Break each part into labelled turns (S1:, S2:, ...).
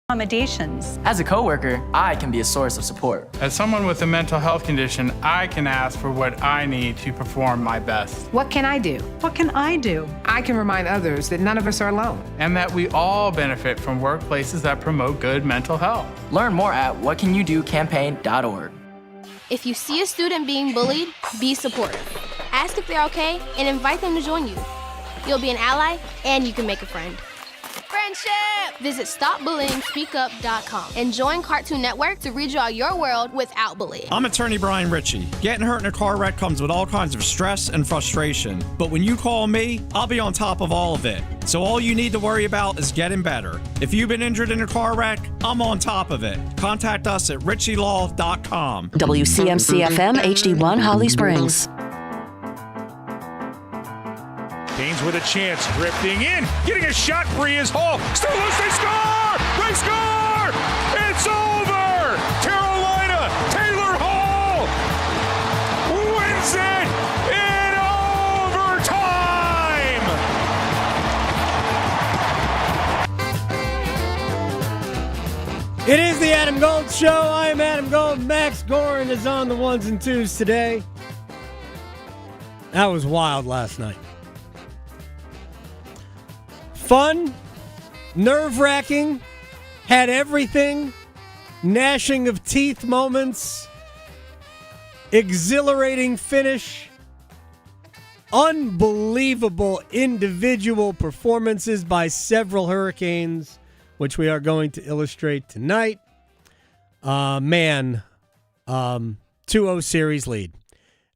S1: accommodations.
S2: As a coworker, I can be a source of support.
S3: As someone with a mental health condition, I can ask for what I need to perform my best.
S4: What can I do?
S1: What can I do?
S4: I can remind others that none of us are alone.
S3: And that we all benefit from workplaces that promote good mental health.
S2: Learn more at whatcanyoudocampaign.org.
S5: If you see a student being bullied, be supportive. Ask if they're okay and invite them to join you. You'll be an ally and you can make a friend. Friendship! Visit StopBullyingSpeakUp.com and join Cartoon Network to redraw your world without bullying.
S6: I'm attorney Brian Ritchie. Getting hurt in a car wreck comes with all kinds of stress and frustration. But when you call me, I'll be on top of all of it. So all you need to worry about is getting better. If you've been injured in a car wreck, I'm on top of it. Contact us at ritchielaw.com.
S7: WCMC-FM HD1 Holly Springs.
S8: Canes with a chance, drifting in, getting a shot free is Hall. Still loose, they score! They score! It's over! Carolina, Taylor Hall wins it in overtime!
S9: It is the Adam Gold Show. I am Adam Gold. Max Gorin is on the ones and twos today. That was wild last night. Fun, nerve-wracking, had everything, gnashing of teeth moments, exhilarating finish, unbelievable individual performances by several Hurricanes, which we are going to illustrate tonight. 2-0 series lead.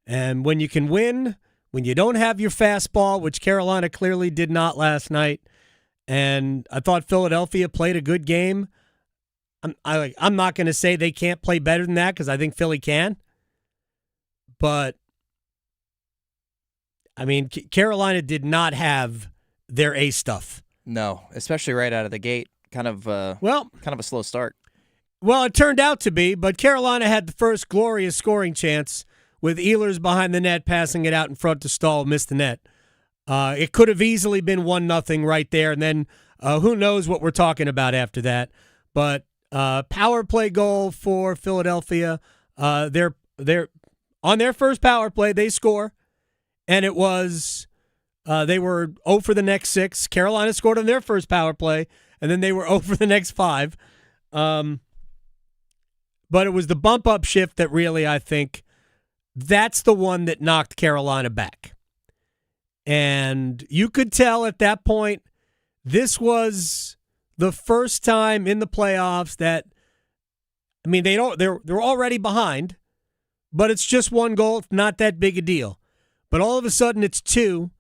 S9: And when you can win, when you don't have your fastball, which Carolina clearly did not last night, and I thought Philadelphia played a good game. I'm not going to say they can't play better than that because I think Philly can. But, I mean, Carolina did not have their A stuff.
S10: No, especially right out of the gate. Kind of a slow start.
S9: Well, it turned out to be, but Carolina had the first glorious scoring chance with Ehlers behind the net, passing it out in front to Stahl, missed the net. It could have easily been 1-0 right there, and then who knows what we're talking about after that. But power play goal for Philadelphia. They're on their first power play, they score, and it was they were 0 for the next 6. Carolina scored on their first power play, and then they were 0 for the next 5. But it was the bump-up shift that really, I think, that's the one that knocked Carolina back. And you could tell at that point, this was the first time in the playoffs that, I mean, they're already behind, but it's just one goal. It's not that big a deal. But all of a sudden, it's 2.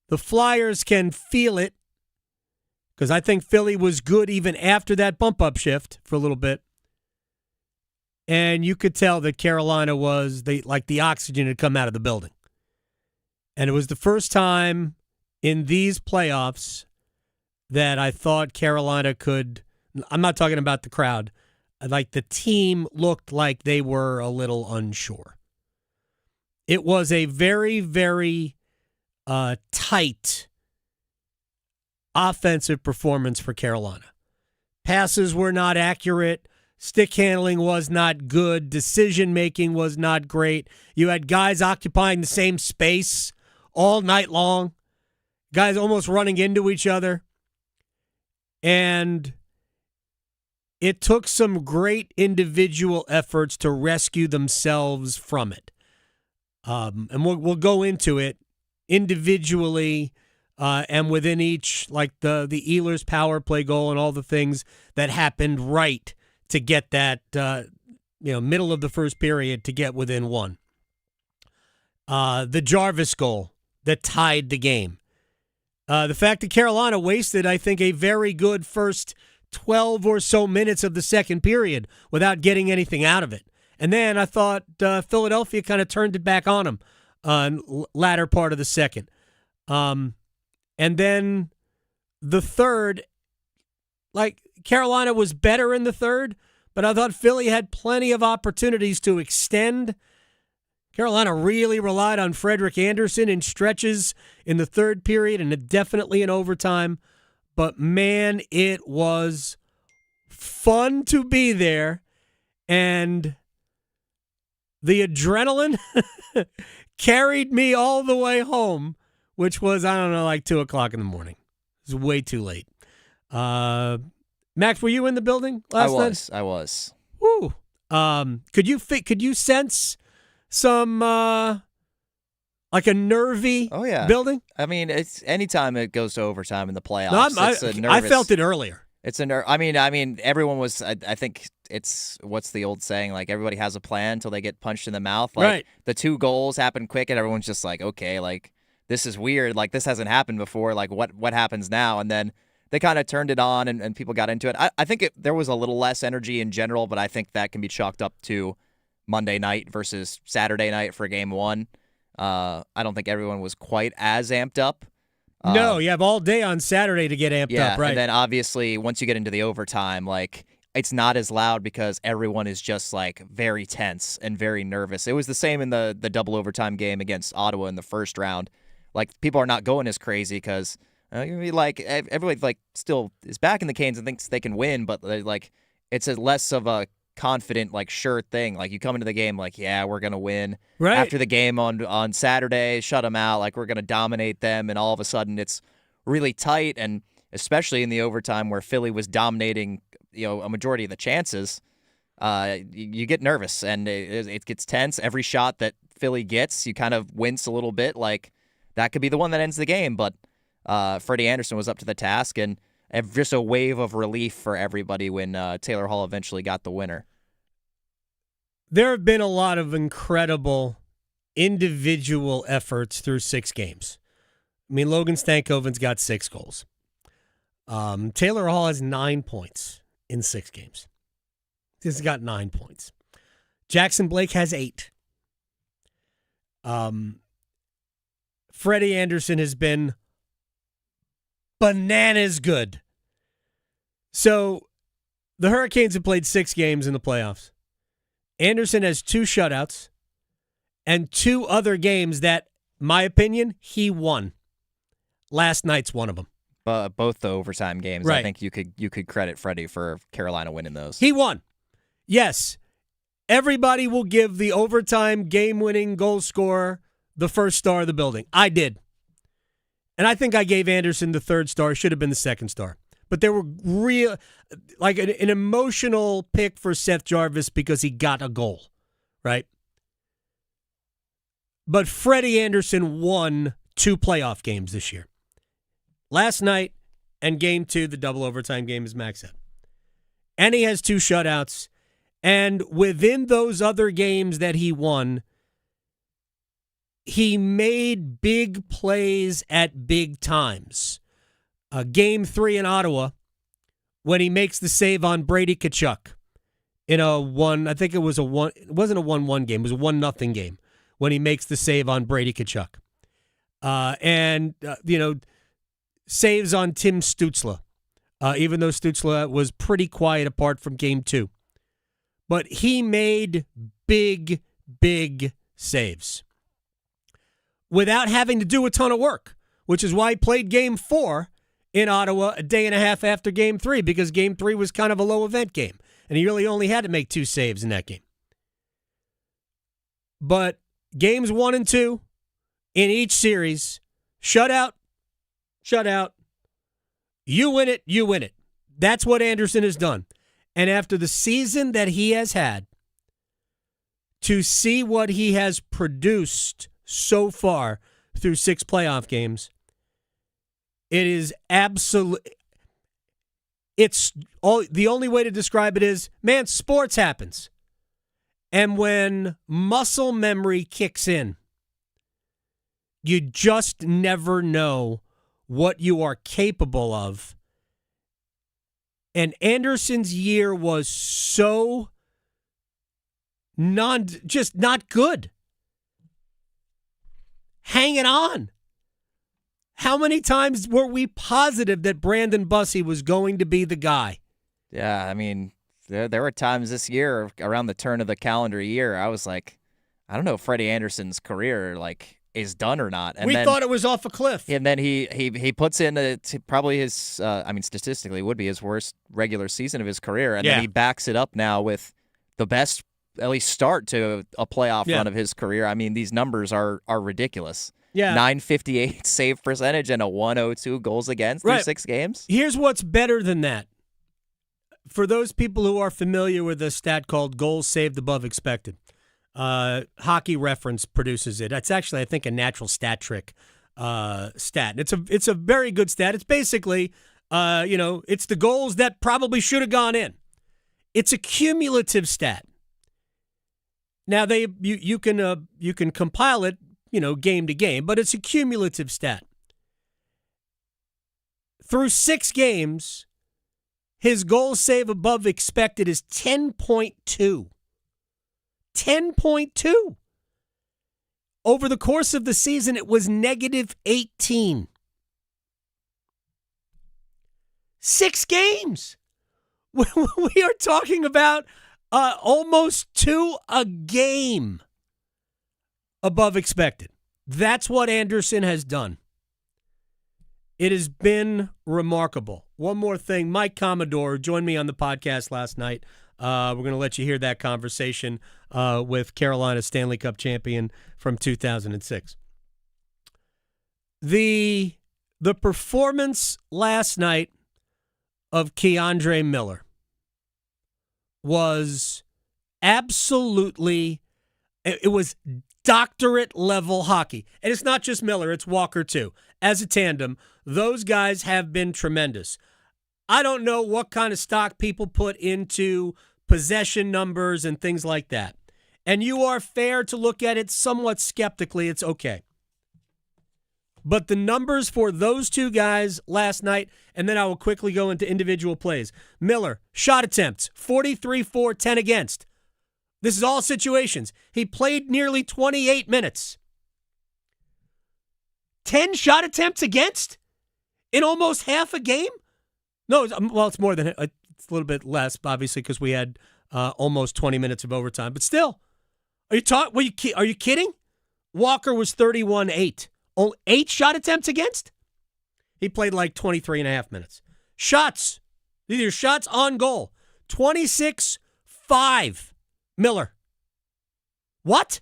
S9: The Flyers can feel it because I think Philly was good even after that bump-up shift for a little bit. And you could tell that Carolina was, like the oxygen had come out of the building. And it was the first time in these playoffs that I thought Carolina could, I'm not talking about the crowd, like the team looked like they were a little unsure. It was a very, very tight offensive performance for Carolina. Passes were not accurate. Stick handling was not good. Decision-making was not great. You had guys occupying the same space all night long. Guys almost running into each other. And it took some great individual efforts to rescue themselves from it. And we'll go into it individually and within each, like the Ehlers power play goal and all the things that happened right to get that, middle of the first period to get within 1. The Jarvis goal that tied the game. The fact that Carolina wasted, I think, a very good first 12 or so minutes of the second period without getting anything out of it. And then I thought Philadelphia kind of turned it back on them latter part of the second. And then the third, like Carolina was better in the third, but I thought Philly had plenty of opportunities to extend. Carolina really relied on Frederick Anderson in stretches in the third period and definitely in overtime. But, man, it was fun to be there, and the adrenaline carried me all the way home, which was, I don't know, like 2 o'clock in the morning. It was way too late. Max, were you in the building last night?
S10: I was.
S9: Woo. Could you sense some like a nervy building?
S10: I mean, it's anytime it goes to overtime in the playoffs.
S9: I felt it earlier.
S10: It's a I mean, everyone was. I think it's what's the old saying? Like everybody has a plan until they get punched in the mouth. Like
S9: right.
S10: The 2 goals happened quick, and everyone's just like, okay, like this is weird. Like this hasn't happened before. Like what happens now? And then they kind of turned it on, and people got into it. I think there was a little less energy in general, but I think that can be chalked up to Monday night versus Saturday night for Game 1. I don't think everyone was quite as amped up.
S9: No, you have all day on Saturday to get amped up, right?
S10: And then obviously once you get into the overtime, like it's not as loud because everyone is just like very tense and very nervous. It was the same in the double overtime game against Ottawa in the first round. Like people are not going as crazy because like everybody like still is back in the Canes and thinks they can win, but like it's a less of a confident, like sure thing. Like you come into the game like, yeah, we're gonna win.
S9: Right.
S10: After the game on Saturday, shut them out. Like we're gonna dominate them, and all of a sudden it's really tight, and especially in the overtime where Philly was dominating, a majority of the chances. You get nervous and it gets tense. Every shot that Philly gets, you kind of wince a little bit. Like that could be the one that ends the game, but Freddie Andersen was up to the task, and just a wave of relief for everybody when Taylor Hall eventually got the winner.
S9: There have been a lot of incredible individual efforts through 6 games. I mean, Logan Stankoven's got 6 goals. Taylor Hall has 9 points in 6 games. He's got 9 points. Jackson Blake has 8. Freddie Andersen has been bananas good. So the Hurricanes have played 6 games in the playoffs. Andersen has 2 shutouts and 2 other games that, my opinion, he won. Last night's one of them.
S10: Both the overtime games.
S9: Right.
S10: I think you could credit Freddie for Carolina winning those.
S9: He won. Yes. Everybody will give the overtime game-winning goal scorer the first star of the building. I did. And I think I gave Andersen the 3rd star. Should have been the 2nd star. But there were real, like an emotional pick for Seth Jarvis because he got a goal, right? But Freddie Andersen won 2 playoff games this year. Last night and Game 2, the double overtime game, as Max said. And he has 2 shutouts. And within those other games that he won, he made big plays at big times. Game 3 in Ottawa, when he makes the save on Brady Tkachuk in a 1, I think it was a 1, it wasn't a 1-1 game, it was a 1-0 game when he makes the save on Brady Tkachuk. Saves on Tim Stützle, even though Stützle was pretty quiet apart from Game 2. But he made big, big saves without having to do a ton of work, which is why he played Game 4 in Ottawa a day and a half after Game 3, because Game 3 was kind of a low-event game, and he really only had to make 2 saves in that game. But Games 1 and 2 in each series, shutout, you win it. That's what Andersen has done. And after the season that he has had, to see what he has produced so far through 6 playoff games, it is the only way to describe it is, man, sports happens. And when muscle memory kicks in, you just never know what you are capable of. And Andersen's year was so just not good. Hanging on. How many times were we positive that Brandon Bussey was going to be the guy?
S10: Yeah, I mean, there were times this year around the turn of the calendar year, I was like, I don't know if Freddie Andersen's career, like, is done or not. And
S9: we
S10: then,
S9: thought it was off a cliff.
S10: And then he puts in probably his, statistically it would be his worst regular season of his career. And then he backs it up now with the best, at least start to a playoff run of his career. I mean, these numbers are ridiculous.
S9: Yeah.
S10: 958 save percentage and a 102 goals against through 6 games.
S9: Here's what's better than that. For those people who are familiar with a stat called goals saved above expected, Hockey Reference produces it. It's actually, I think, a natural stat trick stat. It's a very good stat. It's basically, it's the goals that probably should have gone in. It's a cumulative stat. Now you can compile it, game to game, but it's a cumulative stat. Through 6 games, his goal save above expected is 10.2. 10.2. Over the course of the season, it was negative 18. 6 games. We are talking about almost 2 a game above expected. That's what Anderson has done. It has been remarkable. One more thing. Mike Commodore joined me on the podcast last night. We're going to let you hear that conversation with Carolina Stanley Cup champion from 2006. The performance last night of Keandre Miller was absolutely, it was doctorate level hockey. And it's not just Miller, it's Walker too. As a tandem, those guys have been tremendous. I don't know what kind of stock people put into possession numbers and things like that. And you are fair to look at it somewhat skeptically. It's okay. But the numbers for those 2 guys last night, and then I will quickly go into individual plays. Miller, shot attempts, 43 for, 10 against. This is all situations. He played nearly 28 minutes. 10 shot attempts against in almost half a game? No, well, it's more than it's a little bit less, obviously, because we had almost 20 minutes of overtime. But still, are you kidding? Walker was 31-8. Only 8 shot attempts against? He played like 23 and a half minutes. Shots. These are shots on goal. 26-5. Miller. What?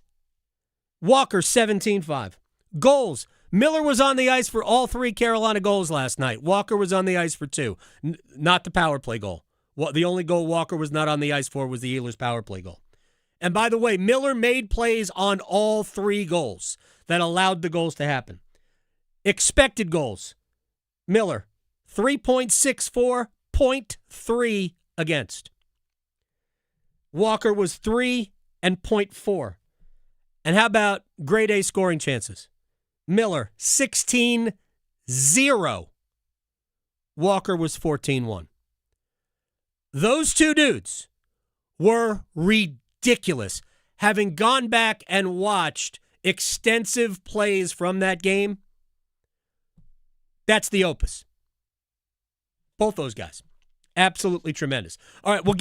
S9: Walker, 17-5. Goals. Miller was on the ice for all 3 Carolina goals last night. Walker was on the ice for 2. Not the power play goal. The only goal Walker was not on the ice for was the Oilers' power play goal. And by the way, Miller made plays on all 3 goals that allowed the goals to happen. Expected goals. Miller, 3.64, 0.3 against. Walker was 3 and 0.4. And how about grade A scoring chances? Miller, 16-0. Walker was 14-1. Those 2 dudes were ridiculous. Having gone back and watched extensive plays from that game, that's the opus. Both those guys. Absolutely tremendous. All right, we'll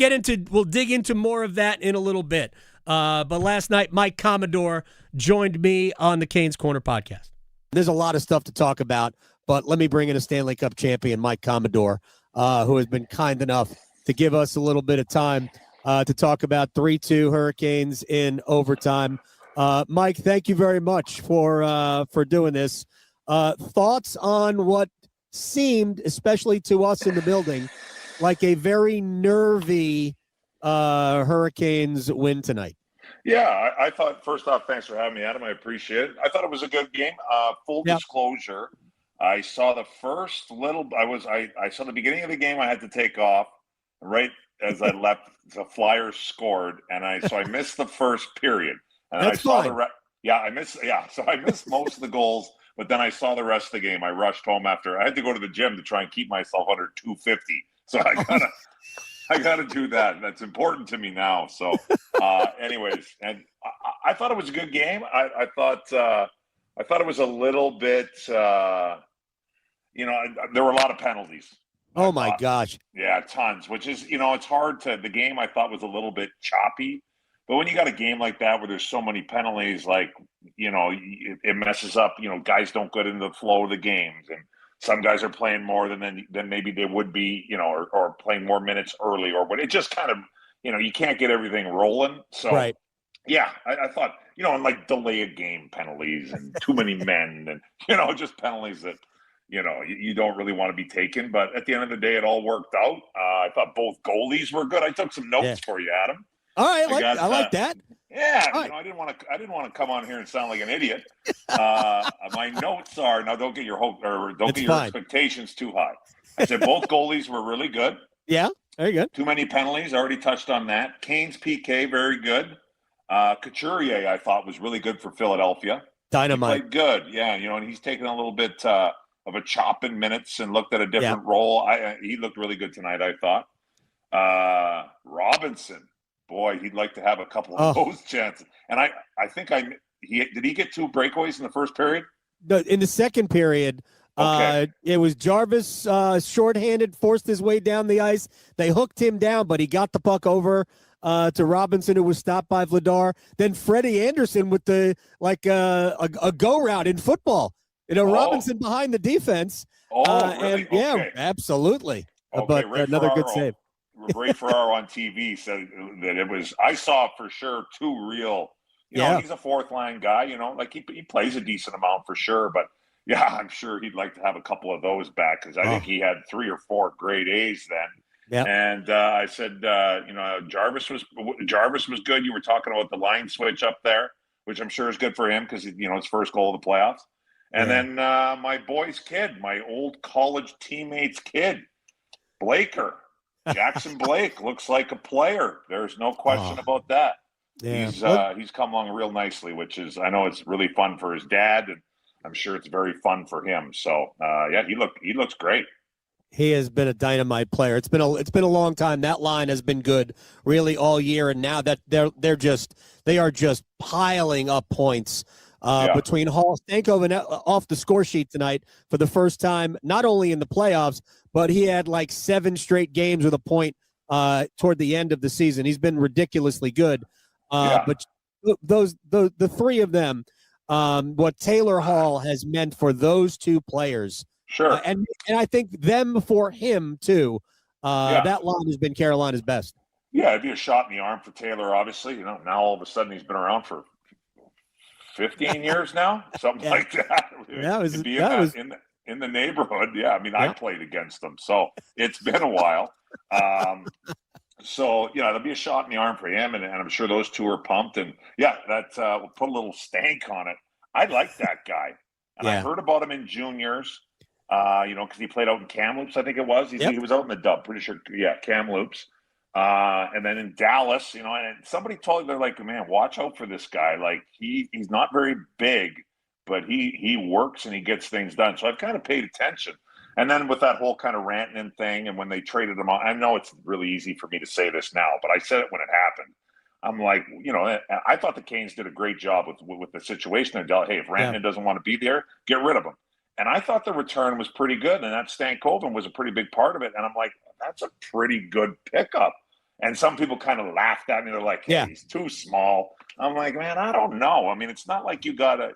S9: dig into more of that in a little bit. But last night, Mike Commodore joined me on the Canes Corner podcast.
S11: There's a lot of stuff to talk about, but let me bring in a Stanley Cup champion, Mike Commodore, who has been kind enough to give us a little bit of time to talk about 3-2 Hurricanes in overtime. Mike, thank you very much for doing this. Thoughts on what seemed, especially to us in the building, like a very nervy Hurricanes win tonight?
S12: Yeah, I thought, first off, thanks for having me, Adam. I appreciate it. I thought it was a good game. Full disclosure, I saw the first I saw the beginning of the game. I had to take off right as I left. The Flyers scored, and I missed the first period. And
S11: That's fine.
S12: So I missed most of the goals, but then I saw the rest of the game. I rushed home after. I had to go to the gym to try and keep myself under 250. So I gotta do that. That's important to me now. So, anyways, and I thought it was a good game. I thought it was a little bit. There were a lot of penalties.
S11: Oh my gosh!
S12: Yeah, tons. Which is, it's hard to. The game I thought was a little bit choppy, But when you got a game like that where there's so many penalties, like, it messes up, guys don't get into the flow of the games. And some guys are playing more than maybe they would be, or playing more minutes early or what. It just kind of, you can't get everything rolling. So,
S11: right.
S12: Yeah, I thought, and like delay a game penalties and too many men and, just penalties that, you don't really want to be taken. But at the end of the day, it all worked out. I thought both goalies were good. I took some notes for you, Adam.
S11: All right, I like that.
S12: Yeah,
S11: right.
S12: I didn't want to come on here and sound like an idiot. My notes are, now don't get your expectations too high. I said both goalies were really good.
S11: Yeah, very good.
S12: Too many penalties. Already touched on that. Kane's PK, very good. Couturier, I thought, was really good for Philadelphia.
S11: Dynamite.
S12: He played good. Yeah, and he's taken a little bit of a chop in minutes and looked at a different role. He looked really good tonight, I thought. Robinson, boy, he'd like to have a couple of those chances. And I think did he get 2 breakaways in the first period?
S11: In the second period, it was Jarvis shorthanded, forced his way down the ice. They hooked him down, but he got the puck over to Robinson, who was stopped by Vladar. Then Freddie Anderson with a go route in football. Robinson behind the defense.
S12: Really?
S11: Yeah, absolutely.
S12: Okay,
S11: but
S12: Ray
S11: another good save.
S12: Ray Ferraro on TV said that it was. I saw for sure 2 real. He's a 4th line guy. Like he plays a decent amount for sure. But yeah, I'm sure he'd like to have a couple of those back because I think he had 3 or 4 grade A's then.
S11: Yeah.
S12: And I said, Jarvis was good. You were talking about the line switch up there, which I'm sure is good for him because his first goal of the playoffs. And then my boy's kid, my old college teammate's kid, Blaker. Jackson Blake looks like a player. There's no question about that. Yeah. He's come along real nicely, which is, I know it's really fun for his dad, and I'm sure it's very fun for him. So he looks great.
S11: He has been a dynamite player. It's been a long time. That line has been good really all year, and now that they are just piling up points between Hall, Stankoven off the score sheet tonight for the first time, not only in the playoffs, but he had like 7 straight games with a point toward the end of the season. He's been ridiculously good. But the 3 of them, what Taylor Hall has meant for those 2 players.
S12: Sure.
S11: And I think them for him, too. That line has been Carolina's best.
S12: Yeah, it'd be a shot in the arm for Taylor, obviously. Now all of a sudden he's been around for 15 years now, something like that. It'd be in the neighborhood. Yeah, I mean, I played against them, so it's been a while. So, there'll be a shot in the arm for him, and I'm sure those 2 are pumped. And, we'll put a little stank on it. I like that guy. And I heard about him in juniors. Because he played out in Kamloops, I think it was. He was out in the dub, pretty sure. Yeah, Kamloops. And then in Dallas, and somebody told me, they're like, man, watch out for this guy. Like, he's not very big, but he works and he gets things done. So I've kind of paid attention. And then with that whole kind of ranting thing, and when they traded him on, I know it's really easy for me to say this now, but I said it when it happened. I'm like, I thought the Canes did a great job with the situation. Hey, if Rantanen doesn't want to be there, get rid of him. And I thought the return was pretty good, and that Stankoven was a pretty big part of it. And I'm like, that's a pretty good pickup. And some people kind of laughed at me. They're like, hey, he's too small. I'm like, man, I don't know. I mean, it's not like you got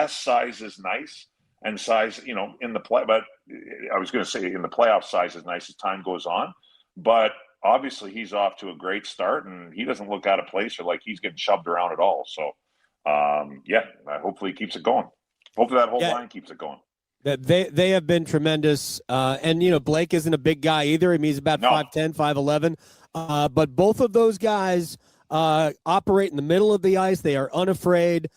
S12: size is nice, and size, in the play. But I was going to say in the playoff, size is nice as time goes on. But obviously he's off to a great start, and he doesn't look out of place or like he's getting shoved around at all. So, hopefully he keeps it going. Hopefully that whole line keeps it going.
S11: They have been tremendous. And Blake isn't a big guy either. I mean, he's about 5'10", 5'11". But both of those guys operate in the middle of the ice. They are unafraid.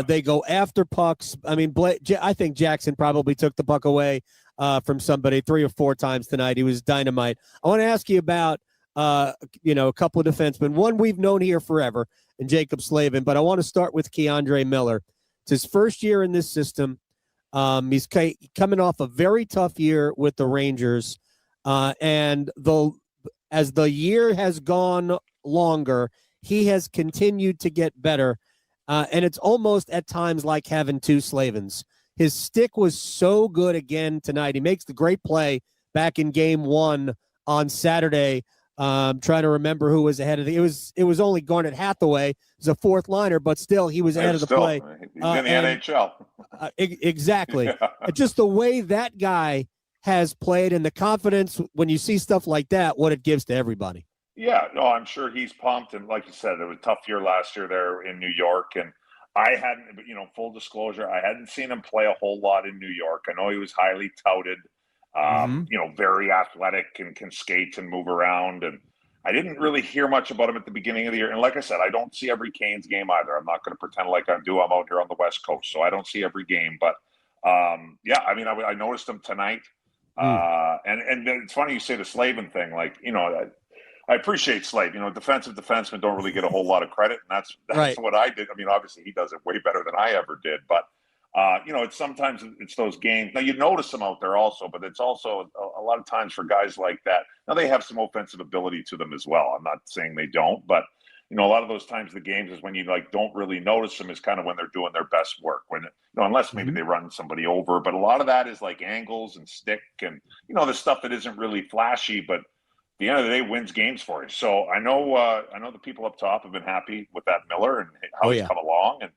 S11: They go after pucks. I mean, I think Jackson probably took the puck away from somebody 3 or 4 times tonight. He was dynamite. I want to ask you about, a couple of defensemen. One we've known here forever, and Jacob Slavin. But I want to start with Keandre Miller. It's his first year in this system. He's coming off a very tough year with the Rangers, and as the year has gone longer, he has continued to get better, and it's almost at times like having 2 Slavins. His stick was so good again tonight. He makes the great play back in Game 1 on Saturday Trying to remember who was ahead of it was only Garnet Hathaway as a fourth liner, but still he was ahead of the play.
S12: He's in the NHL.
S11: Exactly.
S12: Yeah.
S11: Just the way that guy has played and the confidence when you see stuff like that, what it gives to everybody.
S12: Yeah, no, I'm sure he's pumped. And like you said, it was a tough year last year there in New York. And I hadn't, full disclosure, I hadn't seen him play a whole lot in New York. I know he was highly touted, very athletic and can skate and move around. And I didn't really hear much about him at the beginning of the year. And like I said, I don't see every Canes game either. I'm not going to pretend like I do. I'm out here on the West Coast, so I don't see every game. But, I noticed him tonight. And it's funny you say the Slavin thing. I appreciate Slave. Defensive defensemen don't really get a whole lot of credit, and that's
S11: right.
S12: what I did. I mean, obviously he does it way better than I ever did, but it's sometimes it's those games. Now you notice them out there also, but it's also a lot of times for guys like that. Now they have some offensive ability to them as well. I'm not saying they don't, but a lot of those times the games is when you don't really notice them is kind of when they're doing their best work. When unless maybe they run somebody over, but a lot of that is like angles and stick and the stuff that isn't really flashy, but at the end of the day wins games for you. So I know the people up top have been happy with that Miller and how he's come along. And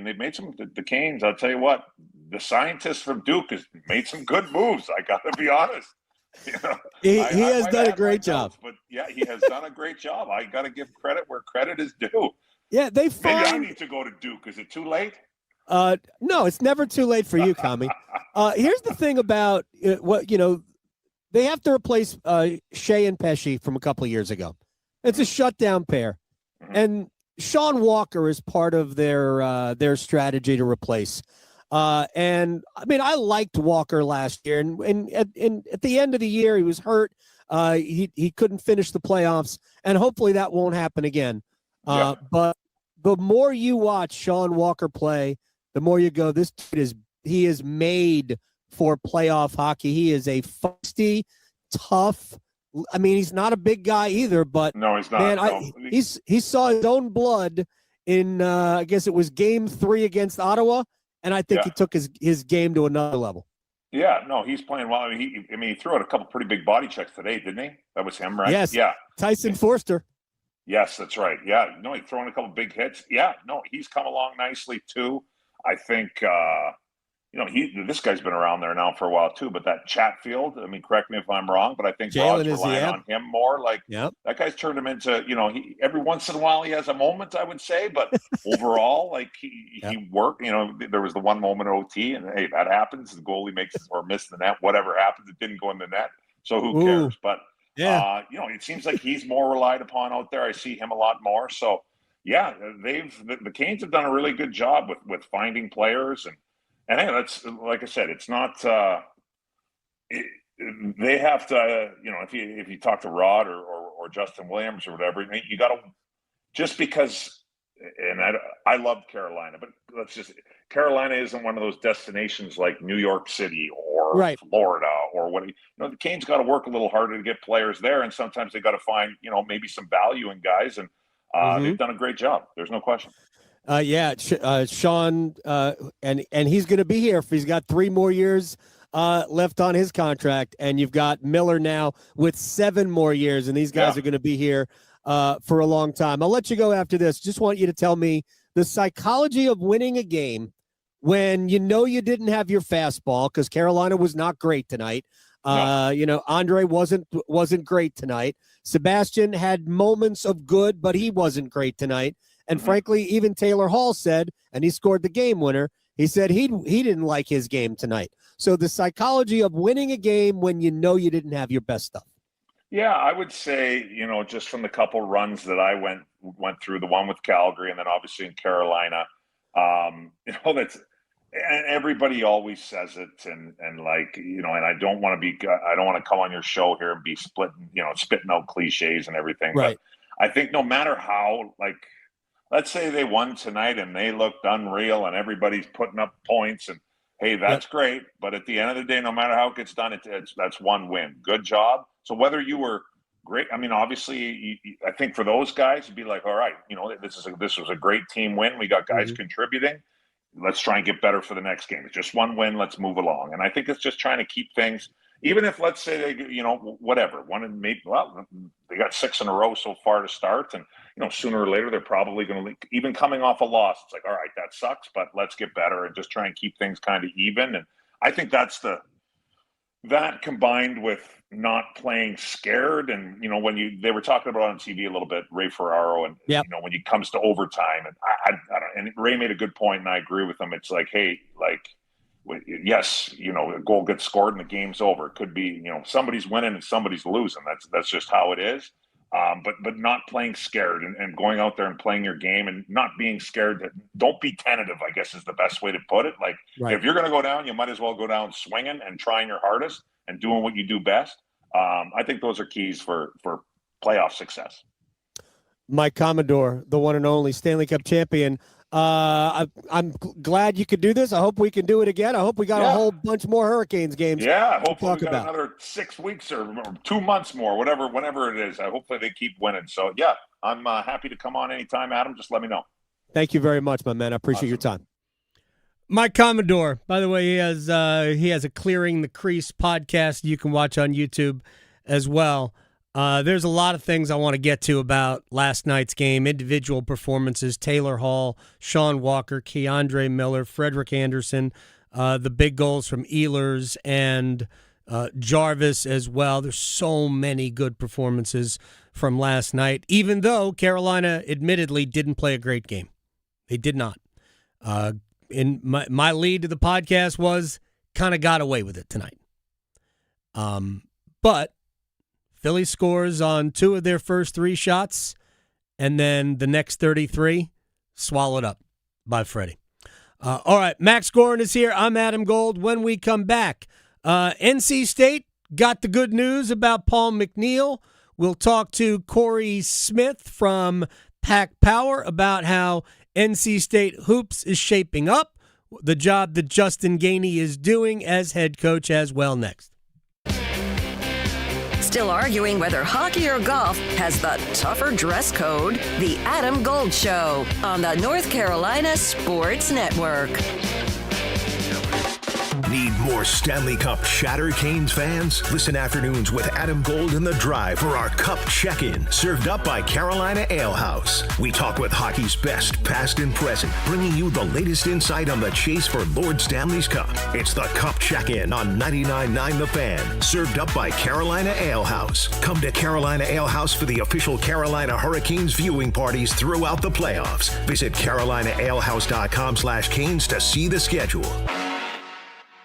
S12: they've made the Canes, I'll tell you what, the scientist from Duke has made some good moves. I got to be honest.
S11: He has done a great job.
S12: But yeah, he has done a great job. I got to give credit where credit is due.
S11: Yeah, maybe
S12: I need to go to Duke. Is it too late?
S11: No, it's never too late for you, Kami. Here's the thing about they have to replace Shea and Pesci from a couple of years ago. It's a shutdown pair, and Sean Walker is part of their strategy to replace. And I mean, I liked Walker last year, and at the end of the year, he was hurt. He couldn't finish the playoffs, and hopefully that won't happen again. But the more you watch Sean Walker play, the more you go, this dude he is made for playoff hockey. He is a feisty, tough. I mean, he's not a big guy either, but
S12: no, he's not.
S11: Man, he saw his own blood in I guess it was Game 3 against Ottawa, and I think he took his game to another level.
S12: Yeah, no, he's playing well. I mean, he threw out a couple pretty big body checks today, didn't he? That was him, right?
S11: Yes.
S12: Yeah.
S11: Tyson Forster.
S12: Yes, that's right. Yeah, no, he's throwing a couple big hits. Yeah, no, he's come along nicely too. I think this guy's been around there now for a while too. But that Chatfield, I mean, correct me if I'm wrong, but I think Rod's relying on him more. That guy's turned him into, every once in a while he has a moment, I would say, but overall, he worked. There was the one moment OT, and hey, that happens. The goalie makes or missed the net. Whatever happens, it didn't go in the net. So who cares? But it seems like he's more relied upon out there. I see him a lot more. So yeah, the Canes have done a really good job with finding players and hey, that's like I said, it's not. They have to, if you talk to Rod or Justin Williams or whatever, you got to just because. And I love Carolina, but Carolina isn't one of those destinations like New York City or Florida or what. The Canes got to work a little harder to get players there, and sometimes they got to find maybe some value in guys, and they've done a great job. There's no question.
S11: Sean, and he's going to be here. He's got 3 more years left on his contract, and you've got Miller now with 7 more years, and these guys are going to be here for a long time. I'll let you go after this. Just want you to tell me the psychology of winning a game when you didn't have your fastball because Carolina was not great tonight. Andre wasn't great tonight. Sebastian had moments of good, but he wasn't great tonight. And frankly, even Taylor Hall said, and he scored the game winner, he said he didn't like his game tonight. So the psychology of winning a game when you didn't have your best stuff.
S12: Yeah, I would say, just from the couple runs that I went through, the one with Calgary and then obviously in Carolina, that's, and everybody always says it and and I don't want to come on your show here and be spitting out cliches and everything.
S11: Right.
S12: But I think no matter how, let's say they won tonight and they looked unreal and everybody's putting up points and hey, that's great. But at the end of the day, no matter how it gets done, that's one win. Good job. So whether you were great, I mean, obviously, I think for those guys, it'd be like, all right, this was a great team win. We got guys contributing. Let's try and get better for the next game. It's just one win. Let's move along. And I think it's just trying to keep things, even if, let's say, they, whatever, they got 6 in a row so far to start. And, sooner or later, they're probably going to, even coming off a loss, it's like, all right, that sucks, but let's get better and just try and keep things kind of even. And I think that combined with not playing scared. And, when they were talking about on TV a little bit, Ray Ferraro, and, when it comes to overtime, and I don't, and Ray made a good point, and I agree with him. It's like, hey, yes, a goal gets scored and the game's over. It could be, somebody's winning and somebody's losing. That's just how it is. But not playing scared and going out there and playing your game and not being scared. Don't be tentative, I guess, is the best way to put it. If you're going to go down, you might as well go down swinging and trying your hardest and doing what you do best. I think those are keys for playoff success.
S11: Mike Commodore, the one and only Stanley Cup champion. I'm glad you could do this. I hope we can do it again. I hope we got a whole bunch more Hurricanes games.
S12: Yeah, hopefully we got another 6 weeks or 2 months more, whenever it is. Hopefully they keep winning. So, yeah, I'm happy to come on anytime, Adam. Just let me know.
S11: Thank you very much, my man. I appreciate your time.
S9: Mike Commodore, by the way, he has a Clearing the Crease podcast you can watch on YouTube as well. There's a lot of things I want to get to about last night's game, individual performances, Taylor Hall, Sean Walker, Keandre Miller, Frederick Anderson, the big goals from Ehlers and Jarvis as well. There's so many good performances from last night, even though Carolina admittedly didn't play a great game. They did not. In my lead to the podcast was kind of got away with it tonight. But Philly scores on 2 of their first 3 shots, and then the next 33 swallowed up by Freddie. All right, Max Gorin is here. I'm Adam Gold. When we come back, NC State got the good news about Paul McNeil. We'll talk to Cory Smith from Pack Power about how NC State hoops is shaping up, the job that Justin Gainey is doing as head coach as well next.
S7: Still arguing whether hockey or golf has the tougher dress code? The Adam Gold Show on the North Carolina Sports Network.
S13: Need more Stanley Cup chatter, Canes fans? Listen afternoons with Adam Gold in the Drive for our Cup check-in, served up by Carolina Ale House. We talk with hockey's best, past and present, bringing you the latest insight on the chase for Lord Stanley's Cup. It's the Cup check-in on 99.9 The Fan, served up by Carolina Ale House. Come to Carolina Ale House for the official Carolina Hurricanes viewing parties throughout the playoffs. Visit CarolinaAleHouse.com/Canes to see the schedule.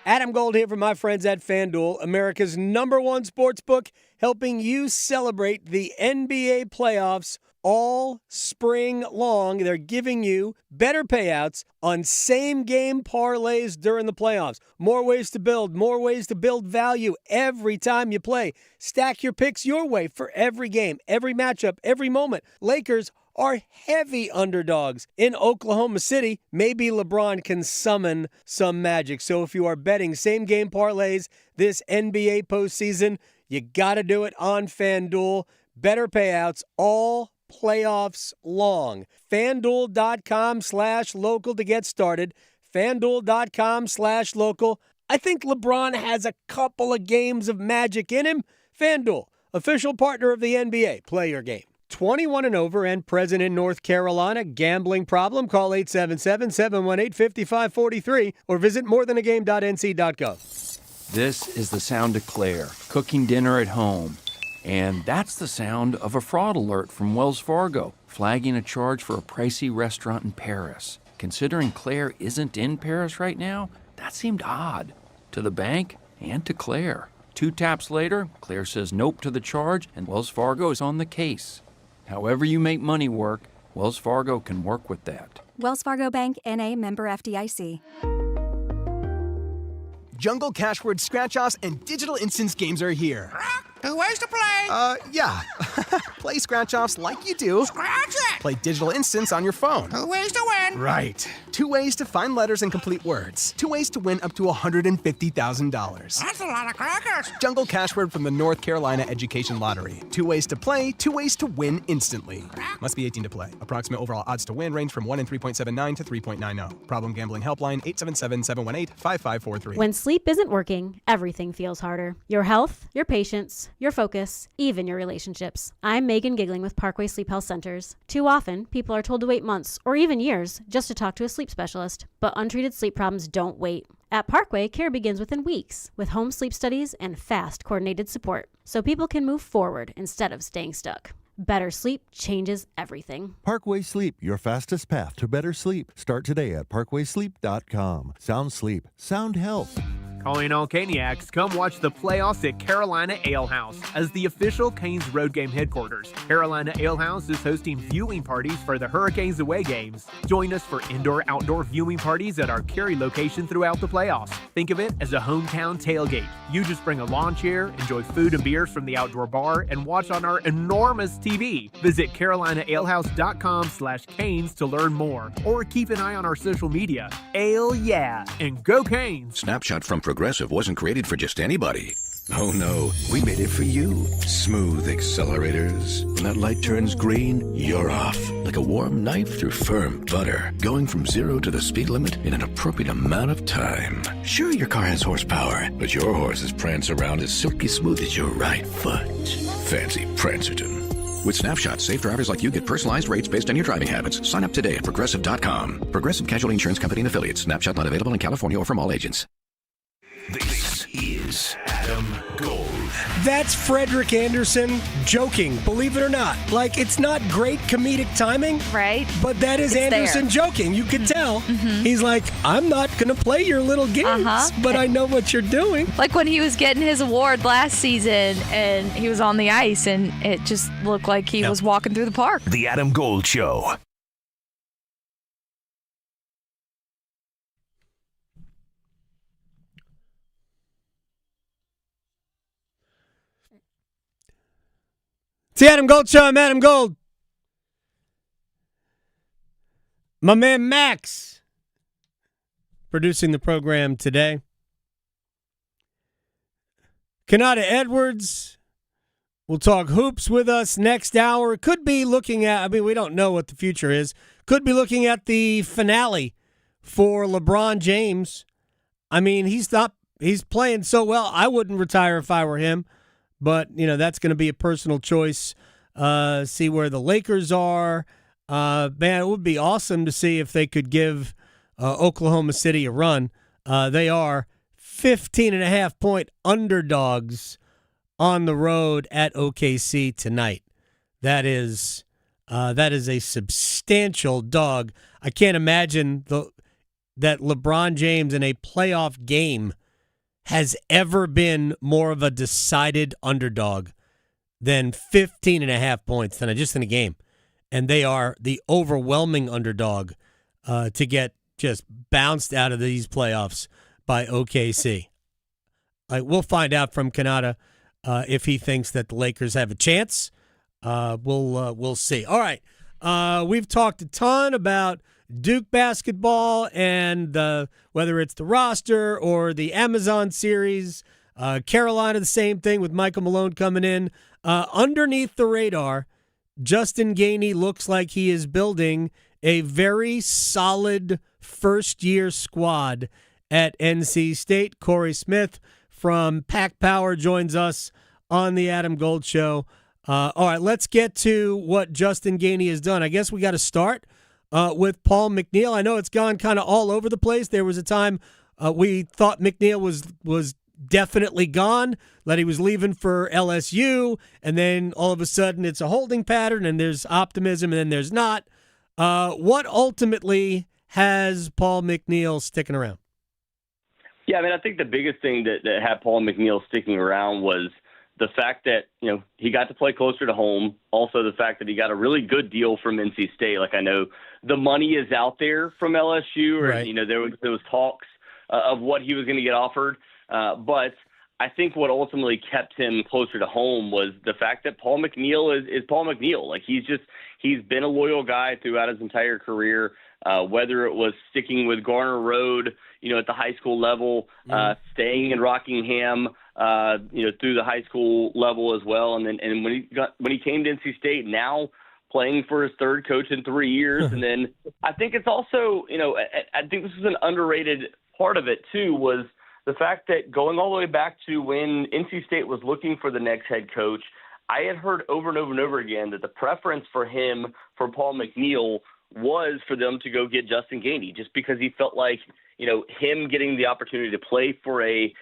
S9: Adam Gold here from my friends at FanDuel, America's #1 sportsbook, helping you celebrate the NBA playoffs all spring long. They're giving you better payouts on same-game parlays during the playoffs. More ways to build value every time you play. Stack your picks your way for every game, every matchup, every moment. Lakers are heavy underdogs in Oklahoma City. Maybe LeBron can summon some magic. So if you are betting same-game parlays this NBA postseason, you got to do it on FanDuel. Better payouts all playoffs long. FanDuel.com/local to get started. FanDuel.com/local. I think LeBron has a couple of games of magic in him. FanDuel, official partner of the NBA. Play your game. 21 and over and present in North Carolina. Gambling problem? Call 877-718-5543 or visit morethanagame.nc.gov.
S14: This is the sound of Claire cooking dinner at home. And that's the sound of a fraud alert from Wells Fargo, flagging a charge for a pricey restaurant in Paris. Considering Claire isn't in Paris right now, that seemed odd to the bank and to Claire. 2 taps later, Claire says nope to the charge, and Wells Fargo is on the case. However you make money work, Wells Fargo can work with that.
S15: Wells Fargo Bank, N.A., member FDIC.
S16: Jungle Cashword Scratch-Offs and Digital Instance games are here. 2 ways to play.
S17: Yeah. Play scratch-offs like you do.
S16: Scratch it.
S17: Play digital instants on your phone.
S16: 2 ways to win.
S17: Right. 2 ways to find letters and complete words. 2 ways to win up to $150,000.
S16: That's a lot of crackers.
S17: Jungle Cashword from the North Carolina Education Lottery. 2 ways to play, 2 ways to win instantly. Must be 18 to play. Approximate overall odds to win range from 1 in 3.79 to 3.90. Problem gambling helpline 877-718-5543.
S18: When sleep isn't working, everything feels harder. Your health, your patience, your focus, even your relationships. I'm Megan Giggling with Parkway Sleep Health Centers. Too often, people are told to wait months or even years just to talk to a sleep specialist, but untreated sleep problems don't wait. At Parkway, care begins within weeks with home sleep studies and fast, coordinated support, so people can move forward instead of staying stuck. Better sleep changes everything.
S19: Parkway Sleep, your fastest path to better sleep. Start today at parkwaysleep.com. Sound sleep, sound health.
S20: Calling all Caniacs, come watch the playoffs at Carolina Ale House as the official Canes road game headquarters. Carolina Ale House is hosting viewing parties for the Hurricanes away games. Join us for indoor-outdoor viewing parties at our Cary location throughout the playoffs. Think of it as a hometown tailgate. You just bring a lawn chair, enjoy food and beers from the outdoor bar, and watch on our enormous TV. Visit CarolinaAlehouse.com/Canes to learn more, or keep an eye on our social media. Ale yeah, and go Canes!
S21: Snapshot from Progressive wasn't created for just anybody. Oh no, we made it for you. Smooth accelerators. When that light turns green, you're off. Like a warm knife through firm butter. Going from 0 to the speed limit in an appropriate amount of time. Sure, your car has horsepower, but your horses prance around as silky smooth as your right foot. Fancy Prancerton. With Snapshot, safe drivers like you get personalized rates based on your driving habits. Sign up today at Progressive.com. Progressive Casualty Insurance Company and Affiliates. Snapshot not available in California or from all agents.
S13: This is Adam Gold.
S9: That's Frederick Anderson joking, believe it or not. Like, it's not great comedic timing.
S22: Right.
S9: But that is
S22: It's
S9: Anderson
S22: there.
S9: joking. You can tell. He's like, I'm not going to play your little games, but I know what you're doing.
S22: Like when he was getting his award last season and he was on the ice and it just looked like he was walking through the park.
S13: The Adam Gold Show.
S9: It's the Adam Gold Show. I'm Adam Gold. My man Max producing the program today. Kanata Edwards will talk hoops with us next hour. Could be looking at, we don't know what the future is. Could be looking at the finale for LeBron James. He's playing so well. I wouldn't retire if I were him. But, that's going to be a personal choice. See where the Lakers are. Man, it would be awesome to see if they could give Oklahoma City a run. They are 15.5-point underdogs on the road at OKC tonight. That is a substantial dog. I can't imagine that LeBron James in a playoff game has ever been more of a decided underdog than 15.5 points just in a game. And they are the overwhelming underdog to get just bounced out of these playoffs by OKC. We'll find out from Kanata if he thinks that the Lakers have a chance. We'll see. All right. We've talked a ton about Duke basketball and whether it's the roster or the Amazon series. Carolina, the same thing with Michael Malone coming in. Underneath the radar, Justin Gainey looks like he is building a very solid first-year squad at NC State. Cory Smith from Pack Power joins us on the Adam Gold Show. All right, let's get to what Justin Gainey has done. I guess we got to start with Paul McNeil. I know it's gone kind of all over the place. There was a time we thought McNeil was definitely gone, that he was leaving for LSU, and then all of a sudden it's a holding pattern, and there's optimism, and then there's not. What ultimately has Paul McNeil sticking around?
S23: Yeah, I think the biggest thing that had Paul McNeil sticking around was the fact that, he got to play closer to home. Also, the fact that he got a really good deal from NC State. I know the money is out there from LSU, or,
S9: right.
S23: There was talks of what he was going to get offered. But I think what ultimately kept him closer to home was the fact that Paul McNeil is Paul McNeil. Like he's been a loyal guy throughout his entire career, whether it was sticking with Garner Road, at the high school level, staying in Rockingham, through the high school level as well. And when he came to NC State, now playing for his third coach in 3 years. And then I think it's also, I think this is an underrated part of it too, was the fact that going all the way back to when NC State was looking for the next head coach, I had heard over and over and over again that the preference for him, for Paul McNeil, was for them to go get Justin Gainey, just because he felt like, him getting the opportunity to play for a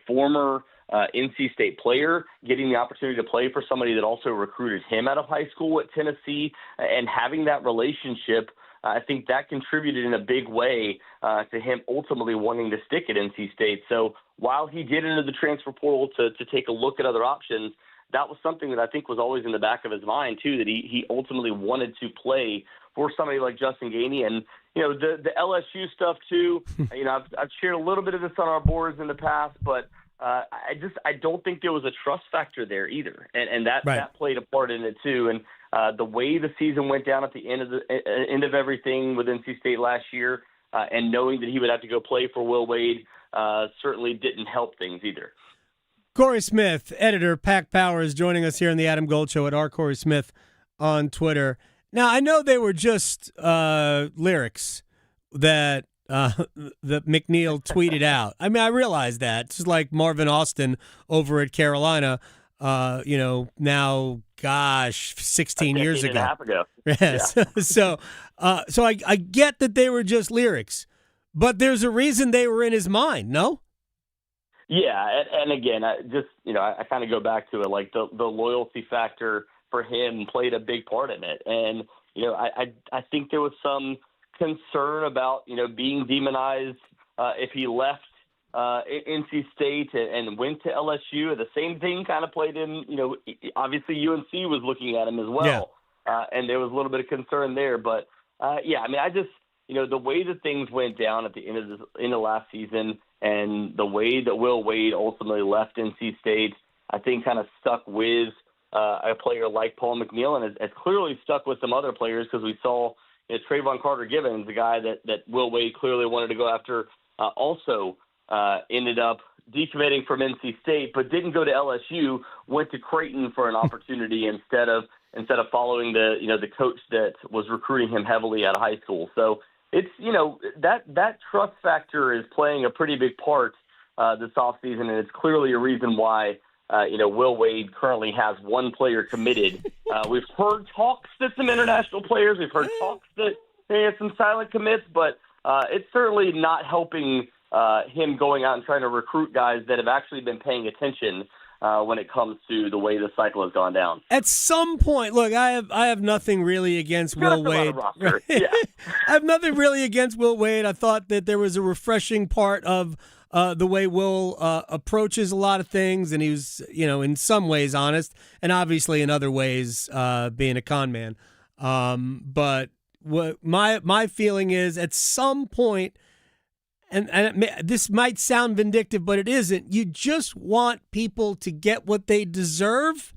S23: former NC State player, getting the opportunity to play for somebody that also recruited him out of high school at Tennessee, and having that relationship, I think that contributed in a big way to him ultimately wanting to stick at NC State. So while he did enter the transfer portal to take a look at other options, that was something that I think was always in the back of his mind too, that he ultimately wanted to play for somebody like Justin Gainey. And, the LSU stuff too, I've shared a little bit of this on our boards in the past, but I don't think there was a trust factor there either. And that played a part in it too. And the way the season went down at the end of everything with NC State last year, and knowing that he would have to go play for Will Wade, certainly didn't help things either.
S9: Cory Smith, editor, Pack Power, is joining us here on the Adam Gold Show at @Cory Smith on Twitter. Now, I know they were just lyrics that McNeil tweeted out. I mean, I realize that. It's just like Marvin Austin over at Carolina, now, 16 years ago.
S23: A half ago.
S9: Yes.
S23: Yeah.
S9: So I get that they were just lyrics, but there's a reason they were in his mind, no?
S23: Yeah, and again, I kind of go back to it, like the loyalty factor for him played a big part in it. And, I think there was some concern about, being demonized if he left NC State and went to LSU. The same thing kind of played in, obviously UNC was looking at him as well. Yeah. And there was a little bit of concern there. But, the way that things went down at the end of last season and the way that Will Wade ultimately left NC State, I think kind of stuck with a player like Paul McNeil, and has clearly stuck with some other players, because we saw Trayvon Carter-Gibbons, the guy that Will Wade clearly wanted to go after, also ended up decommitting from NC State, but didn't go to LSU, went to Creighton for an opportunity instead of following the coach that was recruiting him heavily out of high school. So it's, that trust factor is playing a pretty big part this offseason, and it's clearly a reason why Will Wade currently has one player committed. We've heard talks that some international players, we've heard talks that they have some silent commits, but it's certainly not helping him going out and trying to recruit guys that have actually been paying attention when it comes to the way the cycle has gone down.
S9: At some point, look, I have nothing really against Will Wade.
S23: Yeah.
S9: I have nothing really against Will Wade. I thought that there was a refreshing part of the way Will approaches a lot of things, and he was, in some ways honest, and obviously in other ways being a con man. But what my feeling is, at some point, and this might sound vindictive, but it isn't. You just want people to get what they deserve,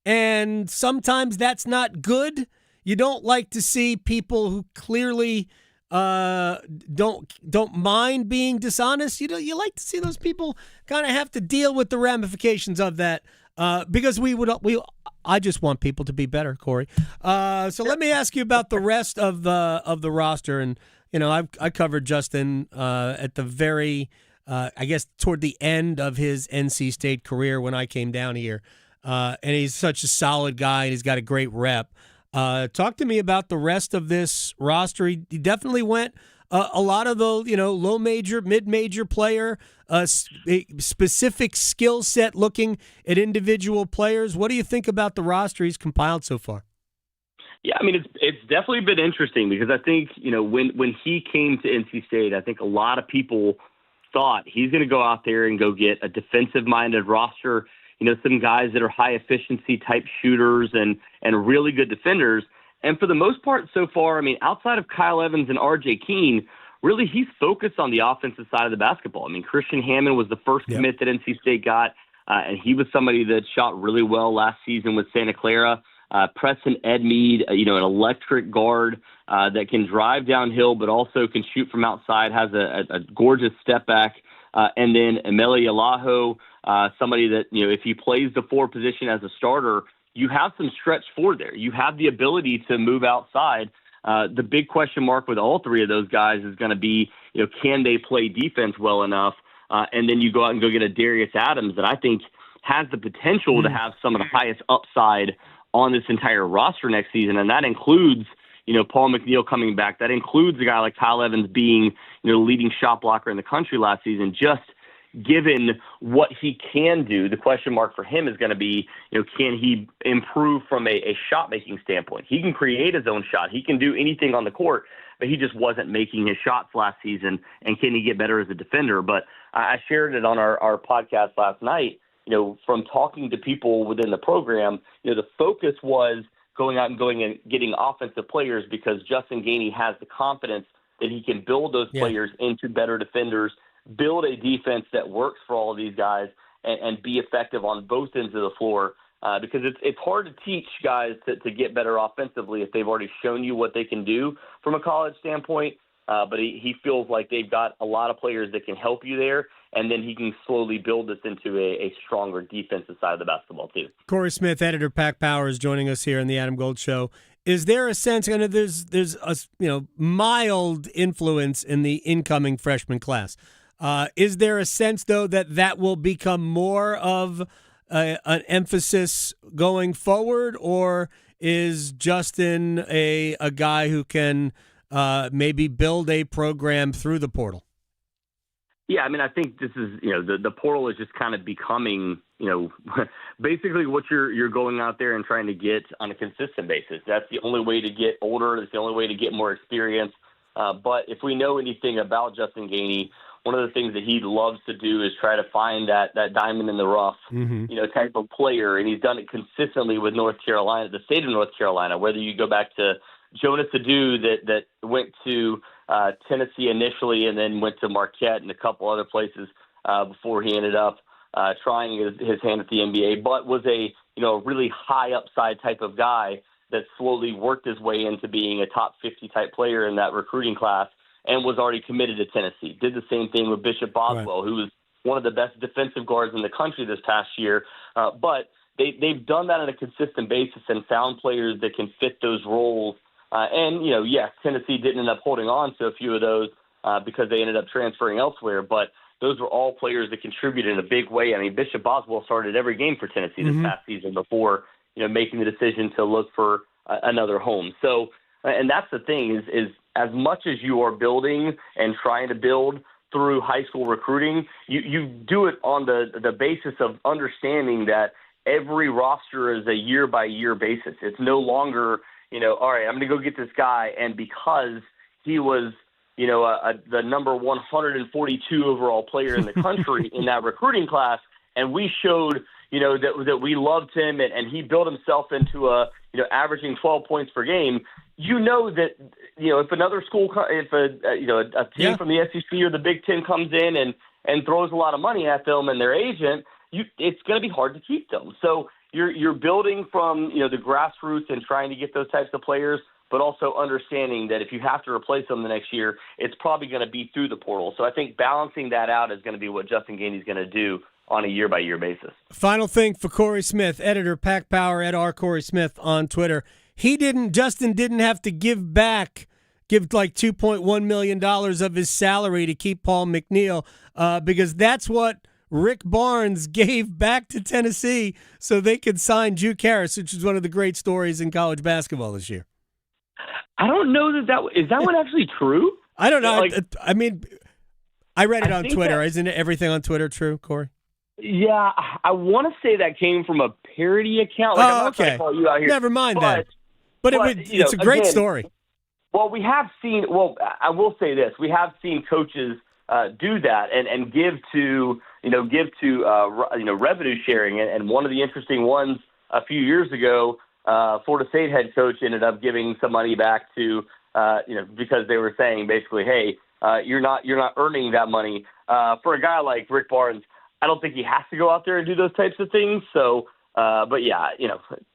S9: and sometimes that's not good. You don't like to see people who clearly don't mind being dishonest. You like to see those people kind of have to deal with the ramifications of that, because I just want people to be better, Cory. So let me ask you about the rest of the roster. And I covered Justin at the very I guess toward the end of his NC State career when I came down here, and he's such a solid guy, and he's got a great rep. Talk to me about the rest of this roster. He definitely went a lot of the low major, mid major player, specific skill set looking at individual players. What do you think about the roster he's compiled so far?
S23: Yeah, I mean, it's definitely been interesting, because I think when he came to NC State, I think a lot of people thought he's going to go out there and go get a defensive minded roster. Some guys that are high efficiency type shooters and really good defenders. And for the most part so far, I mean, outside of Kyle Evans and RJ Keene, really he's focused on the offensive side of the basketball. I mean, Christian Hammond was the first commit that NC State got, and he was somebody that shot really well last season with Santa Clara. Preston Edmead, an electric guard that can drive downhill but also can shoot from outside, has a gorgeous step back. And then Emeli Alaho, somebody that, if he plays the 4 position as a starter, you have some stretch forward there. You have the ability to move outside. The big question mark with all 3 of those guys is going to be, can they play defense well enough? And then you go out and go get a Darius Adams that I think has the potential to have some of the highest upside on this entire roster next season. And that includes, Paul McNeil coming back. That includes a guy like Kyle Evans being, the leading shot blocker in the country last season. Just given what he can do, the question mark for him is going to be, can he improve from a shot-making standpoint? He can create his own shot. He can do anything on the court, but he just wasn't making his shots last season. And can he get better as a defender? But I shared it on our podcast last night. From talking to people within the program, the focus was going out and getting offensive players because Justin Gainey has the confidence that he can build those players into better defenders, build a defense that works for all of these guys, and be effective on both ends of the floor. Because it's hard to teach guys to get better offensively if they've already shown you what they can do from a college standpoint. But he feels like they've got a lot of players that can help you there, and then he can slowly build this into a stronger defensive side of the basketball too.
S9: Cory Smith, editor, Pack Power, is joining us here in the Adam Gold Show. Is there a sense, I know there's a mild influence in the incoming freshman class? Is there a sense though that will become more of an emphasis going forward, or is Justin a guy who can maybe build a program through the portal?
S23: Yeah, I mean, I think this is, the portal is just kind of becoming, basically what you're going out there and trying to get on a consistent basis. That's the only way to get older. That's the only way to get more experience. But if we know anything about Justin Gainey, one of the things that he loves to do is try to find that diamond in the rough, type of player. And he's done it consistently with North Carolina, the state of North Carolina, whether you go back to Jonas Adu that went to Tennessee initially and then went to Marquette and a couple other places before he ended up trying his hand at the NBA, but was a really high upside type of guy that slowly worked his way into being a top 50 type player in that recruiting class and was already committed to Tennessee. Did the same thing with Bishop Boswell, who was one of the best defensive guards in the country this past year. But they've done that on a consistent basis and found players that can fit those roles. Yes, Tennessee didn't end up holding on to a few of those because they ended up transferring elsewhere, but those were all players that contributed in a big way. I mean, Bishop Boswell started every game for Tennessee this past season before, making the decision to look for another home. So, and that's the thing is as much as you are building and trying to build through high school recruiting, you do it on the basis of understanding that every roster is a year-by-year basis. It's no longer, all right, I'm going to go get this guy, and because he was, the number 142 overall player in the country in that recruiting class, and we showed, that we loved him, and he built himself into averaging 12 points per game. That, if another school, if a team from the SEC or the Big Ten comes in and throws a lot of money at them and their agent, it's going to be hard to keep them. So you're building from, the grassroots and trying to get those types of players, but also understanding that if you have to replace them the next year, it's probably going to be through the portal. So I think balancing that out is going to be what Justin Gainey is going to do on a year-by-year basis.
S9: Final thing for Cory Smith, editor, Pack Power, @Cory Smith on Twitter. Justin didn't have to give like $2.1 million of his salary to keep Paul McNeil because that's what Rick Barnes gave back to Tennessee so they could sign Drew Karras, which is one of the great stories in college basketball this year.
S23: I don't know is that one actually true?
S9: I don't know. I mean, I read it on Twitter. Isn't everything on Twitter true, Cory?
S23: Yeah, I want to say that came from a parody account. I'm not trying to call you out here.
S9: Never mind that. But it's a great story.
S23: Well, we have seen. Well, I will say this: we have seen coaches do that and give to revenue sharing. And one of the interesting ones a few years ago, Florida State head coach ended up giving some money back to because they were saying basically, hey, you're not earning that money. For a guy like Rick Barnes, I don't think he has to go out there and do those types of things. So, but yeah, you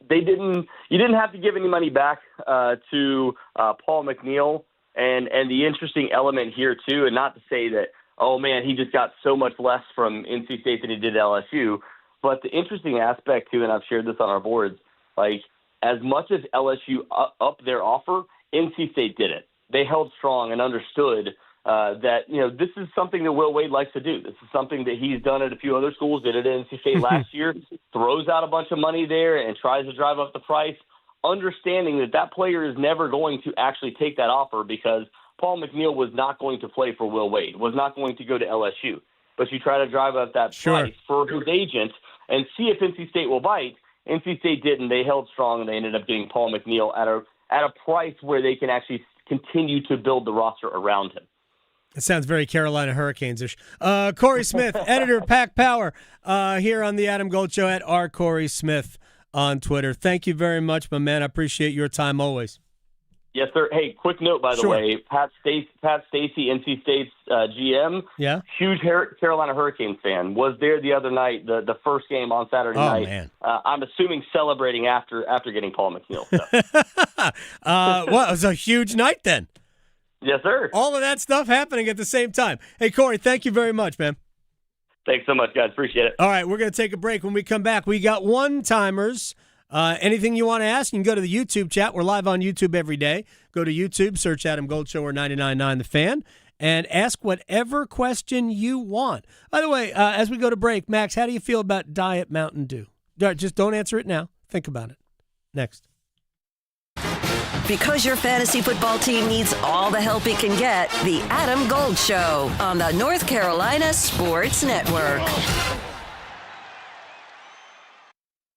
S23: didn't have to give any money back to Paul McNeil. And the interesting element here too, and not to say that, oh man, he just got so much less from NC State than he did at LSU. But the interesting aspect too, and I've shared this on our boards, like as much as LSU upped their offer, NC State did it. They held strong and understood that, this is something that Will Wade likes to do. This is something that he's done at a few other schools, did it at NC State last year, throws out a bunch of money there and tries to drive up the price, understanding that player is never going to actually take that offer because Paul McNeil was not going to play for Will Wade, was not going to go to LSU. But you try to drive up that price for his agent and see if NC State will bite. NC State didn't. They held strong, and they ended up getting Paul McNeil at a price where they can actually continue to build the roster around him.
S9: It sounds very Carolina Hurricanes-ish. Cory Smith, editor of Pack Power, here on the Adam Gold Show at @Cory Smith on Twitter. Thank you very much, my man. I appreciate your time always.
S23: Yes, sir. Hey, quick note, by the way. Pat Stacey, NC State's GM, huge Carolina Hurricanes fan, was there the other night, the first game on Saturday night. Man. I'm assuming celebrating after getting Paul McNeil. So.
S9: Well, it was a huge night then.
S23: Yes, sir.
S9: All of that stuff happening at the same time. Hey, Cory, thank you very much, man.
S23: Thanks so much, guys. Appreciate it.
S9: All right, we're going to take a break. When we come back, we got one-timers. Anything you want to ask, you can go to the YouTube chat. We're live on YouTube every day. Go to YouTube, search Adam Gold Show or 99.9 The Fan, and ask whatever question you want. By the way, as we go to break, Max, how do you feel about Diet Mountain Dew? Just don't answer it now. Think about it. Next.
S7: Because your fantasy football team needs all the help it can get, the Adam Gold Show on the North Carolina Sports Network.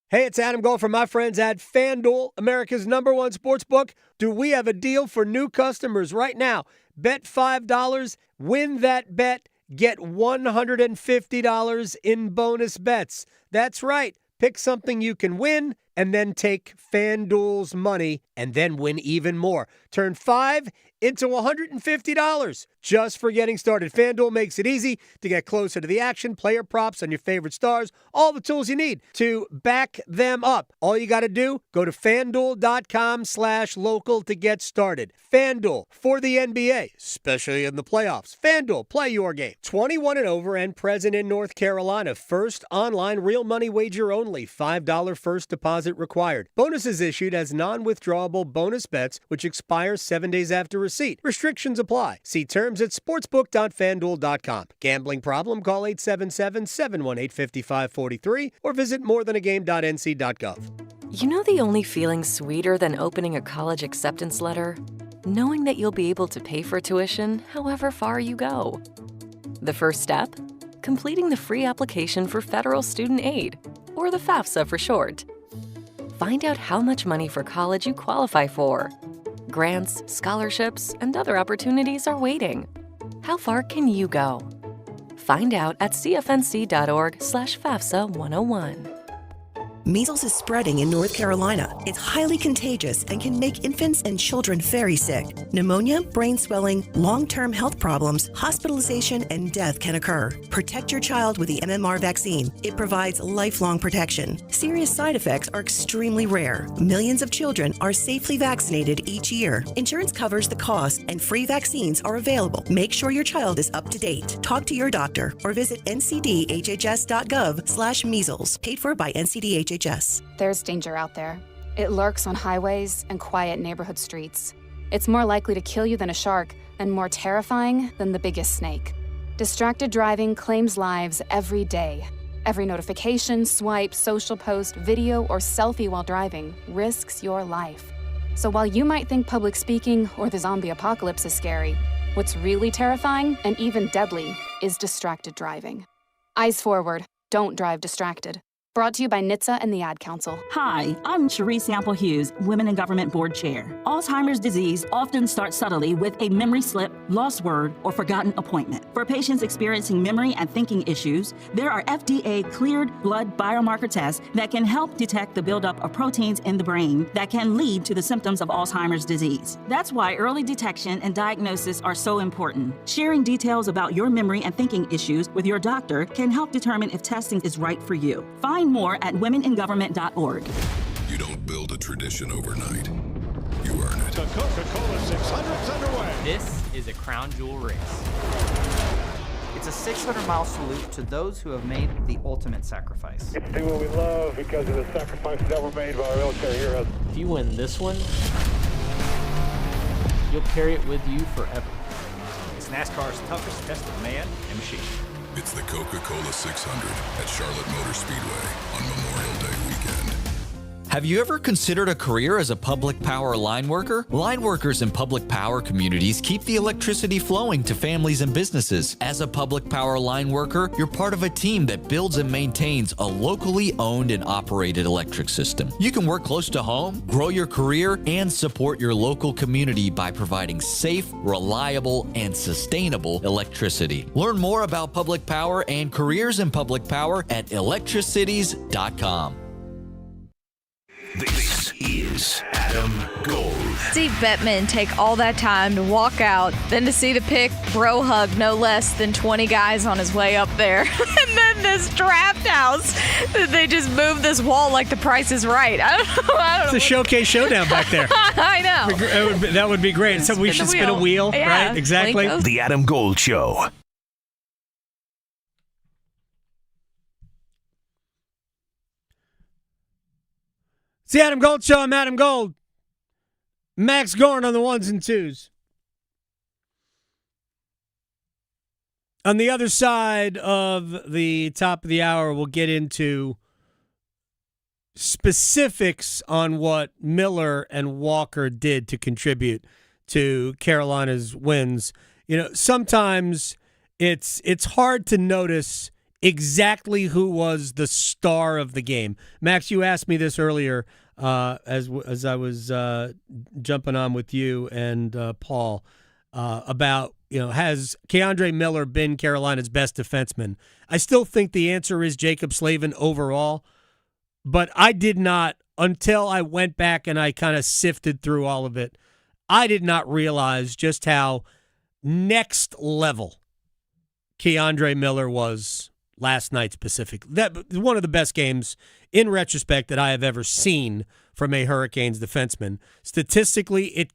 S9: Hey, it's Adam Gold from my friends at FanDuel, America's #1 sports book. Do we have a deal for new customers right now? Bet $5, win that bet, get $150 in bonus bets. That's right. Pick something you can win and then take FanDuel's money and then win even more. Turn 5 into $150 just for getting started. FanDuel makes it easy to get closer to the action, player props on your favorite stars, all the tools you need to back them up. All you got to do, go to FanDuel.com/local to get started. FanDuel, for the NBA, especially in the playoffs. FanDuel, play your game. 21 and over and present in North Carolina. First online real money wager only. $5 first deposit required. Bonuses issued as non-withdrawable bonus bets, which expire 7 days after receipt. Restrictions apply. See terms at sportsbook.fanduel.com. Gambling problem? Call 877-718-5543 or visit morethanagame.nc.gov.
S1: You know the only feeling sweeter than opening a college acceptance letter? Knowing that you'll be able to pay for tuition however far you go. The first step? Completing the free application for federal student aid, or the FAFSA for short. Find out how much money for college you qualify for. Grants, scholarships, and other opportunities are waiting. How far can you go? Find out at cfnc.org/FAFSA 101.
S3: Measles is spreading in North Carolina. It's highly contagious and can make infants and children very sick. Pneumonia, brain swelling, long-term health problems, hospitalization, and death can occur. Protect your child with the MMR vaccine. It provides lifelong protection. Serious side effects are extremely rare. Millions of children are safely vaccinated each year. Insurance covers the cost, and free vaccines are available. Make sure your child is up to date. Talk to your doctor or visit ncdhhs.gov/measles. Paid for by NCDHHS.
S4: There's danger out there. It lurks on highways and quiet neighborhood streets. It's more likely to kill you than a shark and more terrifying than the biggest snake. Distracted driving claims lives every day. Every notification, swipe, social post, video, or selfie while driving risks your life. So while you might think public speaking or the zombie apocalypse is scary, what's really terrifying and even deadly is distracted driving. Eyes forward. Don't drive distracted. Brought to you by NHTSA and the Ad Council.
S2: Hi, I'm Cherie Sample Hughes, Women in Government Board Chair. Alzheimer's disease often starts subtly with a memory slip, lost word, or forgotten appointment. For patients experiencing memory and thinking issues, there are FDA-cleared blood biomarker tests that can help detect the buildup of proteins in the brain that can lead to the symptoms of Alzheimer's disease. That's why early detection and diagnosis are so important. Sharing details about your memory and thinking issues with your doctor can help determine if testing is right for you. Find more at womeningovernment.org.
S5: You don't build a tradition overnight. You earn it.
S6: The Coca-Cola 600's underway.
S24: This is a crown jewel race. It's a 600-mile salute to those who have made the ultimate sacrifice.
S6: It's do what we love because of the sacrifices that were made by our military heroes.
S24: If you win this one, you'll carry it with you forever.
S8: It's NASCAR's toughest test of man and machine.
S5: It's the Coca-Cola 600 at Charlotte Motor Speedway on Memorial Day weekend.
S25: Have you ever considered a career as a public power line worker? Line workers in public power communities keep the electricity flowing to families and businesses. As a public power line worker, you're part of a team that builds and maintains a locally owned and operated electric system. You can work close to home, grow your career, and support your local community by providing safe, reliable, and sustainable electricity. Learn more about public power and careers in public power at electricities.com.
S13: This is Adam Gold.
S22: Steve Bettman take all that time to walk out, then to see the pick, bro hug no less than 20 guys on his way up there. And then this draft house, they just moved this wall like the Price is Right. I don't know.
S9: It's a showcase showdown back there.
S22: I know.
S9: That would be great. So we should spin a wheel,
S22: yeah,
S9: right? Exactly.
S13: The Adam Gold Show.
S9: It's the Adam Gold Show. I'm Adam Gold. Max Gorn on the ones and twos. On the other side of the top of the hour, we'll get into specifics on what Miller and Walker did to contribute to Carolina's wins. You know, sometimes it's hard to notice exactly who was the star of the game. Max, you asked me this earlier as I was jumping on with you and Paul about, you know, has Keandre Miller been Carolina's best defenseman? I still think the answer is Jacob Slavin overall, but I did not, until I went back and I kind of sifted through all of it, I did not realize just how next level Keandre Miller was last night specifically. That one of the best games in retrospect that I have ever seen from a Hurricanes defenseman. Statistically, it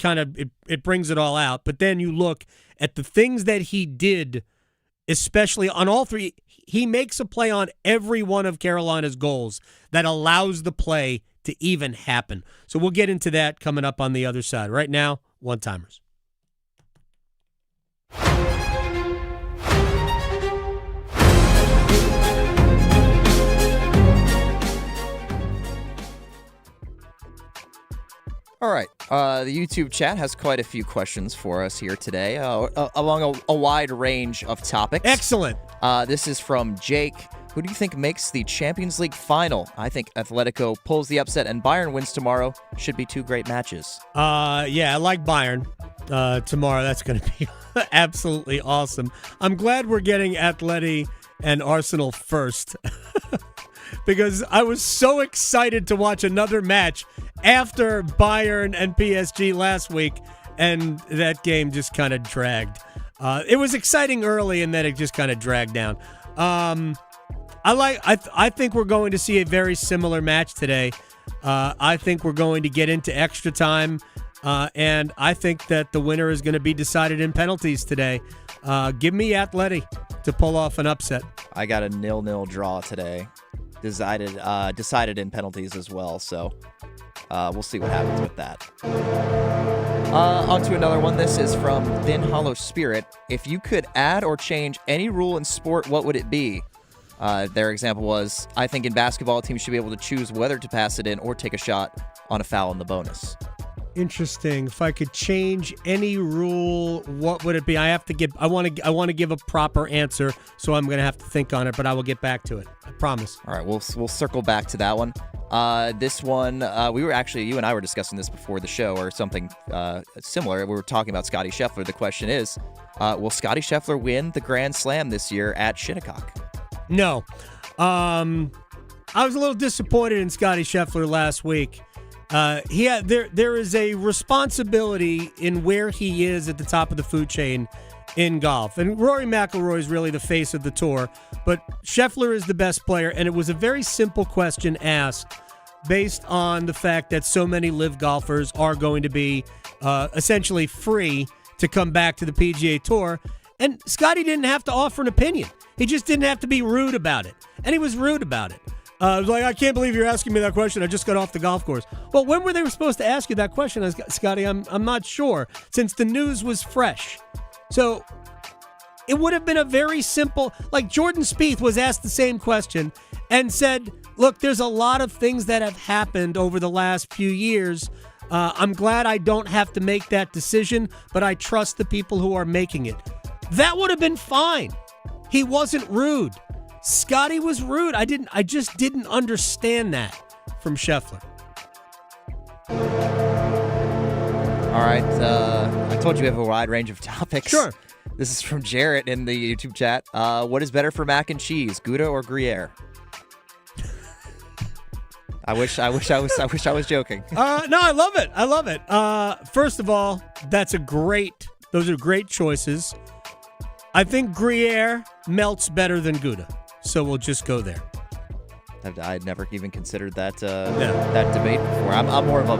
S9: brings it all out, but then you look at the things that he did, especially on all three. He makes a play on every one of Carolina's goals that allows the play to even happen. So we'll get into that coming up on the other side. Right now, one-timers.
S10: All right. The YouTube chat has quite a few questions for us here today, along a wide range of topics.
S9: Excellent.
S10: This is from Jake. Who do you think makes the Champions League final? I think Atletico pulls the upset and Bayern wins tomorrow. Should be two great matches.
S9: Yeah, I like Bayern tomorrow. That's going to be absolutely awesome. I'm glad we're getting Atleti and Arsenal first because I was so excited to watch another match after Bayern and PSG last week, and that game just kind of dragged. It was exciting early, and then it just kind of dragged down. I think we're going to see a very similar match today. I think we're going to get into extra time, and I think that the winner is going to be decided in penalties today. Give me Atleti to pull off an upset.
S10: I got a 0-0 draw today, decided in penalties as well, so we'll see what happens with that. On to another one. This is from Thin Hollow Spirit. If you could add or change any rule in sport, what would it be? Their example was, I think in basketball, teams should be able to choose whether to pass it in or take a shot on a foul in the bonus.
S9: Interesting. If I could change any rule, what would it be? I want to give a proper answer, so I'm going to have to think on it, but I will get back to it. I promise.
S10: All right, we'll circle back to that one. This one, we were actually, you and I were discussing this before the show, or something similar. We were talking about Scotty Scheffler. The question is, will Scotty Scheffler win the Grand Slam this year at Shinnecock?
S9: No. I was a little disappointed in Scotty Scheffler last week. There is a responsibility in where he is at the top of the food chain in golf. And Rory McIlroy is really the face of the tour, but Scheffler is the best player, and it was a very simple question asked based on the fact that so many live golfers are going to be essentially free to come back to the PGA Tour. And Scotty didn't have to offer an opinion. He just didn't have to be rude about it. And he was rude about it. I was like, I can't believe you're asking me that question. I just got off the golf course. Well, when were they supposed to ask you that question, Scotty? I'm not sure, since the news was fresh. So it would have been a very simple, like Jordan Spieth was asked the same question and said, look, there's a lot of things that have happened over the last few years. I'm glad I don't have to make that decision, but I trust the people who are making it. That would have been fine. He wasn't rude. Scotty was rude. I just didn't understand that from Scheffler.
S10: All right. I told you we have a wide range of topics.
S9: Sure.
S10: This is from Jarrett in the YouTube chat. What is better for mac and cheese, Gouda or Gruyere? I wish I was joking.
S9: No, I love it. I love it. First of all, those are great choices. I think Gruyere melts better than Gouda. So we'll just go there.
S10: I'd never even considered that that debate before. I'm more of a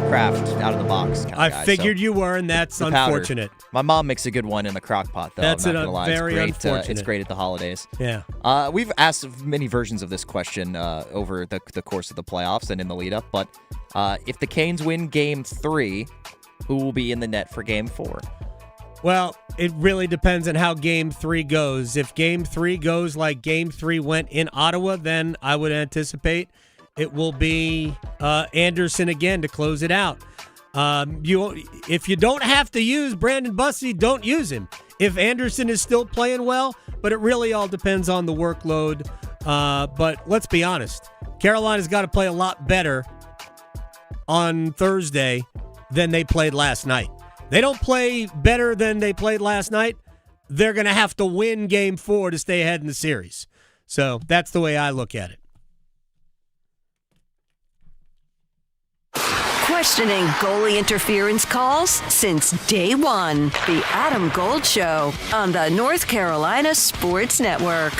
S10: craft, out of the box kind of
S9: I
S10: guy.
S9: figured you were, and that's unfortunate.
S10: My mom makes a good one in the crock pot, though.
S9: That's
S10: I'm not gonna lie.
S9: very unfortunate.
S10: It's great at the holidays.
S9: Yeah.
S10: We've asked many versions of this question over the course of the playoffs and in the lead-up, but if the Canes win Game 3, who will be in the net for Game 4?
S9: Well, it really depends on how Game 3 goes. If Game 3 goes like Game 3 went in Ottawa, then I would anticipate it will be Anderson again to close it out. If you don't have to use Brandon Bussey, don't use him. If Anderson is still playing well, but it really all depends on the workload. But let's be honest, Carolina's got to play a lot better on Thursday than they played last night. They don't play better than they played last night, they're going to have to win Game 4 to stay ahead in the series. So that's the way I look at it.
S7: Questioning goalie interference calls since day one. The Adam Gold Show on the North Carolina Sports Network.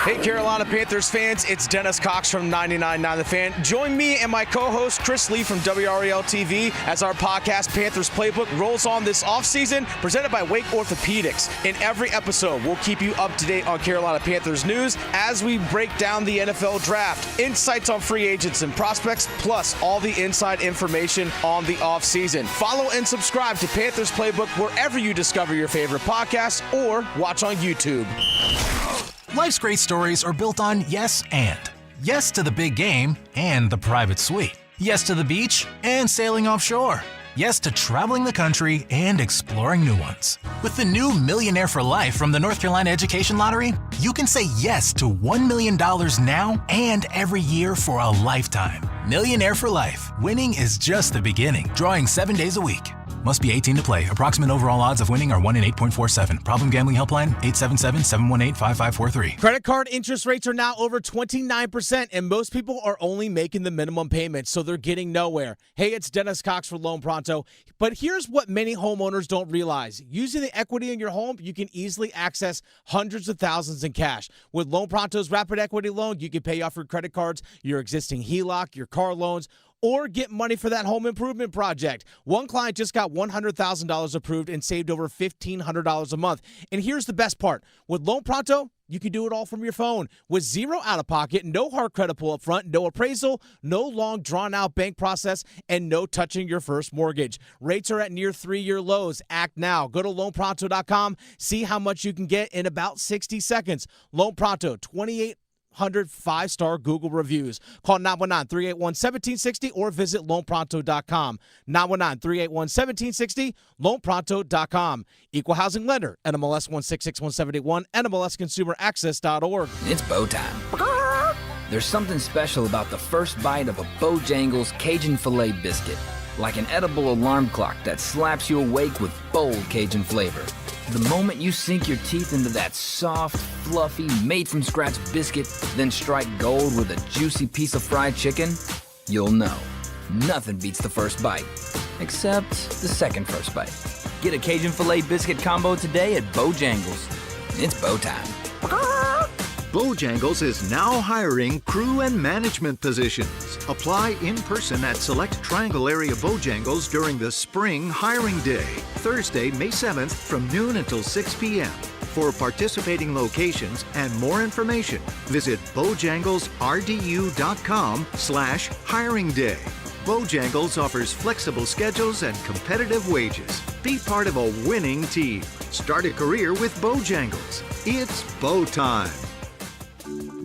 S11: Hey, Carolina Panthers fans, it's Dennis Cox from 99.9 The Fan. Join me and my co-host Chris Lee from WREL TV as our podcast Panthers Playbook rolls on this offseason, presented by Wake Orthopedics. In every episode, we'll keep you up to date on Carolina Panthers news as we break down the NFL draft, insights on free agents and prospects, plus all the inside information on the offseason. Follow and subscribe to Panthers Playbook wherever you discover your favorite podcasts or watch on YouTube.
S12: Life's great stories are built on yes and. Yes to the big game and the private suite. Yes to the beach and sailing offshore. Yes to traveling the country and exploring new ones. With the new Millionaire for Life from the North Carolina Education Lottery, you can say yes to $1 million now and every year for a lifetime. Millionaire for Life. Winning is just the beginning. Drawing 7 days a week. Must be 18 to play. Approximate overall odds of winning are 1 in 8.47. Problem gambling helpline 877-718-5543.
S11: Credit card interest rates are now over 29%, and most people are only making the minimum payment, so they're getting nowhere. Hey, it's Dennis Cox for Loan Pronto. But here's what many homeowners don't realize. Using the equity in your home, you can easily access hundreds of thousands in cash. With Loan Pronto's Rapid Equity Loan, you can pay off your credit cards, your existing HELOC, your car loans, or get money for that home improvement project. One client just got $100,000 approved and saved over $1,500 a month. And here's the best part. With Loan Pronto, you can do it all from your phone. With zero out-of-pocket, no hard credit pull up front, no appraisal, no long drawn-out bank process, and no touching your first mortgage. Rates are at near 3-year lows. Act now. Go to loanpronto.com. See how much you can get in about 60 seconds. Loan Pronto, 28 500 5-star Google reviews. Call 919-381-1760 or visit loanpronto.com. 919-381-1760, loanpronto.com. Equal housing lender, NMLS 166171, NMLSconsumeraccess.org.
S14: It's bow time. There's something special about the first bite of a Bojangles Cajun Filet biscuit. Like an edible alarm clock that slaps you awake with bold Cajun flavor. The moment you sink your teeth into that soft, fluffy, made-from-scratch biscuit, then strike gold with a juicy piece of fried chicken, you'll know. Nothing beats the first bite. Except the second first bite. Get a Cajun Filet biscuit combo today at Bojangles. It's bow time.
S15: Bojangles is now hiring crew and management positions. Apply in person at select Triangle area Bojangles during the spring hiring day, Thursday, May 7th from noon until 6 p.m. For participating locations and more information, visit bojanglesrdu.com/hiring day. Bojangles offers flexible schedules and competitive wages. Be part of a winning team. Start a career with Bojangles. It's bow time.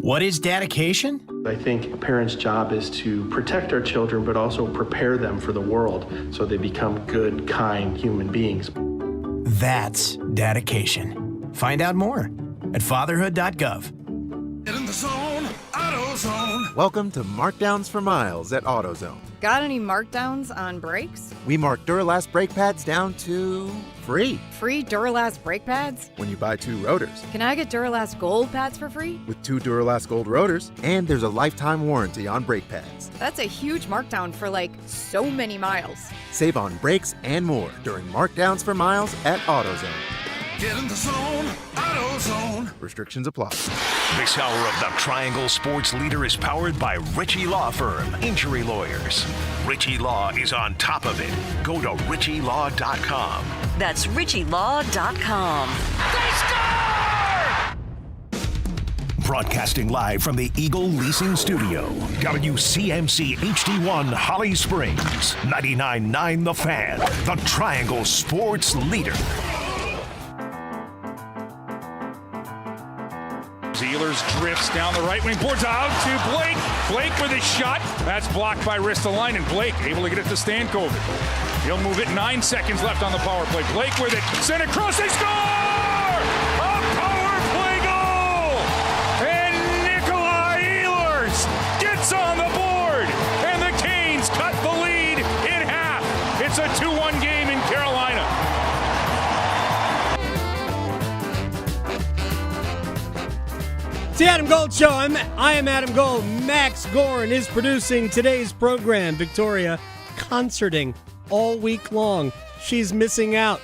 S16: What is dedication?
S17: I think a parent's job is to protect our children, but also prepare them for the world so they become good, kind human beings.
S16: That's dedication. Find out more at fatherhood.gov.
S18: Get in the zone, AutoZone.
S26: Welcome to Markdowns for Miles at AutoZone.
S27: Got any markdowns on brakes?
S26: We mark Duralast brake pads down to free.
S27: Free Duralast brake pads?
S26: When you buy 2 rotors.
S27: Can I get Duralast Gold pads for free?
S26: With 2 Duralast Gold rotors, and there's a lifetime warranty on brake pads.
S27: That's a huge markdown for so many miles.
S26: Save on brakes and more during Markdowns for Miles at AutoZone.
S18: Get in the zone, AutoZone.
S26: Restrictions apply.
S13: This hour of the Triangle Sports Leader is powered by Ritchie Law Firm, injury lawyers. Ritchie Law is on top of it. Go to ritchielaw.com.
S7: That's ritchielaw.com.
S18: They score!
S13: Broadcasting live from the Eagle Leasing Studio. WCMC HD1 Holly Springs. 99.9 The Fan. The Triangle Sports Leader.
S8: Ehlers drifts down the right wing, boards out to Blake. Blake with his shot. That's blocked by Ristolainen. Blake able to get it to Stankoven. He'll move it. 9 seconds left on the power play. Blake with it. Send it across. They score! A power play goal! And Nikolai Ehlers gets on the board. And the Canes cut the lead in half. It's a 2-1 game in Carolina.
S9: It's the Adam Gold Show. I am Adam Gold. Max Gorn is producing today's program. Victoria concerting all week long. She's missing out.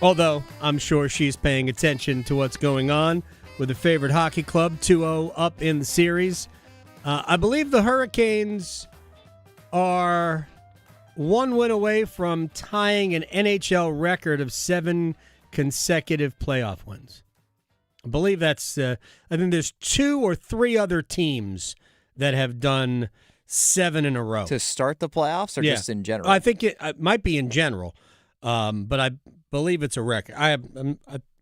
S9: Although I'm sure she's paying attention to what's going on with her favorite hockey club, 2-0 up in the series. I believe the Hurricanes are 1 win away from tying an NHL record of 7 consecutive playoff wins. I believe that's, I think there's 2 or 3 other teams that have done 7 in a row.
S10: To start the playoffs or just in general?
S9: I think it might be in general, but I believe it's a record. I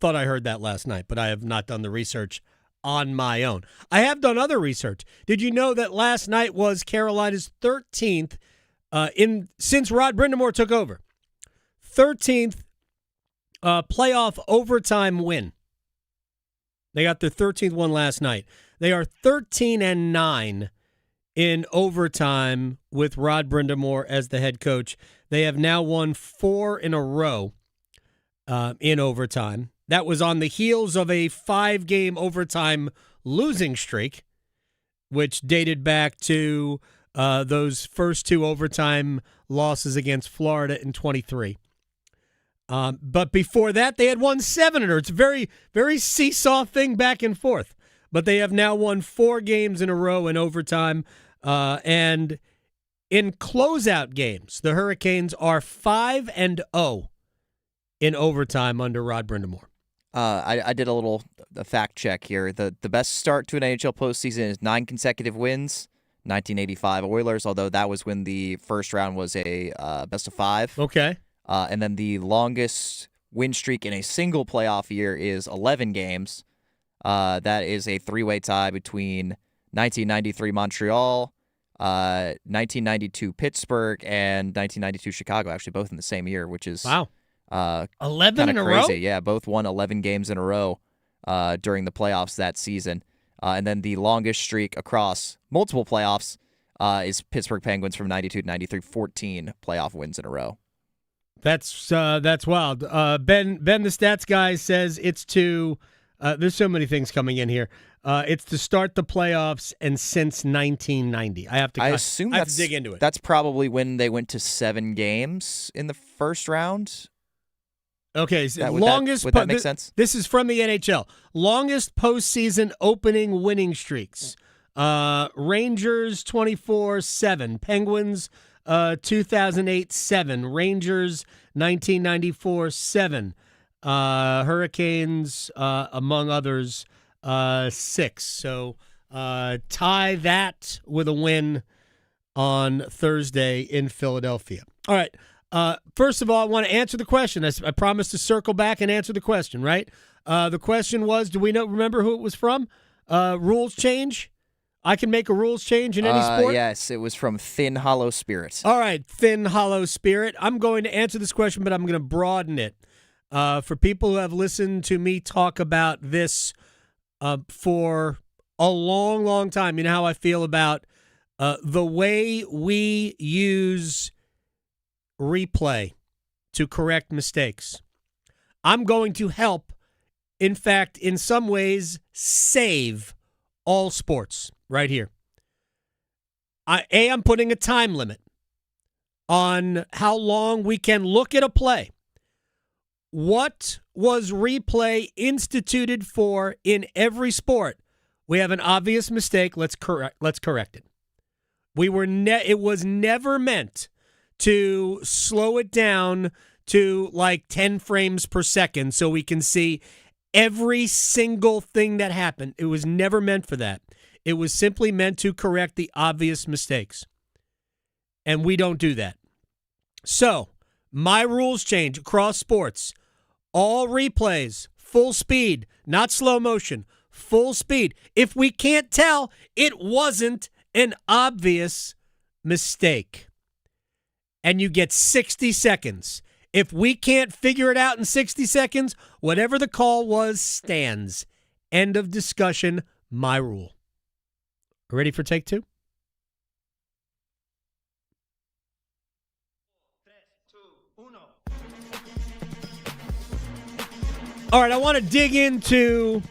S9: thought I heard that last night, but I have not done the research on my own. I have done other research. Did you know that last night was Carolina's 13th since Rod Brindamore took over? 13th playoff overtime win. They got their 13th one last night. They are 13-9 in overtime with Rod Brindamore as the head coach. They have now won 4 in a row in overtime. That was on the heels of a 5-game overtime losing streak, which dated back to those first 2 overtime losses against Florida in 23. But before that, they had won 7 in a row. It's a very, very seesaw thing back and forth. But they have now won 4 games in a row in overtime. And in closeout games, the Hurricanes are 5-0 in overtime under Rod Brindamore.
S10: I did a fact check here. The best start to an NHL postseason is 9 consecutive wins. 1985 Oilers, although that was when the first round was a best of 5.
S9: Okay.
S10: And then the longest win streak in a single playoff year is 11 games. That is a three-way tie between 1993 Montreal, 1992 Pittsburgh, and 1992 Chicago, actually both in the same year, which is
S9: 11 in a
S10: crazy.
S9: row?
S10: Yeah, both won 11 games in a row during the playoffs that season. And then the longest streak across multiple playoffs is Pittsburgh Penguins from 92 to 93, 14 playoff wins in a row.
S9: That's wild. Ben, the stats guy, says it's to there's so many things coming in here. It's to start the playoffs and since 1990. I assume I have to dig into it.
S10: That's probably when they went to 7 games in the first round.
S9: Okay, so
S10: would
S9: longest.
S10: Would that make sense?
S9: This is from the NHL. Longest postseason opening winning streaks. Rangers 24-7, Penguins 2008-7, Rangers 1994-7, Hurricanes among others 6. So tie that with a win on Thursday in Philadelphia. All right. First of all, I want to answer the question. I promised to circle back and answer the question, right? The question was, do we remember who it was from? Rules change? I can make a rules change in any sport?
S10: Yes, it was from Thin Hollow Spirit.
S9: All right, Thin Hollow Spirit. I'm going to answer this question, but I'm going to broaden it. For people who have listened to me talk about this for a long, long time, you know how I feel about the way we use replay to correct mistakes. I'm going to help, in fact, in some ways, save all sports right here. I'm putting a time limit on how long we can look at a play. What was replay instituted for in every sport? We have an obvious mistake. Let's correct it. It was never meant to slow it down to like 10 frames per second so we can see every single thing that happened. It was never meant for that. It was simply meant to correct the obvious mistakes. And we don't do that. So, my rules change across sports. All replays, full speed, not slow motion, full speed. If we can't tell, it wasn't an obvious mistake. And you get 60 seconds. If we can't figure it out in 60 seconds, whatever the call was stands. End of discussion. My rule. Ready for take 2? All right, I want to dig into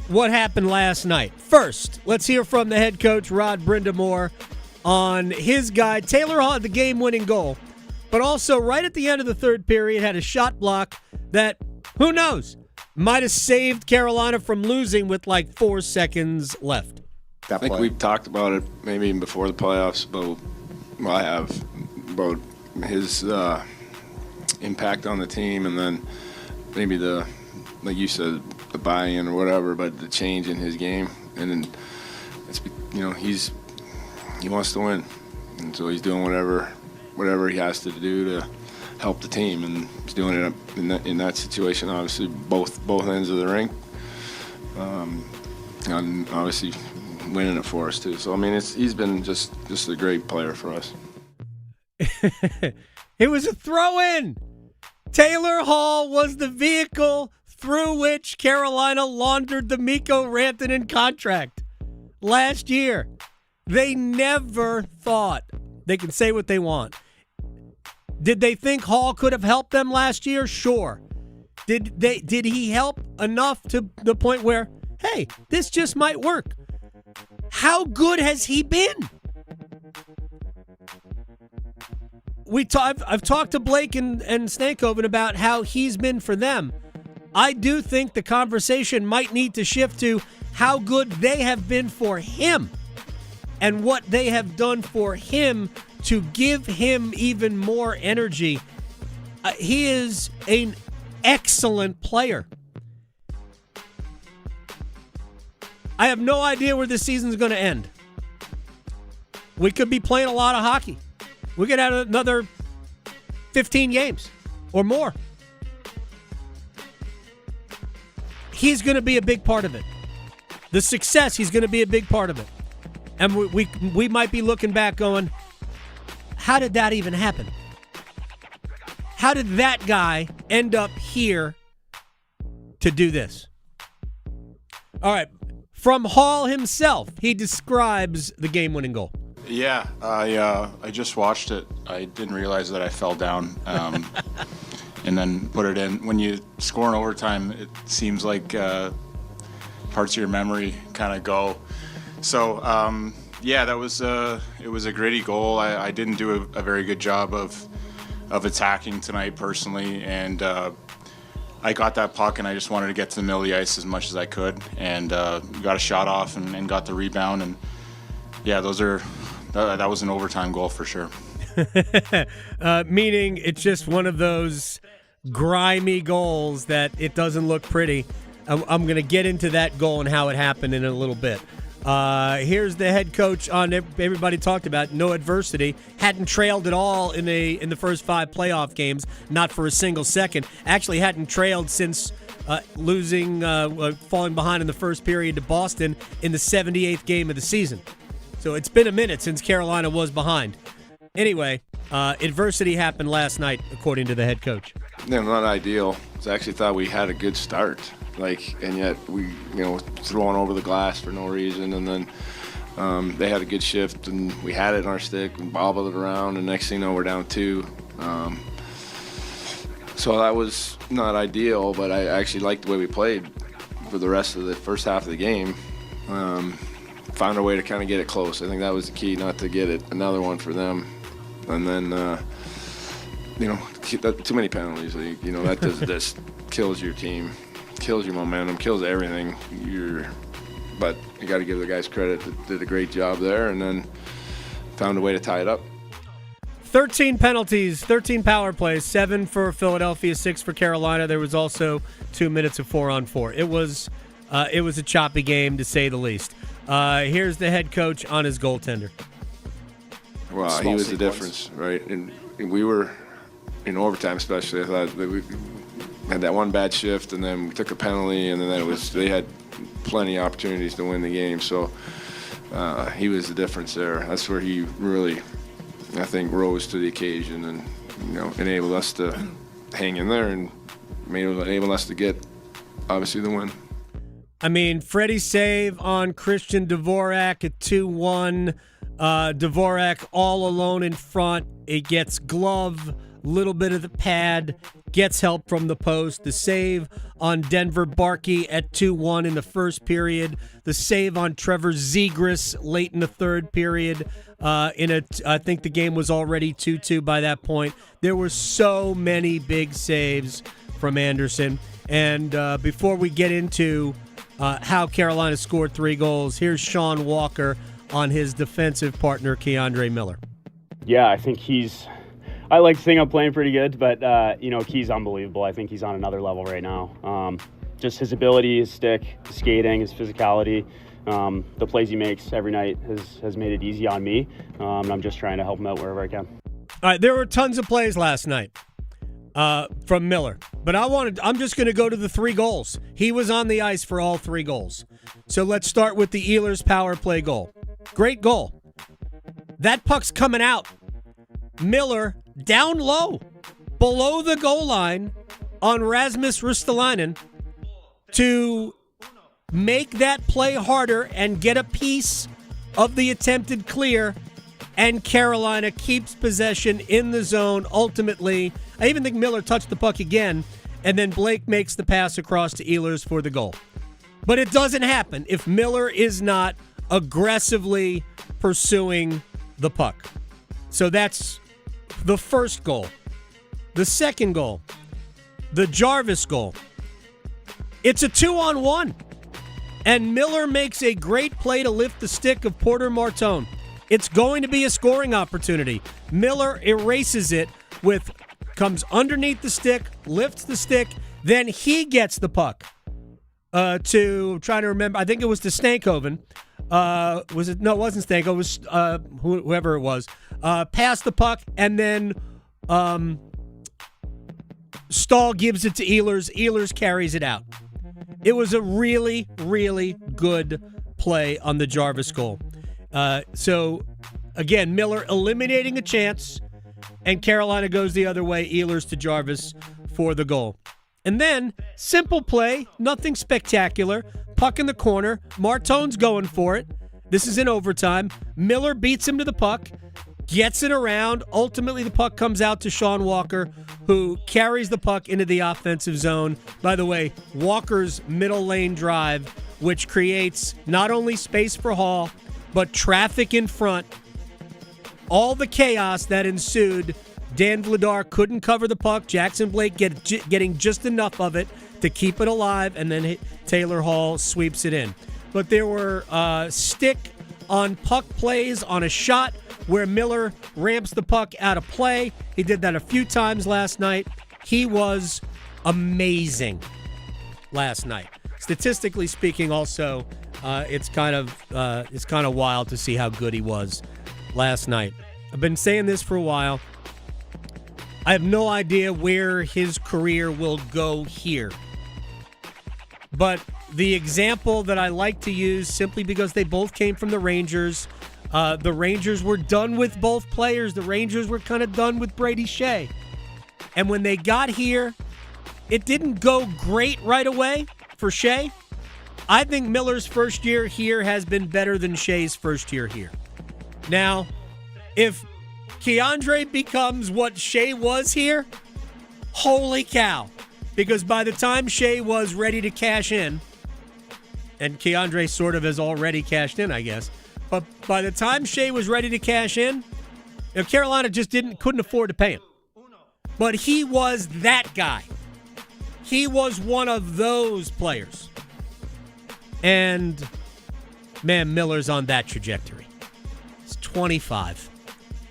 S9: what happened last night. First, let's hear from the head coach, Rod Brindamore, on his guy. Taylor Hall had the game-winning goal, but also right at the end of the third period had a shot block that, who knows, might have saved Carolina from losing with like 4 seconds left.
S1: I think we've talked about it maybe even before the playoffs, I have, about his impact on the team, and then maybe like you said, the buy-in or whatever, but the change in his game. And then it's, he wants to win, and so he's doing whatever he has to do to help the team, and he's doing it in that situation. Obviously, both ends of the rink, and obviously winning it for us too. So I mean, he's been just a great player for us.
S9: It was a throw-in. Taylor Hall was the vehicle through which Carolina laundered the Mikko Rantanen contract last year. They never thought. They can say what they want. Did they think Hall could have helped them last year? Sure. Did he help enough to the point where, hey, this just might work? How good has he been? I've talked to Blake and Stankoven about how he's been for them. I do think the conversation might need to shift to how good they have been for him and what they have done for him to give him even more energy. He is an excellent player. I have no idea where this season's going to end. We could be playing a lot of hockey. We could have another 15 games or more. he's going to be a big part of it. The success, he's going to be a big part of it. And we might be looking back going, how did that even happen? How did that guy end up here to do this? All right. From Hall himself, he describes the game-winning goal.
S2: Yeah, I just watched it. I didn't realize that I fell down and then put it in. When you score in overtime, it seems like parts of your memory kind of go. So, yeah, it was a gritty goal. I didn't do a very good job of attacking tonight personally, and I got that puck and I just wanted to get to the middle of the ice as much as I could, and got a shot off and got the rebound, and yeah, that was an overtime goal for sure.
S9: Meaning it's just one of those grimy goals that it doesn't look pretty. I'm going to get into that goal and how it happened in a little bit. Here's the head coach on everybody talked about no adversity. Hadn't trailed at all in the first 5 playoff games, not for a single second. Actually hadn't trailed since falling behind in the first period to Boston in the 78th game of the season. So it's been a minute since Carolina was behind. Anyway, adversity happened last night, according to the head coach.
S1: Yeah, not ideal. I actually thought we had a good start. And yet we, throwing over the glass for no reason, and then they had a good shift, and we had it in our stick and bobbled it around, and next thing you know, we're down 2. So that was not ideal, but I actually liked the way we played for the rest of the first half of the game. Found a way to kind of get it close. I think that was the key, not to get it another one for them, and then too many penalties. That just kills your team. Kills your momentum, kills everything. But you got to give the guys credit that did a great job there, and then found a way to tie it up.
S9: 13 penalties, 13 power plays, 7 for Philadelphia, 6 for Carolina. There was also 2 minutes of 4-on-4. It was a choppy game, to say the least. Here's the head coach on his goaltender.
S1: Well, he was the difference, right? And we were in overtime, especially. I thought that we had that one bad shift, and then we took a penalty, and then they had plenty of opportunities to win the game. So he was the difference there. That's where he really, I think, rose to the occasion and enabled us to hang in there and enabled us to get, obviously, the win.
S9: I mean, Freddie's save on Christian Dvorak at 2-1. Dvorak all alone in front. It gets glove, little bit of the pad, gets help from the post. The save on Denver Barkey at 2-1 in the first period. The save on Trevor Zegras late in the third period. I think the game was already 2-2 by that point. There were so many big saves from Anderson. And before we get into how Carolina scored 3 goals, here's Sean Walker on his defensive partner, Keandre Miller.
S3: Yeah, I think I like to think I'm playing pretty good, but, Key's unbelievable. I think he's on another level right now. Just his ability, his stick, his skating, his physicality, the plays he makes every night has made it easy on me. And I'm just trying to help him out wherever I can.
S9: All right, there were tons of plays last night from Miller, but I'm just going to go to the 3 goals. He was on the ice for all 3 goals. So let's start with the Ehlers power play goal. Great goal. That puck's coming out. Miller down low, below the goal line on Rasmus Ristolainen to make that play harder and get a piece of the attempted clear, and Carolina keeps possession in the zone. Ultimately, I even think Miller touched the puck again, and then Blake makes the pass across to Ehlers for the goal. But it doesn't happen if Miller is not aggressively pursuing the puck. So that's the first goal. The second goal, the Jarvis goal. It's a 2-on-1. And Miller makes a great play to lift the stick of Porter Martone. It's going to be a scoring opportunity. Miller erases it comes underneath the stick, lifts the stick, then he gets the puck I'm trying to remember, I think it was to Stankoven. Was it? No, it wasn't Stanko. It was whoever it was. Passed the puck, and then Stahl gives it to Ehlers. Ehlers carries it out. It was a really, really good play on the Jarvis goal. So, again, Miller eliminating a chance, and Carolina goes the other way, Ehlers to Jarvis for the goal. And then, simple play, nothing spectacular, puck in the corner, Martone's going for it. This is in overtime. Miller beats him to the puck, gets it around. Ultimately, the puck comes out to Sean Walker, who carries the puck into the offensive zone. By the way, Walker's middle lane drive, which creates not only space for Hall, but traffic in front. All the chaos that ensued, Dan Vladar couldn't cover the puck. Jackson Blake getting just enough of it to keep it alive, and then Taylor Hall sweeps it in. But there were stick on puck plays on a shot where Miller ramps the puck out of play. He did that a few times last night. He was amazing last night. Statistically speaking, also, it's kind of wild to see how good he was last night. I've been saying this for a while. I have no idea where his career will go here. But the example that I like to use, simply because they both came from the Rangers, the Rangers were done with both players. The Rangers were kind of done with Brady Shea. And when they got here, it didn't go great right away for Shea. I think Miller's first year here has been better than Shea's first year here. Now, if Keandre becomes what Shea was here, holy cow. Because by the time Shea was ready to cash in, and Keandre sort of has already cashed in, I guess, but by the time Shea was ready to cash in, Carolina just couldn't afford to pay him. But he was that guy. He was one of those players. And, man, Miller's on that trajectory. He's 25.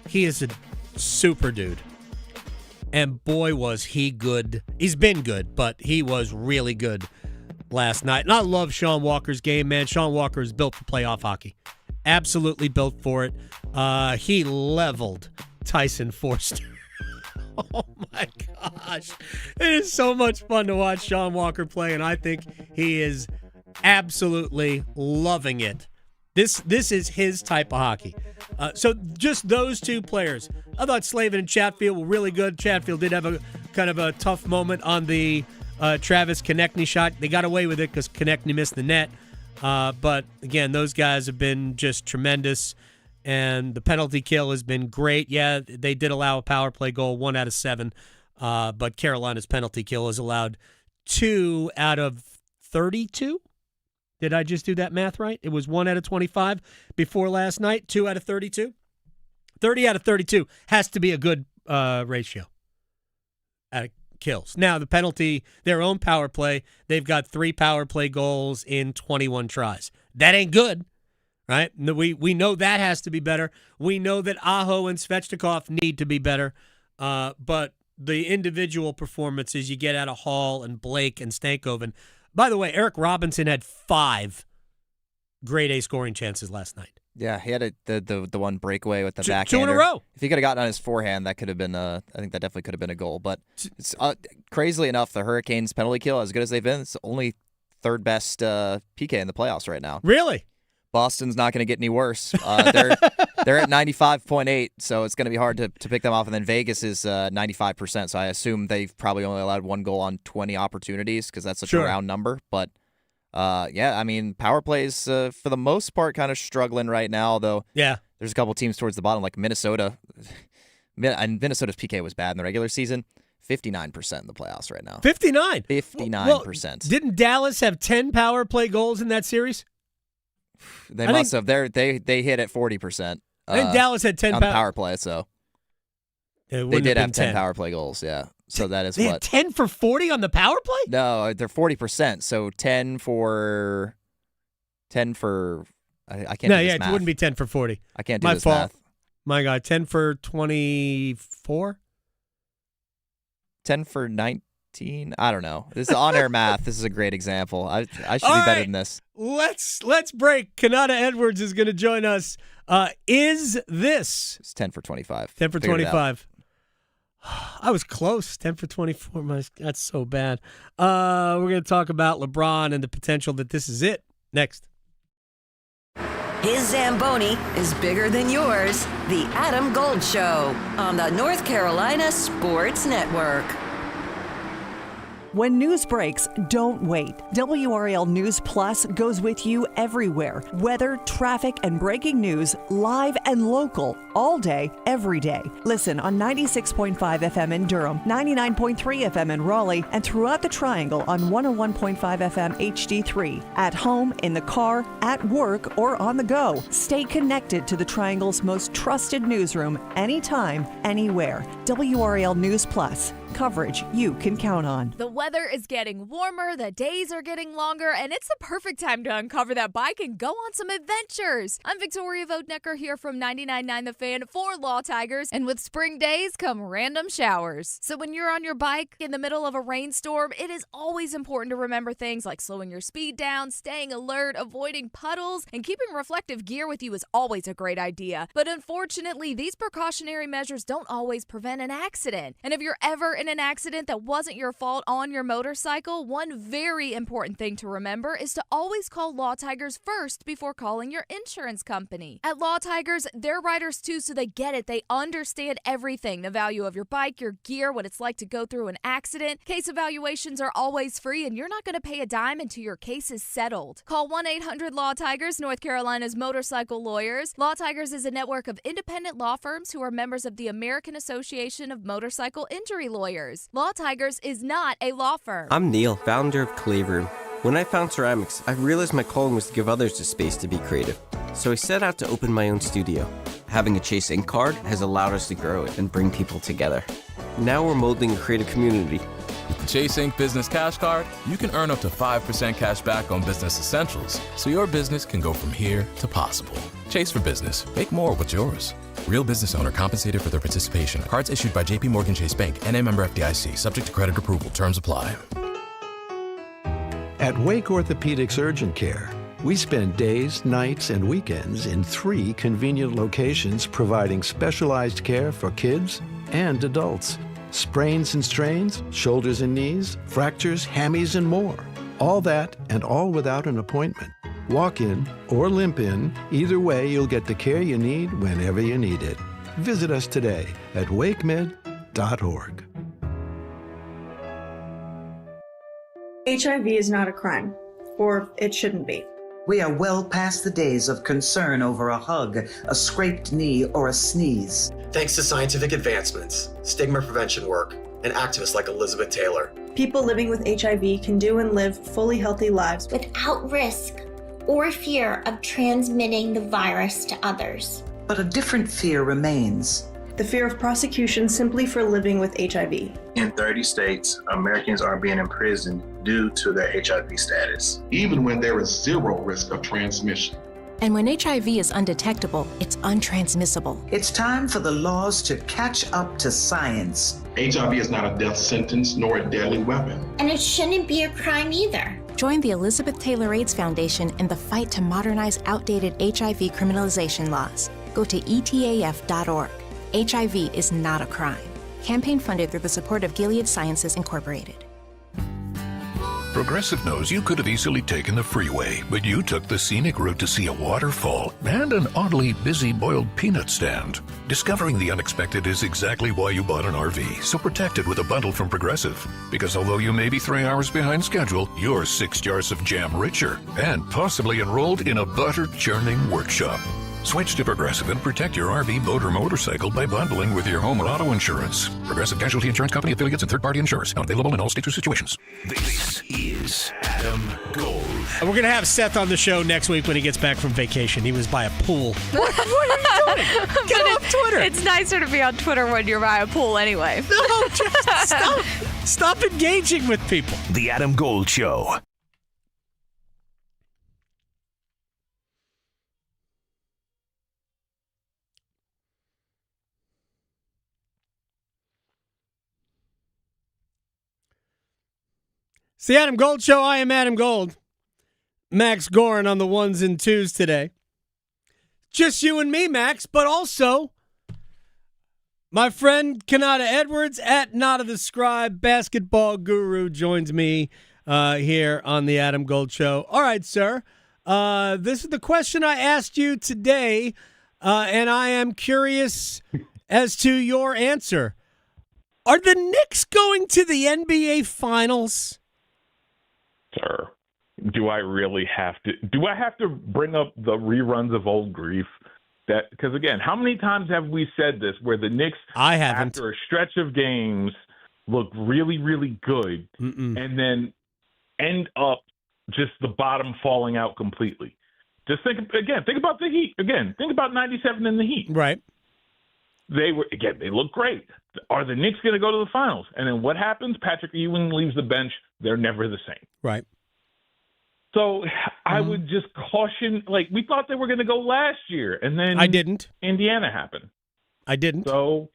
S9: He is a super dude. And boy, was he good. He's been good, but he was really good last night. And I love Sean Walker's game, man. Sean Walker is built for playoff hockey. Absolutely built for it. He leveled Tyson Forster. Oh, my gosh. It is so much fun to watch Sean Walker play, and I think he is absolutely loving it. This is his type of hockey. So just those two players. I thought Slavin and Chatfield were really good. Chatfield did have a kind of a tough moment on the Travis Konechny shot. They got away with it because Konechny missed the net. But, again, those guys have been just tremendous, and the penalty kill has been great. Yeah, they did allow a power play goal, 1 out of 7, but Carolina's penalty kill has allowed 2 out of 32. Did I just do that math right? It was 1 out of 25 before last night, 2 out of 32. 30 out of 32 has to be a good ratio at kills. Now, the penalty, their own power play, they've got 3 power play goals in 21 tries. That ain't good, right? We know that has to be better. We know that Aho and Svechnikov need to be better. But the individual performances you get out of Hall and Blake and Stankoven. By the way, Eric Robinson had 5 grade A scoring chances last night.
S10: Yeah, he had the one breakaway with the backhander.
S9: 2 in a row.
S10: If he could have gotten on his forehand, that could have been I think that definitely could have been a goal. But it's, crazily enough, the Hurricanes' penalty kill, as good as they've been, it's only 3rd best PK in the playoffs right now.
S9: Really?
S10: Boston's not going to get any worse. They're at 95.8, so it's going to be hard to pick them off. And then Vegas is 95%, so I assume they've probably only allowed 1 goal on 20 opportunities because that's such a round number. But, yeah, I mean, power plays, for the most part, kind of struggling right now, though.
S9: Yeah.
S10: There's a couple teams towards the bottom, like Minnesota. And Minnesota's PK was bad in the regular season. 59% in the playoffs right now.
S9: 59?
S10: 59%.
S9: Well, didn't Dallas have 10 power play goals in that series?
S10: They must have. They hit at 40%.
S9: I think Dallas had 10
S10: on the power play, so they did have 10 power play goals. Yeah, so that is
S9: they had 10 for 40 on the power play.
S10: No, they're 40%. So 10 for. I can't.
S9: No,
S10: do
S9: yeah,
S10: this math.
S9: It wouldn't be 10 for 40.
S10: I can't do
S9: My
S10: this
S9: fault.
S10: math.
S9: My God, 10 for 24.
S10: 10 for 19. I don't know. This is on-air math. This is a great example. I should be better than this.
S9: Let's break. Kanata Edwards is going to join us. Is this?
S10: It's 10 for 25.
S9: 10 for 25. I was close. 10 for 24. That's so bad. We're going to talk about LeBron and the potential that this is it next.
S7: His Zamboni is bigger than yours. The Adam Gold Show on the North Carolina Sports Network.
S4: When news breaks, don't wait. WRAL News Plus goes with you everywhere. Weather, traffic, and breaking news, live and local, all day, every day. Listen on 96.5 FM in Durham, 99.3 FM in Raleigh, and throughout the Triangle on 101.5 FM HD3. At home, in the car, at work, or on the go. Stay connected to the Triangle's most trusted newsroom anytime, anywhere. WRAL News Plus. Coverage you can count on.
S22: The weather is getting warmer, the days are getting longer, and it's the perfect time to uncover that bike and go on some adventures. I'm Victoria Vodnecker here from 99.9 The Fan for Law Tigers, and with spring days come random showers. So when you're on your bike in the middle of a rainstorm, it is always important to remember things like slowing your speed down, staying alert, avoiding puddles, and keeping reflective gear with you is always a great idea. But unfortunately, these precautionary measures don't always prevent an accident. And if you're ever in an accident that wasn't your fault on your motorcycle, one very important thing to remember is to always call Law Tigers first before calling your insurance company. At Law Tigers, they're riders too, so they get it. They understand everything, the value of your bike, your gear, what it's like to go through an accident. Case evaluations are always free, and you're not going to pay a dime until your case is settled. Call 1-800-LAW-TIGERS, North Carolina's motorcycle lawyers. Law Tigers is a network of independent law firms who are members of the American Association of Motorcycle Injury Lawyers. Law Tigers is not a law firm.
S6: I'm Neil, founder of Clay Room. When I found ceramics, I realized my calling was to give others the space to be creative. So I set out to open my own studio. Having a Chase Ink card has allowed us to grow it and bring people together. Now we're molding a creative community.
S19: With the Chase Ink Business Cash Card, you can earn up to 5% cash back on business essentials, so your business can go from here to possible. Chase for business. Make more what's yours. Real business owner compensated for their participation. Cards issued by JP Morgan Chase Bank, N.A. member FDIC, subject to credit approval. Terms apply.
S20: At Wake Orthopedics Urgent Care, we spend days, nights, and weekends in 3 convenient locations providing specialized care for kids and adults. Sprains and strains, shoulders and knees, fractures, hammies, and more. All that and all without an appointment. Walk in or limp in, either way you'll get the care you need whenever you need it. Visit us today at wakemed.org.
S21: HIV is not a crime, or it shouldn't be.
S23: We are well past the days of concern over a hug, a scraped knee, or a sneeze.
S24: Thanks to scientific advancements, stigma prevention work, and activists like Elizabeth Taylor.
S21: People living with HIV can do and live fully healthy lives
S28: without risk or fear of transmitting the virus to others.
S23: But a different fear remains.
S21: The fear of prosecution simply for living with HIV.
S29: In 30 states, Americans are being imprisoned due to their HIV status,
S30: even when there is zero risk of transmission.
S31: And when HIV is undetectable, it's untransmissible.
S23: It's time for the laws to catch up to science.
S30: HIV is not a death sentence nor a deadly weapon.
S28: And it shouldn't be a crime either.
S31: Join the Elizabeth Taylor AIDS Foundation in the fight to modernize outdated HIV criminalization laws. Go to etaf.org. HIV is not a crime. Campaign funded through the support of Gilead Sciences Incorporated.
S5: Progressive knows you could have easily taken the freeway, but you took the scenic route to see a waterfall and an oddly busy boiled peanut stand. Discovering the unexpected is exactly why you bought an RV, so protect it with a bundle from Progressive. Because although you may be 3 hours behind schedule, you're 6 jars of jam richer and possibly enrolled in a butter-churning workshop. Switch to Progressive and protect your RV, boat, or motorcycle by bundling with your home or auto insurance. Progressive Casualty Insurance Company, affiliates, and third-party insurers. Not available in all states or situations.
S13: This is Adam Gold.
S9: We're going to have Seth on the show next week when he gets back from vacation. He was by a pool. What are you doing? Get off Twitter.
S22: It's nicer to be on Twitter when you're by a pool anyway.
S9: No, just stop. Stop engaging with people.
S13: The Adam Gold Show.
S9: It's the Adam Gold Show. I am Adam Gold. Max Gorin on the 1s and 2s today. Just you and me, Max, but also My friend Kanata Edwards at Not of the Scribe, basketball guru, joins me here on the Adam Gold Show. All right, sir. This is the question I asked you today, and I am curious as to your answer. Are the Knicks going to the NBA Finals?
S8: Sir, do I really have to? Do I have to bring up the reruns of Old Grief? Because, again, how many times have we said this where the Knicks, after a stretch of games, look really, really good and then end up just the bottom falling out completely? Just think about the Heat. Again, think about 97 in the Heat.
S9: Right.
S8: They look great. Are the Knicks going to go to the finals? And then what happens? Patrick Ewing leaves the bench. They're never the same.
S9: Right.
S8: So I would just caution, we thought they were going to go last year, and then
S9: I didn't.
S8: Indiana happened.
S9: I didn't.
S8: So,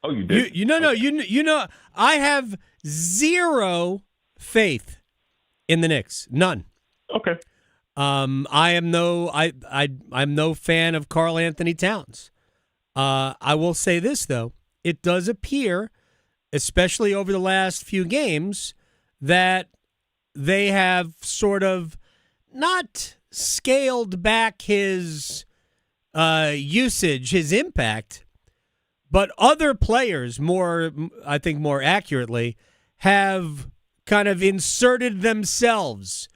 S8: you did?
S9: You know, I have zero faith in the Knicks. None.
S8: Okay.
S9: I'm no fan of Karl Anthony Towns. I will say this, though. It does appear, especially over the last few games, that they have sort of not scaled back his usage, his impact, but other players, I think more accurately, have kind of inserted themselves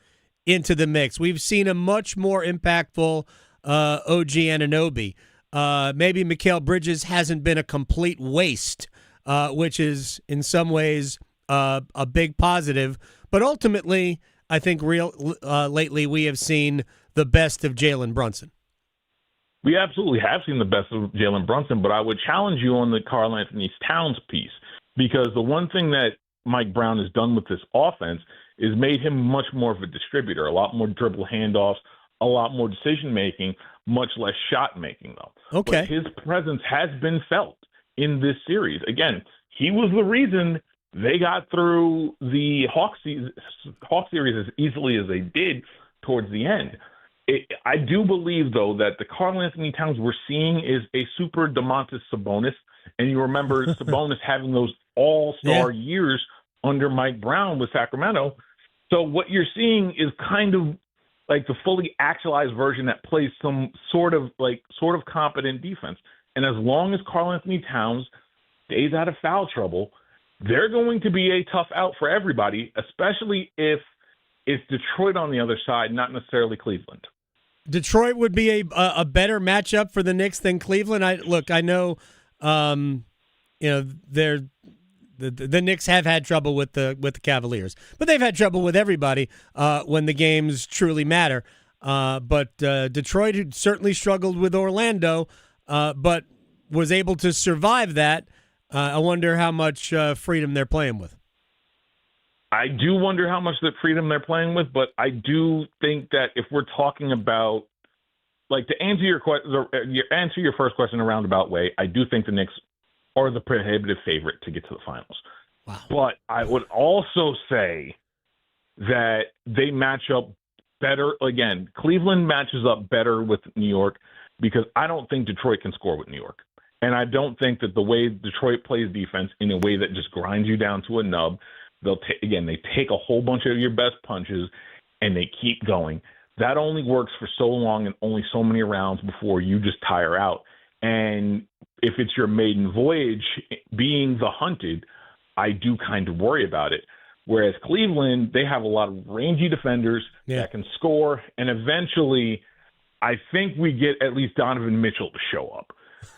S9: into the mix. We've seen a much more impactful OG Anunoby. Maybe Mikal Bridges hasn't been a complete waste, which is in some ways a big positive. But ultimately, I think lately we have seen the best of Jalen Brunson.
S8: We absolutely have seen the best of Jalen Brunson, but I would challenge you on the Karl Anthony Towns piece, because the one thing that Mike Brown has done with this offense is made him much more of a distributor, a lot more dribble handoffs, a lot more decision-making, much less shot-making, though.
S9: Okay.
S8: But his presence has been felt in this series. Again, he was the reason they got through the Hawks series as easily as they did towards the end. I do believe, though, that the Karl Anthony Towns we're seeing is a super Domantas Sabonis. And you remember Sabonis having those all-star years under Mike Brown with Sacramento. So what you're seeing is kind of like the fully actualized version that plays some sort of competent defense. And as long as Karl Anthony Towns stays out of foul trouble, they're going to be a tough out for everybody, especially if it's Detroit on the other side, not necessarily Cleveland.
S9: Detroit would be a better matchup for the Knicks than Cleveland. I know, the Knicks have had trouble with the Cavaliers, but they've had trouble with everybody when the games truly matter. But Detroit certainly struggled with Orlando, but was able to survive that. I wonder how much freedom they're playing with.
S8: I do wonder how much that freedom they're playing with, but I do think that if we're talking about, to answer your first question in a roundabout way, I do think the Knicks are the prohibitive favorite to get to the finals.
S9: Wow.
S8: But I would also say that they match up better. Again, Cleveland matches up better with New York because I don't think Detroit can score with New York. And I don't think that the way Detroit plays defense in a way that just grinds you down to a nub, they take a whole bunch of your best punches and they keep going. That only works for so long and only so many rounds before you just tire out. And if it's your maiden voyage being the hunted, I do kind of worry about it. Whereas Cleveland, they have a lot of rangy defenders that can score. And eventually, I think we get at least Donovan Mitchell to show up.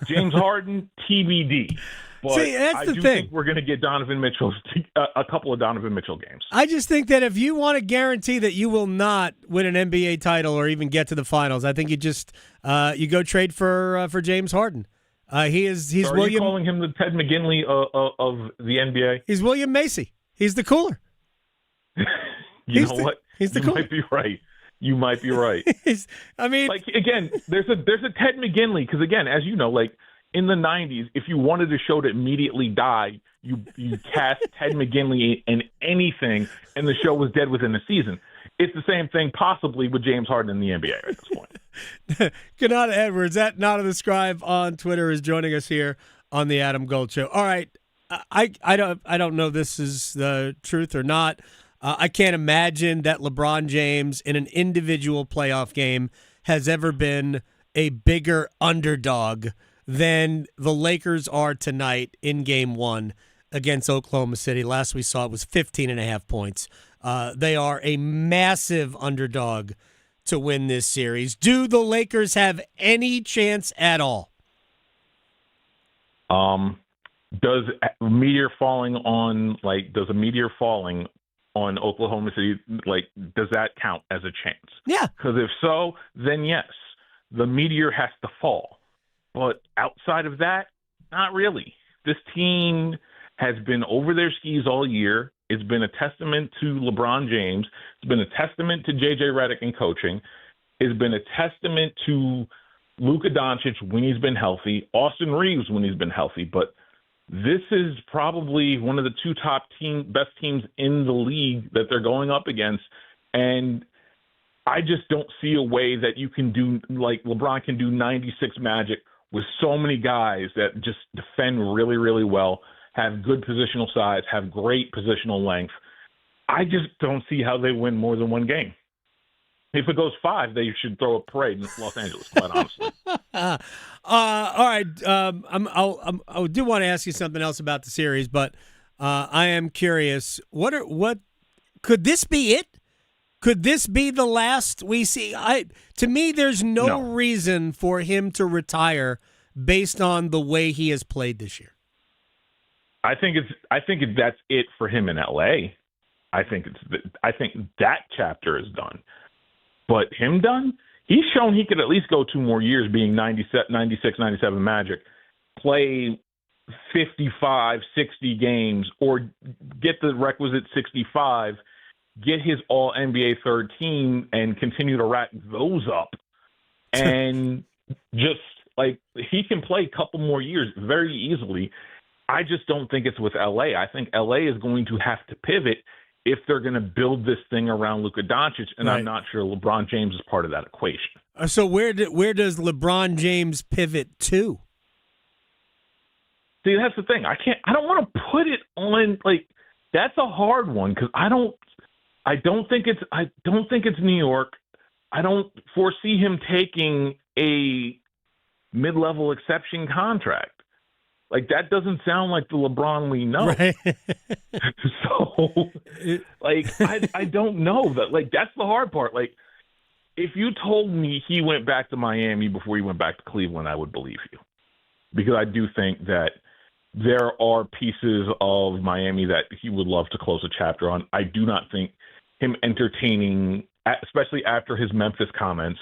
S8: James Harden, TBD. But
S9: See, that's
S8: I
S9: the
S8: do
S9: thing.
S8: think we're going to get Donovan Mitchell, a couple of Donovan Mitchell games.
S9: I just think that if you want to guarantee that you will not win an NBA title or even get to the finals, I think you just you go trade for James Harden. He's
S8: So are
S9: William.
S8: you calling him the Ted McGinley of the NBA?
S9: He's William Macy. He's the cooler.
S8: You know what?
S9: He's the
S8: you
S9: cooler.
S8: might be right. You might be right.
S9: Again,
S8: there's a Ted McGinley because again, as you know, in the 90s, if you wanted a show to immediately die, you cast Ted McGinley in anything, and the show was dead within a season. It's the same thing possibly with James Harden in the NBA at this point.
S9: Kanata Edwards at Not of the Scribe on Twitter is joining us here on the Adam Gold Show. All right, I don't know if this is the truth or not. I can't imagine that LeBron James in an individual playoff game has ever been a bigger underdog than the Lakers are tonight in Game 1 against Oklahoma City. Last we saw it was 15.5 points. They are a massive underdog to win this series. Do the Lakers have any chance at all?
S8: Does a meteor falling on Oklahoma City, does that count as a chance?
S9: Yeah.
S8: Because if so, then yes, the meteor has to fall. But outside of that, not really. This team has been over their skis all year. It's been a testament to LeBron James. It's been a testament to J.J. Redick in coaching. It's been a testament to Luka Doncic when he's been healthy, Austin Reeves when he's been healthy. But this is probably one of the two best teams in the league that they're going up against. And I just don't see a way that you can do, like LeBron can do 96 Magic with so many guys that just defend really, really well, have good positional size, have great positional length. I just don't see how they win more than one game. If it goes 5, they should throw a parade in Los Angeles, quite honestly.
S9: All right. I do want to ask you something else about the series, but I am curious. What could this be it? Could this be the last we see? To me, there's no reason for him to retire based on the way he has played this year.
S8: I think that's it for him in LA. I think that chapter is done. But him done? He's shown he could at least go 2 more years being 96, 97 Magic, play 55, 60 games, or get the requisite 65, get his all-NBA third team, and continue to rack those up. And just, he can play a couple more years very easily. I just don't think it's with L.A. I think L.A. is going to have to pivot if they're going to build this thing around Luka Doncic, and right. I'm not sure LeBron James is part of that equation.
S9: So where does LeBron James pivot to?
S8: See, that's the thing. I don't want to put it on that's a hard one because I don't think it's New York. I don't foresee him taking a mid-level exception contract. That doesn't sound like the LeBron we know. Right. So, I don't know that. That's the hard part. If you told me he went back to Miami before he went back to Cleveland, I would believe you. Because I do think that there are pieces of Miami that he would love to close a chapter on. I do not think him entertaining, especially after his Memphis comments,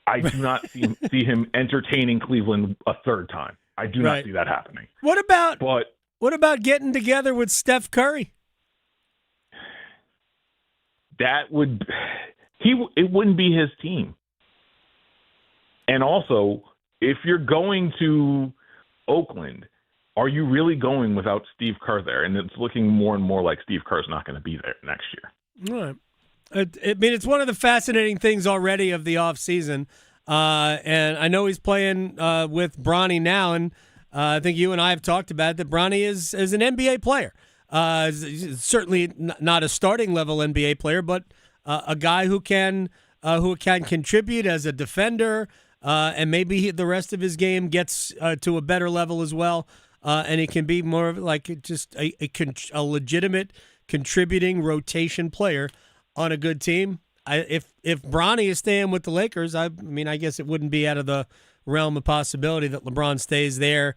S8: I do not see him entertaining Cleveland a third time. I do not see that happening.
S9: What about getting together with Steph Curry?
S8: It wouldn't be his team. And also, if you're going to Oakland, are you really going without Steve Kerr there? And it's looking more and more like Steve Kerr's not going to be there next year.
S9: All right. It's one of the fascinating things already of the offseason. And I know he's playing with Bronny now, and I think you and I have talked about that Bronny is an NBA player. Certainly not a starting level NBA player, but a guy who can contribute as a defender, and maybe the rest of his game gets to a better level as well, and he can be more of just a legitimate contributing rotation player on a good team. If Bronny is staying with the Lakers, I guess it wouldn't be out of the realm of possibility that LeBron stays there,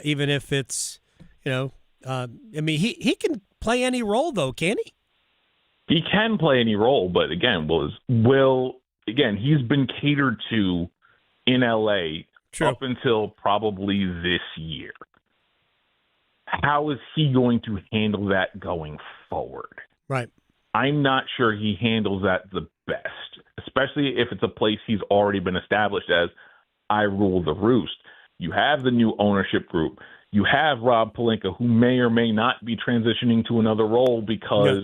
S9: even if it's, he can play any role though, can he?
S8: He can play any role, but again, he's been catered to in LA up until probably this year. How is he going to handle that going forward?
S9: Right.
S8: I'm not sure he handles that the best, especially if it's a place he's already been established as, I rule the roost. You have the new ownership group. You have Rob Pelinka, who may or may not be transitioning to another role because,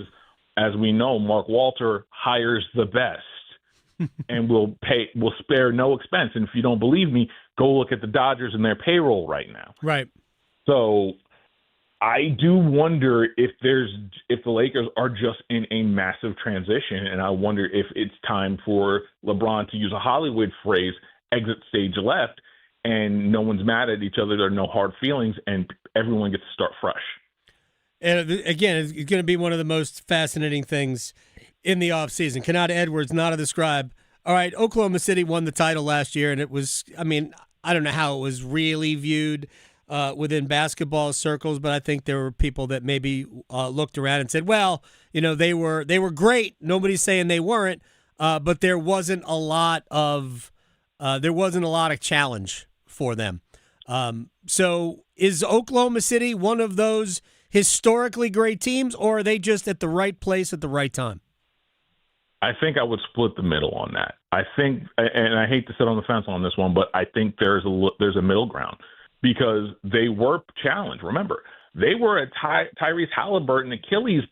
S8: as we know, Mark Walter hires the best and will spare no expense. And if you don't believe me, go look at the Dodgers and their payroll right now.
S9: Right.
S8: So I do wonder if the Lakers are just in a massive transition, and I wonder if it's time for LeBron, to use a Hollywood phrase, exit stage left, and no one's mad at each other. There are no hard feelings, and everyone gets to start fresh.
S9: And again, it's going to be one of the most fascinating things in the offseason. Kanata Edwards, not a describe. All right, Oklahoma City won the title last year, and it was, I don't know how it was really viewed within basketball circles, but I think there were people that maybe looked around and said, well, they were great. Nobody's saying they weren't, but there wasn't a lot of challenge for them. So is Oklahoma City one of those historically great teams, or are they just at the right place at the right time?
S8: I think I would split the middle on that. I think, and I hate to sit on the fence on this one, but I think there's a middle ground, because they were challenged. Remember, they were a Tyrese Halliburton Achilles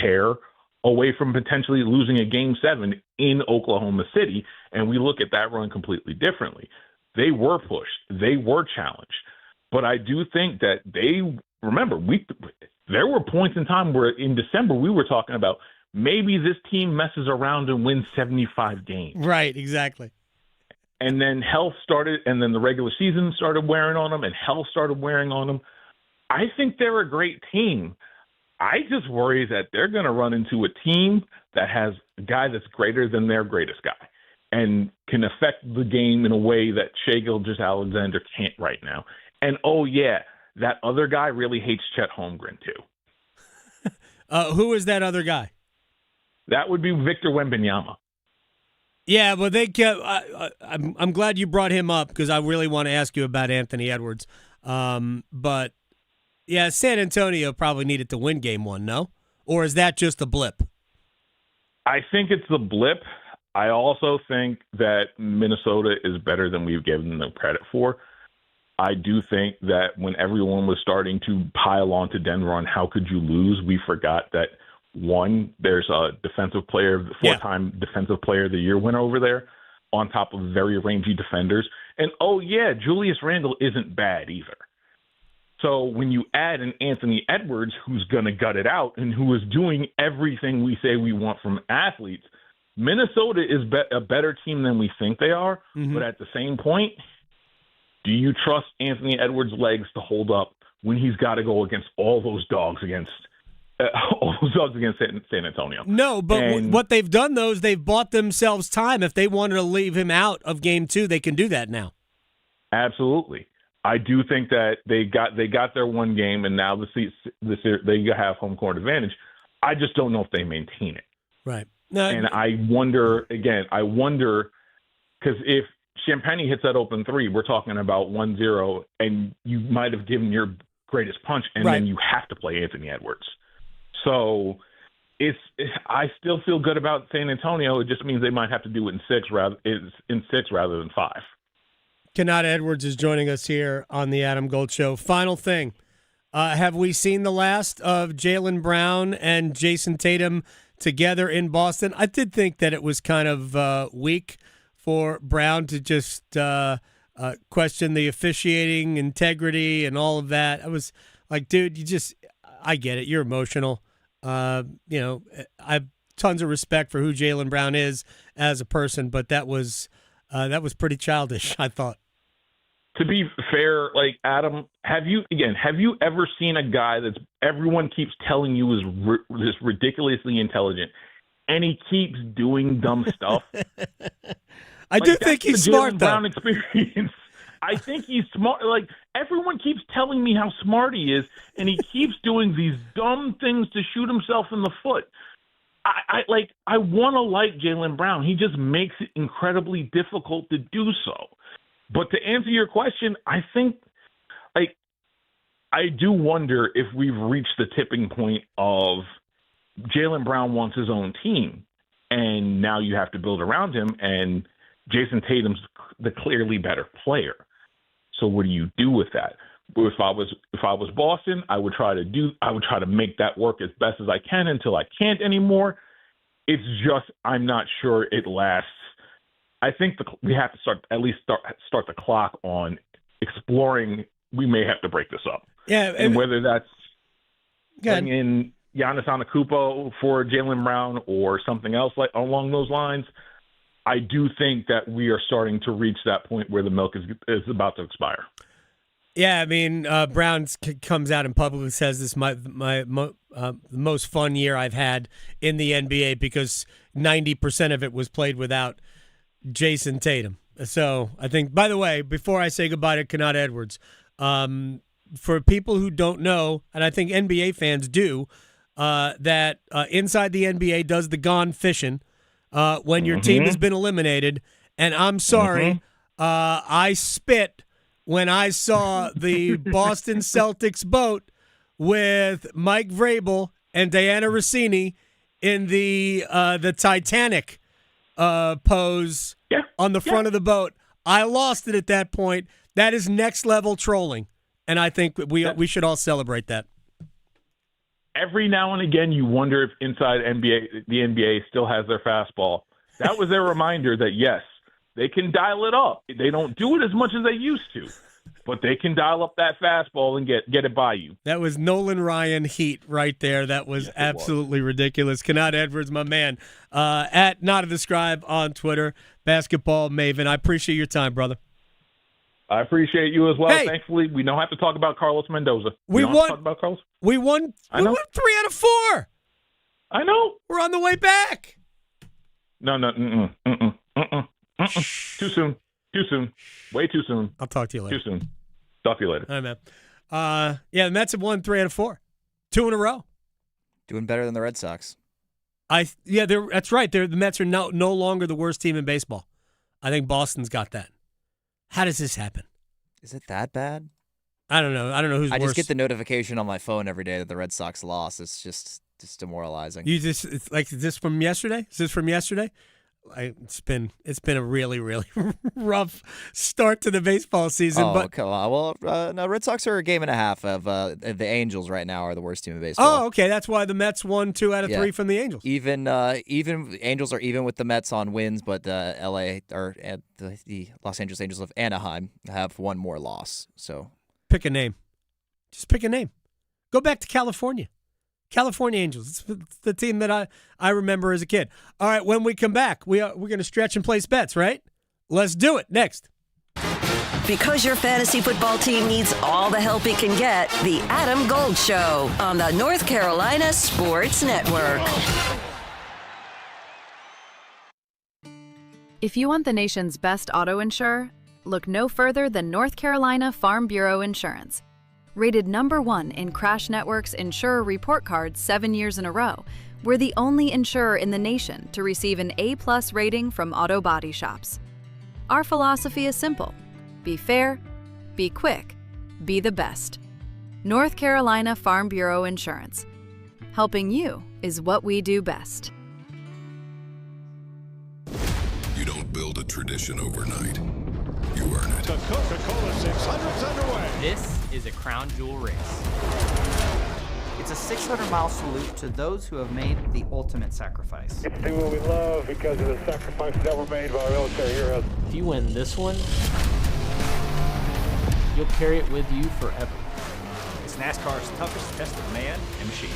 S8: tear away from potentially losing a Game 7 in Oklahoma City, and we look at that run completely differently. They were pushed. They were challenged. But I do think that there were points in time where in December we were talking about maybe this team messes around and wins 75 games.
S9: Right, exactly.
S8: And then health started, and then the regular season started wearing on them, and health started wearing on them. I think they're a great team. I just worry that they're going to run into a team that has a guy that's greater than their greatest guy and can affect the game in a way that Shai Gilgeous-Alexander can't right now. And, oh, yeah, that other guy really hates Chet Holmgren, too.
S9: Who is that other guy?
S8: That would be Victor Wembanyama.
S9: Yeah, but they kept. I'm glad you brought him up, because I really want to ask you about Anthony Edwards. But yeah, San Antonio probably needed to win Game 1, no? Or is that just a blip?
S8: I think it's the blip. I also think that Minnesota is better than we've given them credit for. I do think that when everyone was starting to pile on to Denver on how could you lose, we forgot that, one, there's a defensive player, four-time defensive player of the year winner over there, on top of very rangy defenders. And, oh, yeah, Julius Randle isn't bad either. So when you add an Anthony Edwards who's going to gut it out and who is doing everything we say we want from athletes, Minnesota is a better team than we think they are. Mm-hmm. But at the same point, do you trust Anthony Edwards' legs to hold up when he's got to go against all those dogs against San Antonio?
S9: No, but what they've done, though, is they've bought themselves time. If they wanted to leave him out of Game 2, they can do that now.
S8: Absolutely. I do think that they got their one game, and now they have home court advantage. I just don't know if they maintain it.
S9: Right.
S8: And I wonder, because if Champagny hits that open three, we're talking about 1-0, and you might have given your greatest punch, and then you have to play Anthony Edwards. So I still feel good about San Antonio. It just means they might have to do it in six rather than 5.
S9: Kanata Edwards is joining us here on the Adam Gold Show. Final thing, have we seen the last of Jaylen Brown and Jason Tatum together in Boston? I did think that it was kind of weak for Brown to just question the officiating integrity and all of that. I was like, dude, I get it. You're emotional. I have tons of respect for who Jaylen Brown is as a person, but that was pretty childish, I thought.
S8: To be fair, like, Adam, have you ever seen a guy that everyone keeps telling you is just ridiculously intelligent, and he keeps doing dumb stuff?
S9: I do think he's smart, though.
S8: Brown experience. I think he's smart. Like, everyone keeps telling me how smart he is, and he keeps doing these dumb things to shoot himself in the foot. I want to like Jaylen Brown. He just makes it incredibly difficult to do so. But to answer your question, I think, I do wonder if we've reached the tipping point of Jaylen Brown wants his own team, and now you have to build around him, and Jason Tatum's the clearly better player. So what do you do with that? If I was Boston, I would try to make that work as best as I can until I can't anymore. It's just I'm not sure it lasts. I think we have to start the clock on exploring we may have to break this up.
S9: Yeah,
S8: and whether that's bringing in Giannis Antetokounmpo for Jaylen Brown or something else like along those lines, I do think that we are starting to reach that point where the milk is about to expire.
S9: Yeah, I mean, Brown comes out and publicly says this is the most fun year I've had in the NBA because 90% of it was played without Jason Tatum. So I think, by the way, before I say goodbye to Kanata Edwards, for people who don't know, and I think NBA fans do, that Inside the NBA does the gone fishing when your team has been eliminated. And I'm sorry, I spit when I saw the Boston Celtics boat with Mike Vrabel and Diana Rossini in the Titanic pose on the front of the boat. I lost it at that point. That is next level trolling, and I think we should all celebrate that.
S8: Every now and again, you wonder if the NBA still has their fastball. That was their reminder that yes, they can dial it up. They don't do it as much as they used to, but they can dial up that fastball and get it by you.
S9: That was Nolan Ryan heat right there. That was absolutely ridiculous. Kanata Edwards, my man, at Not of the Scribe on Twitter, basketball maven. I appreciate your time, brother.
S8: I appreciate you as well.
S9: Hey.
S8: Thankfully, we don't have to talk about Carlos Mendoza.
S9: We
S8: don't have
S9: won.
S8: to talk about Carlos.
S9: We won 3 out of 4.
S8: I know.
S9: We're on the way back.
S8: No. Too soon. Way too soon.
S9: I'll talk to you later.
S8: Too soon. Talk to you later.
S9: All right, man. The Mets have won 3 out of 4. 2 in a row.
S10: Doing better than the Red Sox.
S9: That's right. The Mets are no longer the worst team in baseball. I think Boston's got that. How does this happen?
S10: Is it that bad?
S9: I don't know who's worse.
S10: I just get the notification on my phone every day that the Red Sox lost. It's just demoralizing.
S9: It's like, is this from yesterday? Is this from yesterday? It's been a really, really rough start to the baseball season.
S10: Oh,
S9: but
S10: come on. Well, no, Red Sox are a game and a half of the Angels right now are the worst team in baseball.
S9: Oh, okay. That's why the Mets won 2 out of 3 from the Angels.
S10: Even Angels are even with the Mets on wins, but the Los Angeles Angels of Anaheim have one more loss. So
S9: pick a name. Just pick a name. Go back to California. California Angels. It's the team that I remember as a kid. All right, when we come back, we're going to stretch and place bets, right? Let's do it. Next.
S7: Because your fantasy football team needs all the help it can get, the Adam Gold Show on the North Carolina Sports Network.
S2: If you want the nation's best auto insurer, look no further than North Carolina Farm Bureau Insurance. Rated #1 in Crash Network's Insurer Report Card 7 years in a row, we're the only insurer in the nation to receive an A+ rating from auto body shops. Our philosophy is simple: be fair, be quick, be the best. North Carolina Farm Bureau Insurance. Helping you is what we do best.
S5: You don't build a tradition overnight. You earn it.
S11: The Coca-Cola 600's underway.
S12: This is a crown jewel race. It's a 600-mile salute to those who have made the ultimate sacrifice.
S11: It's do what we love because of the sacrifices that were made by our military heroes.
S12: If you win this one, you'll carry it with you forever. It's NASCAR's toughest tested man and machine.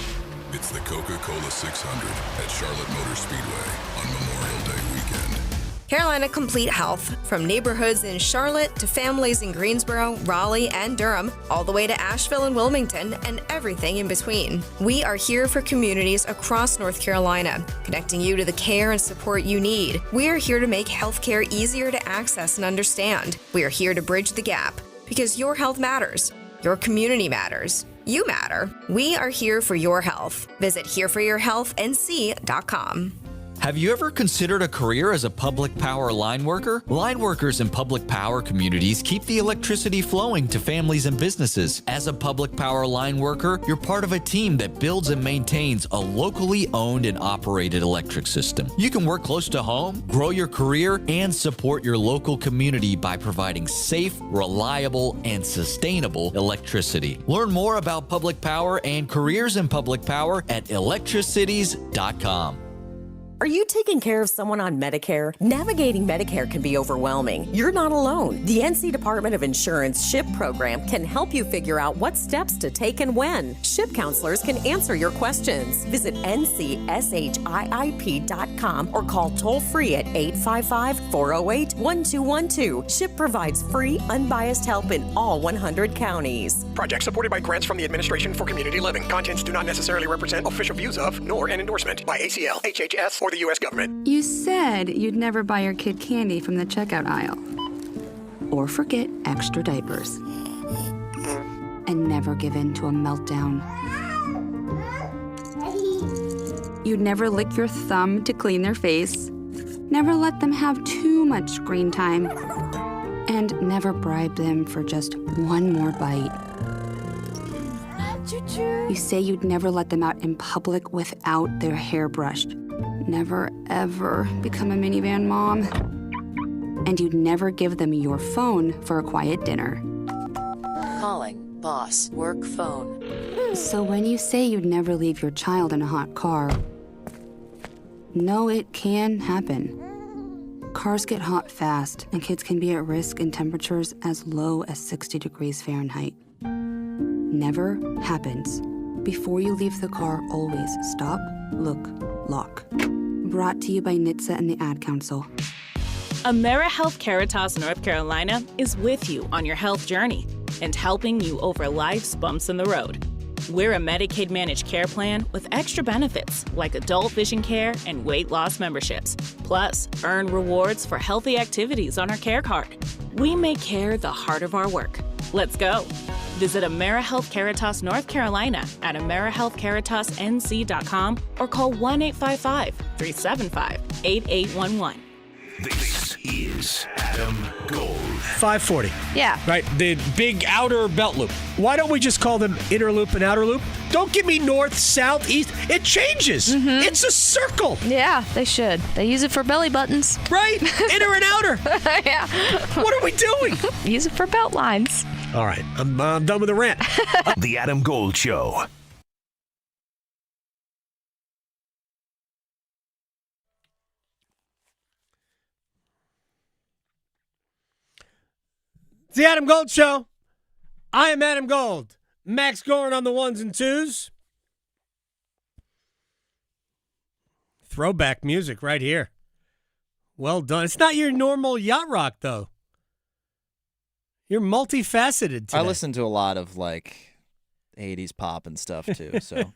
S5: It's the Coca-Cola 600 at Charlotte Motor Speedway on Memorial Day weekend.
S14: Carolina Complete Health. From neighborhoods in Charlotte to families in Greensboro, Raleigh, and Durham, all the way to Asheville and Wilmington, and everything in between. We are here for communities across North Carolina, connecting you to the care and support you need. We are here to make healthcare easier to access and understand. We are here to bridge the gap, because your health matters. Your community matters. You matter. We are here for your health. Visit hereforyourhealthnc.com.
S15: Have you ever considered a career as a public power line worker? Line workers in public power communities keep the electricity flowing to families and businesses. As a public power line worker, you're part of a team that builds and maintains a locally owned and operated electric system. You can work close to home, grow your career, and support your local community by providing safe, reliable, and sustainable electricity. Learn more about public power and careers in public power at electricities.com.
S1: Are you taking care of someone on Medicare? Navigating Medicare can be overwhelming. You're not alone. The NC Department of Insurance SHIP program can help you figure out what steps to take and when. SHIP counselors can answer your questions. Visit ncshiip.com or call toll-free at 855-408-1212. SHIP provides free, unbiased help in all 100 counties.
S3: Project supported by grants from the Administration for Community Living. Contents do not necessarily represent official views of, nor an endorsement by ACL, HHS, or the U.S. government.
S4: You said you'd never buy your kid candy from the checkout aisle. Or forget extra diapers. And never give in to a meltdown. You'd never lick your thumb to clean their face. Never let them have too much screen time. And never bribe them for just one more bite. You say you'd never let them out in public without their hair brushed. Never, ever become a minivan mom. And you'd never give them your phone for a quiet dinner.
S6: Calling boss work phone.
S4: So when you say you'd never leave your child in a hot car, no, it can happen. Cars get hot fast, and kids can be at risk in temperatures as low as 60 degrees Fahrenheit. Never happens. Before you leave the car, always stop, look, lock. Brought to you by NHTSA and the Ad Council.
S16: AmeriHealth Caritas North Carolina is with you on your health journey and helping you over life's bumps in the road. We're a Medicaid managed care plan with extra benefits like adult vision care and weight loss memberships. Plus, earn rewards for healthy activities on our care card. We make care the heart of our work. Let's go. Visit AmeriHealth Caritas North Carolina at AmeriHealthCaritasNC.com or call 1-855-375-8811.
S13: This is Adam Gold.
S9: 540.
S22: Yeah.
S9: Right, the big outer belt loop. Why don't we just call them inner loop and outer loop? Don't give me north, south, east. It changes.
S22: Mm-hmm.
S9: It's a circle.
S22: Yeah, they should. They use it for belly buttons.
S9: Right, inner and outer.
S22: Yeah.
S9: What are we doing?
S22: Use it for belt lines.
S9: All right, I'm done with the rant.
S13: The Adam Gold Show.
S9: It's the Adam Gold Show. I am Adam Gold. Max Gorin on the ones and twos. Throwback music right here. Well done. It's not your normal yacht rock, though. You're multifaceted today.
S10: I listen to a lot of, 80s pop and stuff, too, so.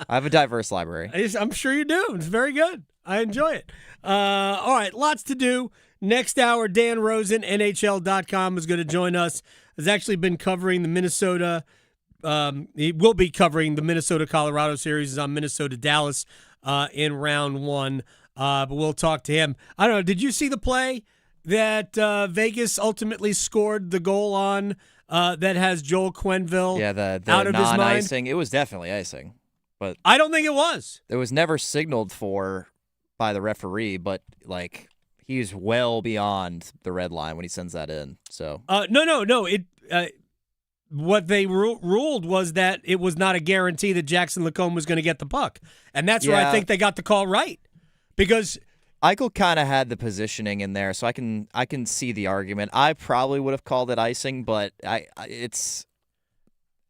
S10: I have a diverse library.
S9: I'm sure you do. It's very good. I enjoy it. All right, lots to do. Next hour, Dan Rosen, NHL.com, is going to join us. Has actually been covering the Minnesota. He will be covering the Minnesota-Colorado series. He's on Minnesota-Dallas in round one. But we'll talk to him. I don't know. Did you see the play that Vegas ultimately scored the goal on that has Joel Quenneville
S10: the
S9: out of his mind?
S10: Non-icing. It was definitely icing. But
S9: I don't think it was.
S10: It was never signaled for by the referee, but, he's well beyond the red line when he sends that in. So
S9: no. It what they ruled was that it was not a guarantee that Jackson Lacombe was going to get the puck, and that's where I think they got the call right, because
S10: Eichel kind of had the positioning in there, so I can see the argument. I probably would have called it icing, but it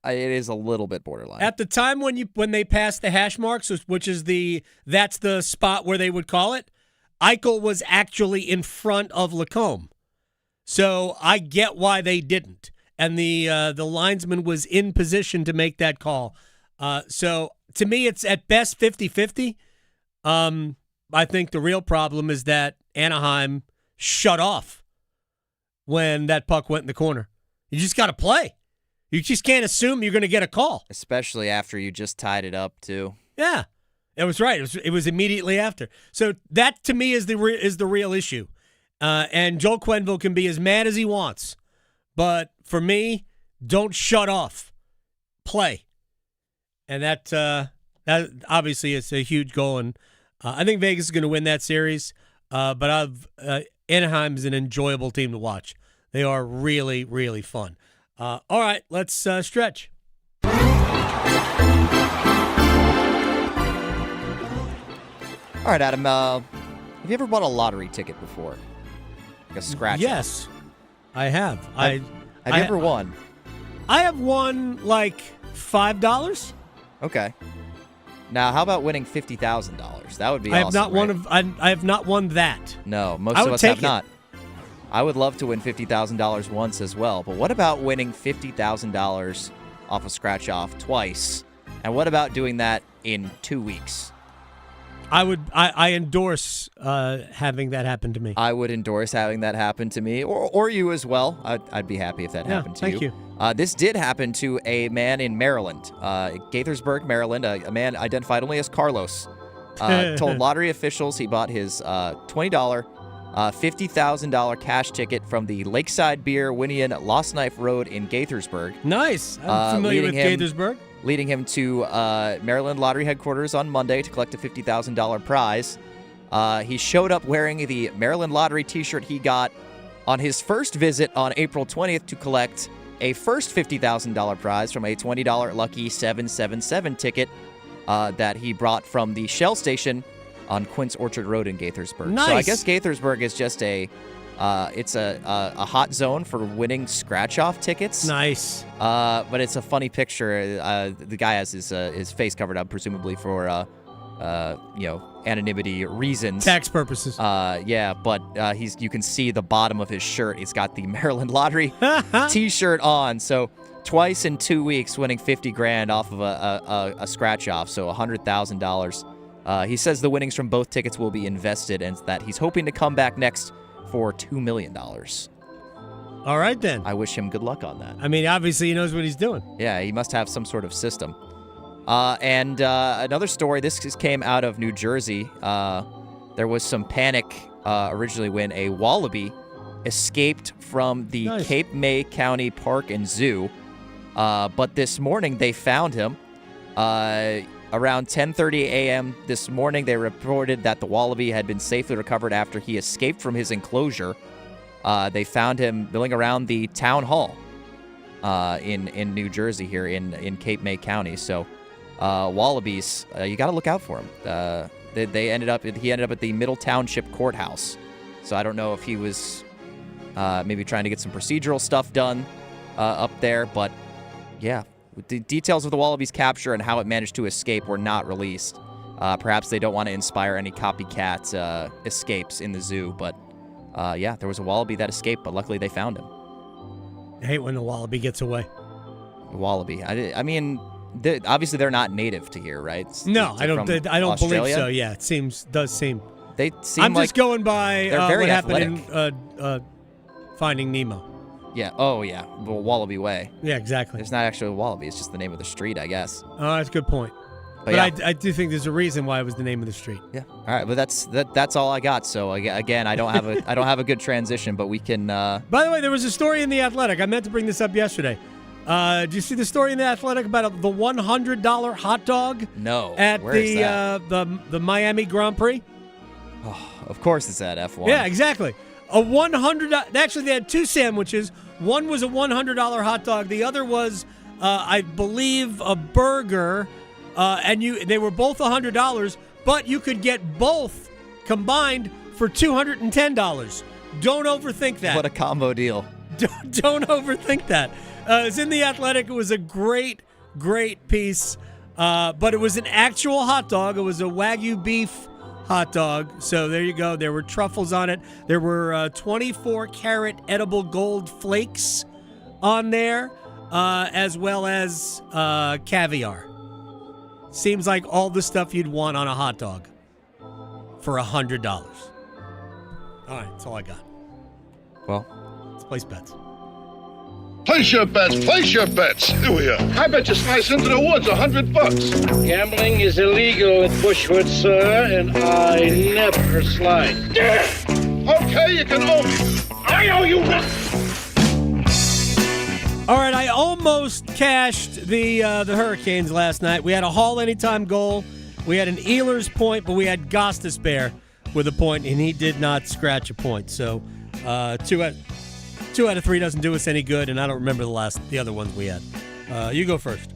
S10: is a little bit borderline.
S9: At the time when they passed the hash marks, which is that's the spot where they would call it, Eichel was actually in front of Lacombe. So I get why they didn't. And the linesman was in position to make that call. So to me, it's at best 50-50. I think the real problem is that Anaheim shut off when that puck went in the corner. You just got to play. You just can't assume you're going to get a call.
S10: Especially after you just tied it up, too.
S9: Yeah. It was right. It was immediately after. So that to me is the real issue. And Joel Quenneville can be as mad as he wants, but for me, don't shut off. Play, and that obviously is a huge goal. And I think Vegas is going to win that series. But Anaheim is an enjoyable team to watch. They are really, really fun. All right, let's stretch.
S10: All right, Adam. Have you ever bought a lottery ticket before? Like a scratch?
S9: Yes, I have.
S10: Have you ever won?
S9: I have won like $5.
S10: Okay. Now, how about winning $50,000? That would be
S9: I have
S10: awesome.
S9: I have not won that.
S10: No, most of us have not. I would love to win $50,000 once as well. But what about winning $50,000 off a scratch-off twice? And what about doing that in 2 weeks?
S9: I endorse having that happen to me.
S10: I would endorse having that happen to me, or you as well. I'd be happy if that happened to you.
S9: Thank you.
S10: This did happen to a man in Maryland, Gaithersburg, Maryland. A man identified only as Carlos told lottery officials he bought his $20, $50,000 cash ticket from the Lakeside Beer Winian Lost Knife Road in Gaithersburg.
S9: Nice. I'm familiar with Gaithersburg.
S10: Leading him to Maryland Lottery headquarters on Monday to collect a $50,000 prize. He showed up wearing the Maryland Lottery t-shirt he got on his first visit on April 20th to collect a first $50,000 prize from a $20 Lucky 777 ticket that he brought from the Shell station on Quince Orchard Road in Gaithersburg.
S9: Nice.
S10: So I guess Gaithersburg is just a hot zone for winning scratch-off tickets.
S9: Nice.
S10: But it's a funny picture. The guy has his face covered up, presumably for anonymity reasons,
S9: tax purposes.
S10: Yeah, but you can see the bottom of his shirt. He's got the Maryland Lottery T-shirt on. So twice in 2 weeks, winning $50,000 off of a scratch-off. So $100,000. He says the winnings from both tickets will be invested, and that he's hoping to come back next for $2 million.
S9: All right, then.
S10: I wish him good luck on that.
S9: I mean, obviously he knows what he's doing.
S10: Yeah, he must have some sort of system. And another story, this came out of New Jersey. There was some panic originally when a wallaby escaped from the Cape May County Park and Zoo. But this morning they found him. Around 10:30 a.m. this morning, they reported that the wallaby had been safely recovered after he escaped from his enclosure. They found him milling around the town hall in New Jersey here in Cape May County. So wallabies, you got to look out for him. He ended up at the Middle Township Courthouse. So I don't know if he was maybe trying to get some procedural stuff done up there, but yeah. The details of the wallaby's capture and how it managed to escape were not released. Perhaps they don't want to inspire any copycat escapes in the zoo, but yeah, there was a wallaby that escaped, but luckily they found him.
S9: I hate when the wallaby gets away.
S10: Wallaby. I mean, obviously they're not native to here, right?
S9: No, I don't believe so. Yeah, it does seem.
S10: They seem
S9: I'm
S10: like
S9: just going by
S10: they're very
S9: what
S10: athletic.
S9: happened in Finding Nemo.
S10: Yeah. Oh, yeah. The Wallaby Way.
S9: Yeah, exactly.
S10: It's not actually a wallaby. It's just the name of the street, I guess.
S9: Oh, that's a good point. But yeah. I do think there's a reason why it was the name of the street.
S10: Yeah. All right, but that's all I got. So again, I don't have a good transition, but we can.
S9: By the way, there was a story in The Athletic. I meant to bring this up yesterday. Did you see the story in The Athletic about the $100 hot dog?
S10: No.
S9: At
S10: Where is that?
S9: the Miami Grand Prix.
S10: Oh, of course, it's at F1.
S9: Yeah, exactly. A $100. Actually, they had two sandwiches. One was a $100 hot dog. The other was, I believe, a burger. And they were both $100, but you could get both combined for $210. Don't overthink that.
S10: What a combo deal.
S9: Don't overthink that. It's in The Athletic. It was a great piece, but it was an actual hot dog. It was a Wagyu beef hot dog. So there you go. There were truffles on it. There were 24-karat edible gold flakes on there, as well as caviar. Seems like all the stuff you'd want on a hot dog for $100. All right, that's all I got.
S10: Well,
S9: let's place bets.
S17: Place your bets. Place your bets. Here we are. I bet you slice into the woods $100.
S18: Gambling is illegal in Bushwood, sir, and I never slide.
S17: Okay, you can owe me. I owe you nothing.
S9: All right, I almost cashed the Hurricanes last night. We had a Hall anytime goal. We had an Ehlers point, but we had Gostisbehere with a point, and he did not scratch a point. So 2 out of 3 doesn't do us any good, and I don't remember the other ones we had. You go first.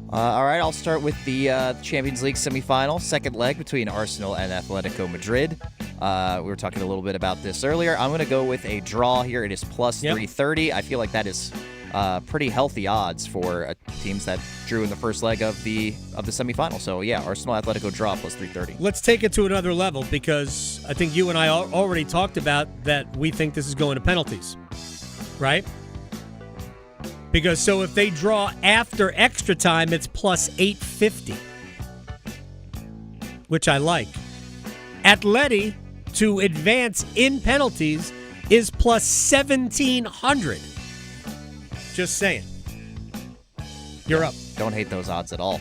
S10: All right, I'll start with the Champions League semifinal, second leg between Arsenal and Atletico Madrid. We were talking a little bit about this earlier. I'm going to go with a draw here. It is plus 330. I feel like that is pretty healthy odds for teams that drew in the first leg of the semifinal. So, yeah, Arsenal Atletico draw plus 330.
S9: Let's take it to another level because I think you and I already talked about that we think this is going to penalties, right? Because so if they draw after extra time, it's plus 850, which I like. Atleti to advance in penalties is plus 1,700. Just saying. You're up.
S10: Don't hate those odds at all.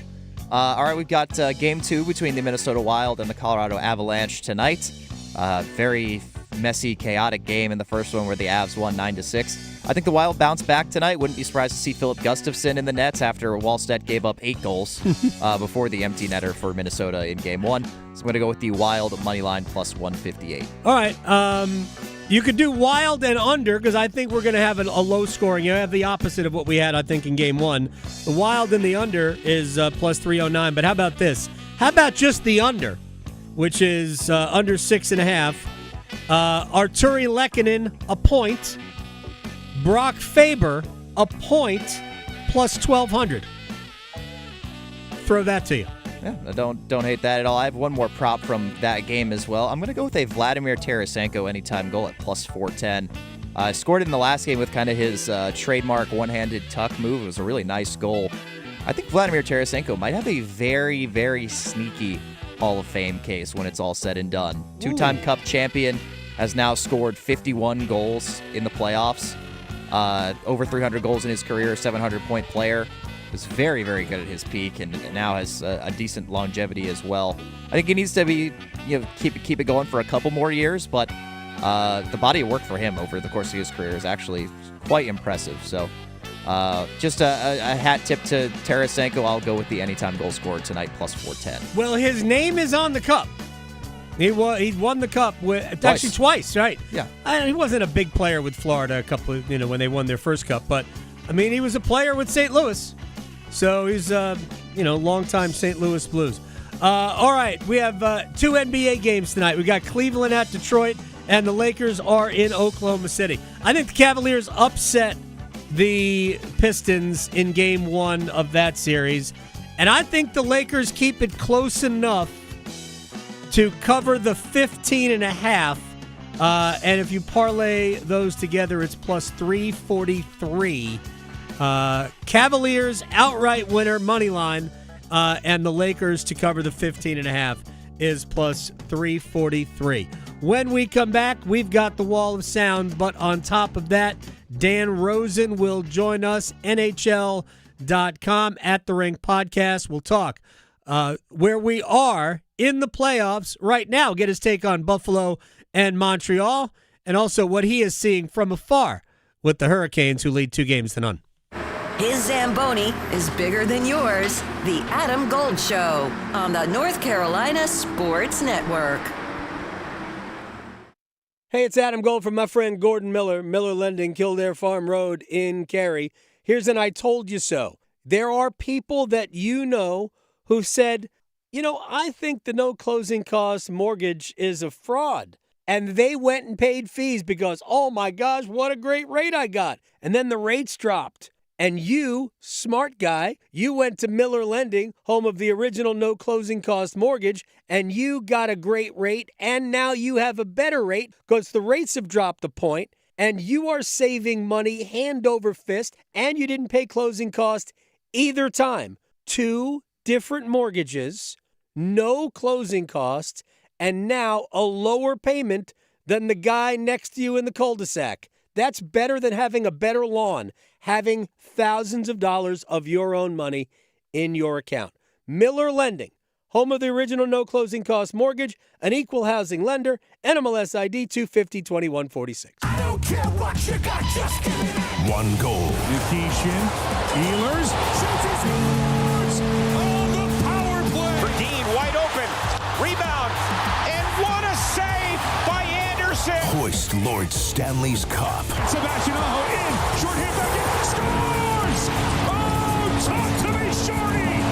S10: All right, we've got Game 2 between the Minnesota Wild and the Colorado Avalanche tonight. Very messy, chaotic game in the first one where the Avs won 9-6. I think the Wild bounced back tonight. Wouldn't be surprised to see Philip Gustafsson in the nets after Wallstedt gave up 8 goals before the empty netter for Minnesota in Game 1. So I'm going to go with the Wild money line plus 158.
S9: All right. You could do Wild and under because I think we're going to have a low scoring. You have the opposite of what we had, I think, in Game 1. The Wild and the under is plus 309. But how about this? How about just the under, which is under 6.5? Arturi Lehkonen, a point. Brock Faber, a point, plus 1,200. Throw that to you.
S10: Yeah, don't hate that at all. I have one more prop from that game as well. I'm going to go with a Vladimir Tarasenko anytime goal at plus 410. Scored in the last game with kind of his trademark one-handed tuck move. It was a really nice goal. I think Vladimir Tarasenko might have a very, very sneaky Hall of Fame case when it's all said and done. Two-time Cup champion, has now scored 51 goals in the playoffs. Over 300 goals in his career, 700-point player. Was very, very good at his peak, and now has a decent longevity as well. I think he needs to be, keep it going for a couple more years, but the body of work for him over the course of his career is actually quite impressive. So, just a hat tip to Tarasenko. I'll go with the anytime goal scorer tonight, plus 410.
S9: Well, his name is on the cup. He won the cup actually twice, right? Yeah. He wasn't a big player with Florida when they won their first cup, but I mean he was a player with St. Louis, so he's longtime St. Louis Blues. All right, we have 2 NBA games tonight. We got Cleveland at Detroit, and the Lakers are in Oklahoma City. I think the Cavaliers upset the Pistons in Game 1 of that series, and I think the Lakers keep it close enough to cover the 15.5, and if you parlay those together, it's plus 343. Cavaliers outright winner money line, and the Lakers to cover the 15.5 is plus 343. When we come back, we've got the Wall of Sound, but on top of that, Dan Rosen will join us, NHL.com at the Rink Podcast. We'll talk where we are in the playoffs right now, get his take on Buffalo and Montreal, and also what he is seeing from afar with the Hurricanes, who lead 2-0.
S7: His Zamboni is bigger than yours. The Adam Gold Show on the North Carolina Sports Network.
S9: Hey, it's Adam Gold from my friend Gordon Miller, Miller Lending, Kildare Farm Road in Cary. Here's an I told you so. There are people that you know who said, I think the no closing cost mortgage is a fraud. And they went and paid fees because, oh my gosh, what a great rate I got. And then the rates dropped. And you, smart guy, you went to Miller Lending, home of the original no closing cost mortgage, and you got a great rate. And now you have a better rate because the rates have dropped a point. And you are saving money hand over fist. And you didn't pay closing cost either time. 2 different mortgages, no closing costs, and now a lower payment than the guy next to you in the cul-de-sac. That's better than having a better lawn, having thousands of dollars of your own money in your account. Miller Lending, home of the original no closing cost mortgage, an equal housing lender, NMLS ID 250-2146.
S19: I don't care what you got, just give me that.
S13: One goal.
S19: Nikishin, Ehlers, shoots his scores! Oh, the power play!
S20: For Dean, wide open, rebound, and what a save by Anderson!
S13: Hoist Lord Stanley's Cup.
S19: Sebastian Aho in, short hit back in, scores! Oh, talk to me, Shorty!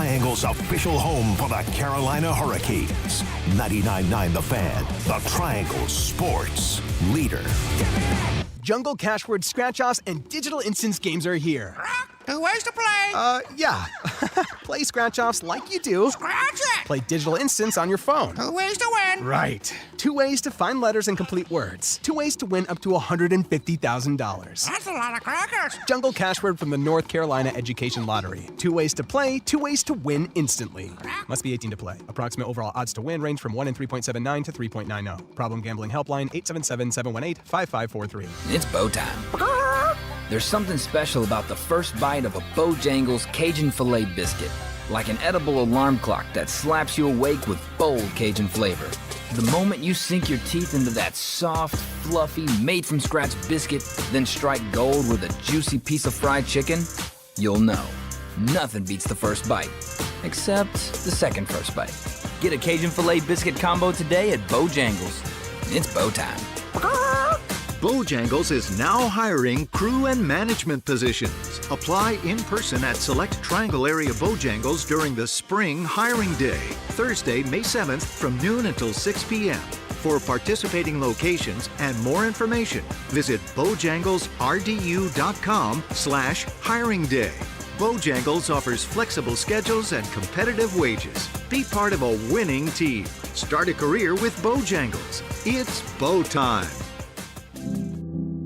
S13: Triangle's official home for the Carolina Hurricanes. 99.9 The Fan, the Triangle sports leader.
S8: Jungle Cashword Scratch-Offs and Digital Instance games are here.
S20: 2 ways to play.
S8: Yeah. Play Scratch-Offs like you do.
S20: Scratch it.
S8: Play Digital Instance on your phone.
S20: 2 ways to win.
S8: Right. 2 ways to find letters and complete words. 2 ways to win up to $150,000.
S20: That's a lot of crackers.
S8: Jungle Cashword from the North Carolina Education Lottery. 2 ways to play, 2 ways to win instantly. Must be 18 to play. Approximate overall odds to win range from 1 in 3.79 to 3.90. Problem gambling helpline 877-718-5543.
S21: It's bow time. There's something special about the first bite of a Bojangles Cajun Filet biscuit. Like an edible alarm clock that slaps you awake with bold Cajun flavor. The moment you sink your teeth into that soft, fluffy, made-from-scratch biscuit, then strike gold with a juicy piece of fried chicken, you'll know. Nothing beats the first bite. Except the second first bite. Get a Cajun Filet biscuit combo today at Bojangles. It's bow time.
S23: Bojangles is now hiring crew and management positions. Apply in person at select Triangle area Bojangles during the spring hiring day, Thursday, May 7th from noon until 6 p.m. For participating locations and more information, visit bojanglesrdu.com/hiring day. Bojangles offers flexible schedules and competitive wages. Be part of a winning team. Start a career with Bojangles. It's bow time.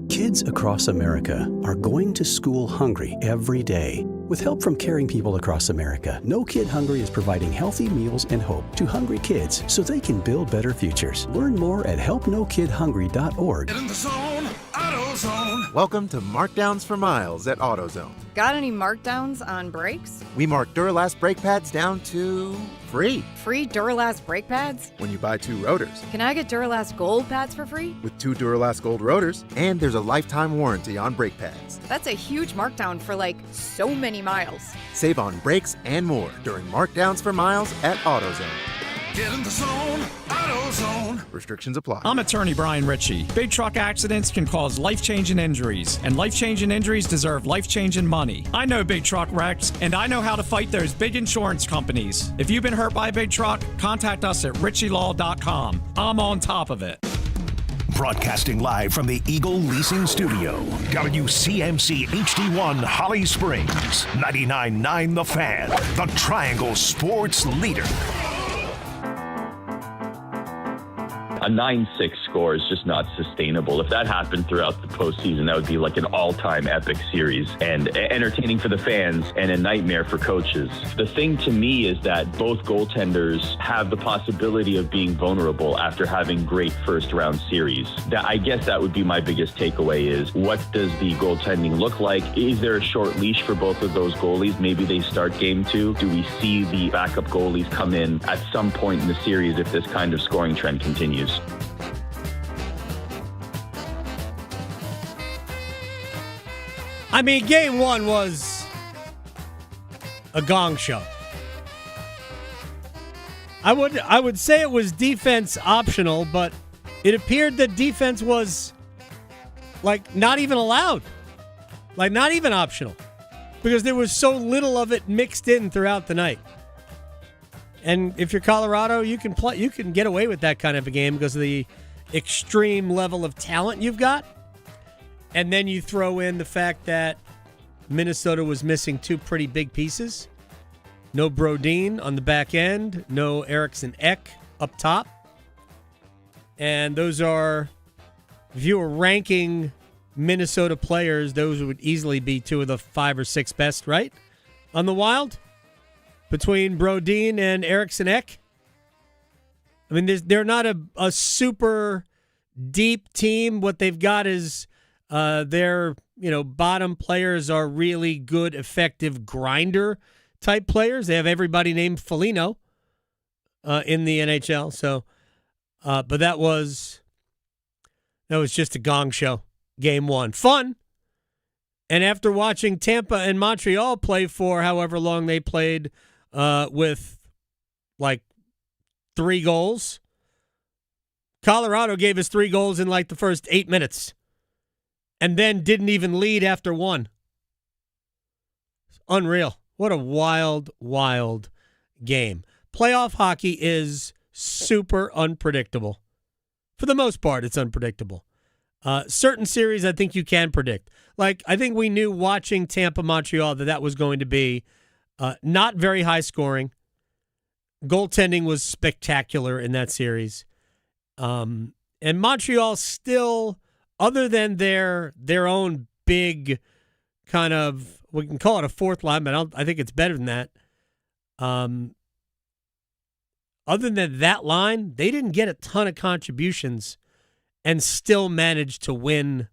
S24: Kids across America are going to school hungry every day. With help from caring people across America, No Kid Hungry is providing healthy meals and hope to hungry kids so they can build better futures. Learn more at helpnokidhungry.org.
S19: Get in the zone, AutoZone.
S25: Welcome to Markdowns for Miles at AutoZone.
S26: Got any markdowns on brakes?
S25: We mark Duralast brake pads down to free.
S26: Free Duralast brake pads?
S25: When you buy 2 rotors.
S26: Can I get Duralast Gold pads for free?
S25: With 2 Duralast Gold rotors, and there's a lifetime warranty on brake pads.
S26: That's a huge markdown for like so many miles.
S25: Save on brakes and more during Markdowns for Miles at AutoZone.
S19: Get in the zone, AutoZone.
S25: Restrictions apply.
S27: I'm attorney Brian Ritchie. Big truck accidents can cause life-changing injuries, and life-changing injuries deserve life-changing money. I know big truck wrecks, and I know how to fight those big insurance companies. If you've been hurt by a big truck, contact us at ritchielaw.com. I'm on top of it.
S13: Broadcasting live from the Eagle Leasing Studio. WCMC HD1 Holly Springs. 99.9 The Fan. The Triangle sports leader.
S28: A 9-6 score is just not sustainable. If that happened throughout the postseason, that would be like an all-time epic series and entertaining for the fans and a nightmare for coaches. The thing to me is that both goaltenders have the possibility of being vulnerable after having great first-round series. I guess that would be my biggest takeaway is what does the goaltending look like? Is there a short leash for both of those goalies? Maybe they start game 2. Do we see the backup goalies come in at some point in the series if this kind of scoring trend continues?
S9: I mean, game 1 was a gong show. I would say it was defense optional, but it appeared that defense was like not even allowed. Like not even optional. Because there was so little of it mixed in throughout the night. And if you're Colorado, you can get away with that kind of a game because of the extreme level of talent you've got. And then you throw in the fact that Minnesota was missing 2 pretty big pieces. No Brodin on the back end. No Eriksson Ek up top. And those are, if you were ranking Minnesota players, those would easily be 2 of the 5 or 6 best, right? On the Wild? Between Brodin and Eriksson Ek? I mean, they're not a super deep team. What they've got is their bottom players are really good, effective grinder type players. They have everybody named Foligno in the NHL. So, but that was just a gong show. Game 1, fun. And after watching Tampa and Montreal play for however long they played, with like 3 goals, Colorado gave us 3 goals in like the first 8 minutes. And then didn't even lead after 1. It's unreal What a wild, wild game. Playoff hockey is super unpredictable. For the most part, it's unpredictable. Certain series I think you can predict. Like, I think we knew watching Tampa-Montreal that was going to be not very high scoring. Goaltending was spectacular in that series. And Montreal still, other than their own big kind of, we can call it a fourth line, but I think it's better than that. Other than that line, they didn't get a ton of contributions and still managed to win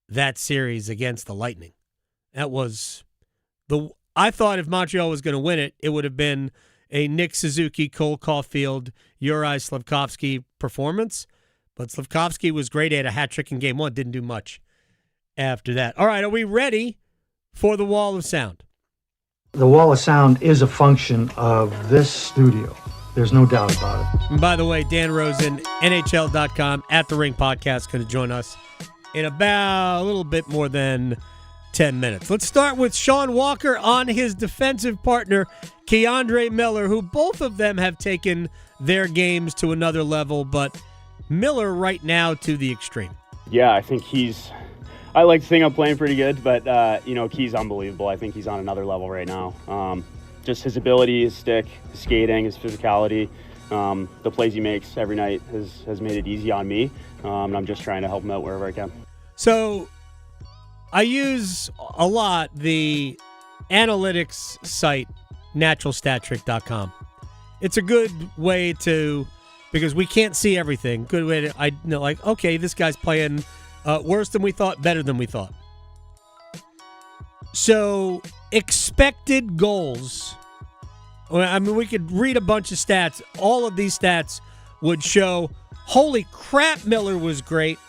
S9: that series against the Lightning. That was I thought if Montreal was going to win it, it would have been a Nick Suzuki, Cole Caulfield, Juraj Slafkovsky performance. But Slafkovsky was great. He had a hat trick in game one. Didn't do much after that. All right, are we ready for the Wall of Sound?
S1: The Wall of Sound is a function of this studio. There's no doubt about it.
S9: And by the way, Dan Rosen, NHL.com, at the Ring Podcast, going to join us in about a little bit more than 10 minutes. Let's start with Sean Walker on his defensive partner, Keandre Miller, who both of them have taken their games to another level, but Miller right now to the extreme.
S2: Yeah, I think I like to think I'm playing pretty good, but, Key's unbelievable. I think he's on another level right now. Just his ability, his stick, his skating, his physicality, the plays he makes every night has made it easy on me, and I'm just trying to help him out wherever I can.
S9: So I use a lot the analytics site, naturalstattrick.com. It's a good way to, because we can't see everything, good way to, okay, this guy's playing worse than we thought, better than we thought. So expected goals, I mean, we could read a bunch of stats. All of these stats would show, holy crap, Miller was great.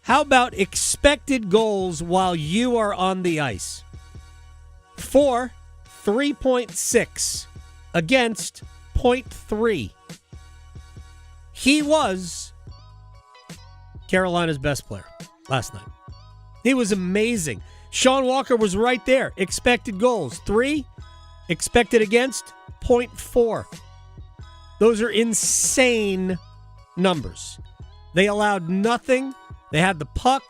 S9: How about expected goals while you are on the ice? 3.6 against 0.3. He was Carolina's best player last night. He was amazing. Sean Walker was right there. Expected goals, 3. Expected against, 0.4. Those are insane numbers. They allowed nothing. They had the puck.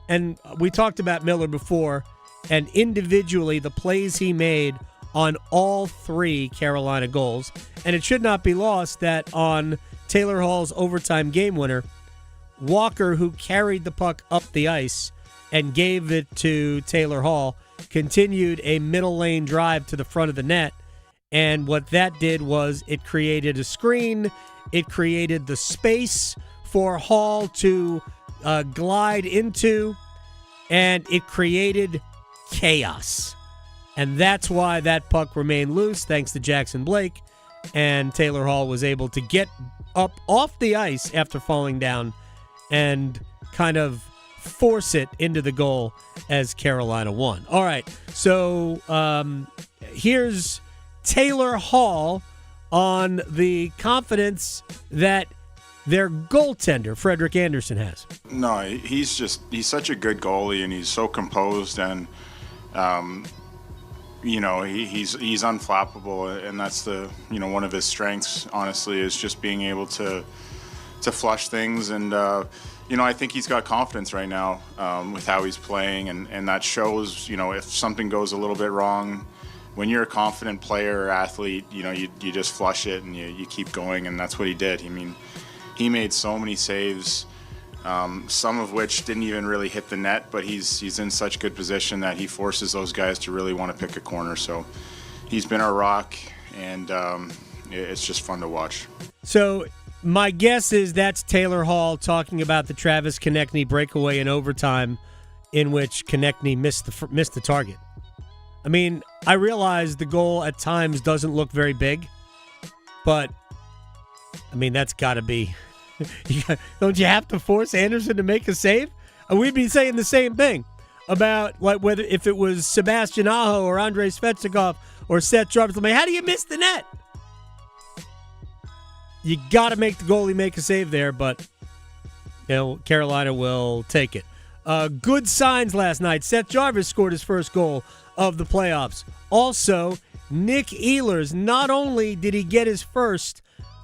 S9: And we talked about Miller before. And individually, the plays he made on all 3 Carolina goals. And it should not be lost that on Taylor Hall's overtime game winner, Walker, who carried the puck up the ice and gave it to Taylor Hall, continued a middle lane drive to the front of the net. And what that did was it created a screen. It created the space for Hall to glide into. And it created chaos. And that's why that puck remained loose, thanks to Jackson Blake. And Taylor Hall was able to get up off the ice after falling down and kind of force it into the goal as Carolina won. All right, so here's Taylor Hall on the confidence that their goaltender, Frederik Andersen, has.
S3: No, he's such a good goalie, and he's so composed, and he's unflappable, and that's the one of his strengths. Honestly, is just being able to flush things, and I think he's got confidence right now with how he's playing, and that shows. If something goes a little bit wrong, when you're a confident player or athlete, you just flush it and you keep going, and that's what he did. I mean, he made so many saves, some of which didn't even really hit the net, but he's in such good position that he forces those guys to really want to pick a corner. So he's been our rock, and it's just fun to watch.
S9: So my guess is that's Taylor Hall talking about the Travis Konechny breakaway in overtime, in which Konechny missed the target. I mean, I realize the goal at times doesn't look very big, but I mean, that's got to be. Don't you have to force Andersen to make a save? We'd be saying the same thing about whether if it was Sebastian Aho or Andrei Svechnikov or Seth Jarvis. I mean, how do you miss the net? You got to make the goalie make a save there, but Carolina will take it. Good signs last night. Seth Jarvis scored his first goal of the playoffs. Also, Nick Ehlers, not only did he get his first,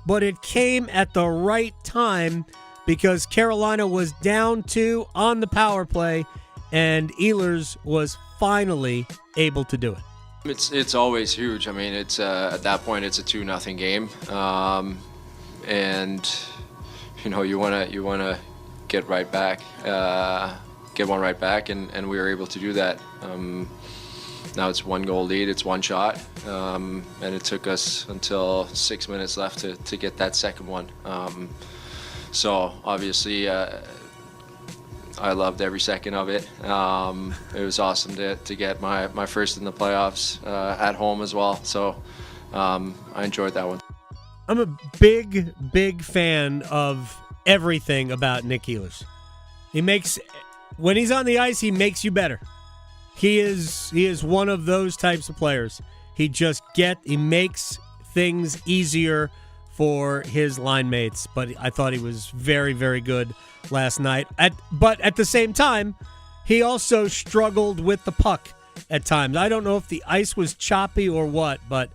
S9: but it came at the right time because Carolina was down 2 on the power play, and Ehlers was finally able to do it.
S4: It's always huge. I mean, it's at that point it's a 2-0 game, and you wanna get right back, get one right back, and we were able to do that. Now it's 1-goal lead, it's 1 shot, and it took us until 6 minutes left to get that second one. So obviously, I loved every second of it. It was awesome to get my first in the playoffs at home as well. So I enjoyed that one.
S9: I'm a big fan of everything about Nick Ehlers. When he's on the ice, he makes you better. He is one of those types of players. He makes things easier for his line mates. But I thought he was very, very good last night. But at the same time, he also struggled with the puck at times. I don't know if the ice was choppy or what, but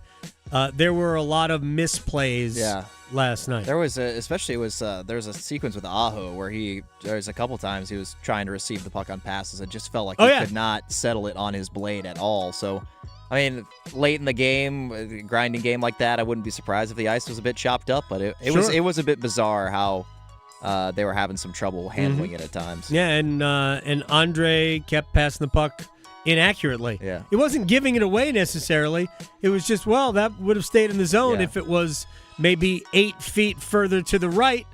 S9: there were a lot of misplays last night.
S10: There was there was a sequence with Aho where there's a couple times he was trying to receive the puck on passes. It just felt like he could not settle it on his blade at all. So, I mean, late in the game, grinding game like that, I wouldn't be surprised if the ice was a bit chopped up, but it was a bit bizarre how they were having some trouble handling it at times.
S9: Yeah, and Andre kept passing the puck inaccurately.
S10: Yeah.
S9: He wasn't giving it away necessarily. It was just, that would have stayed in the zone if it was maybe 8 feet further to the right.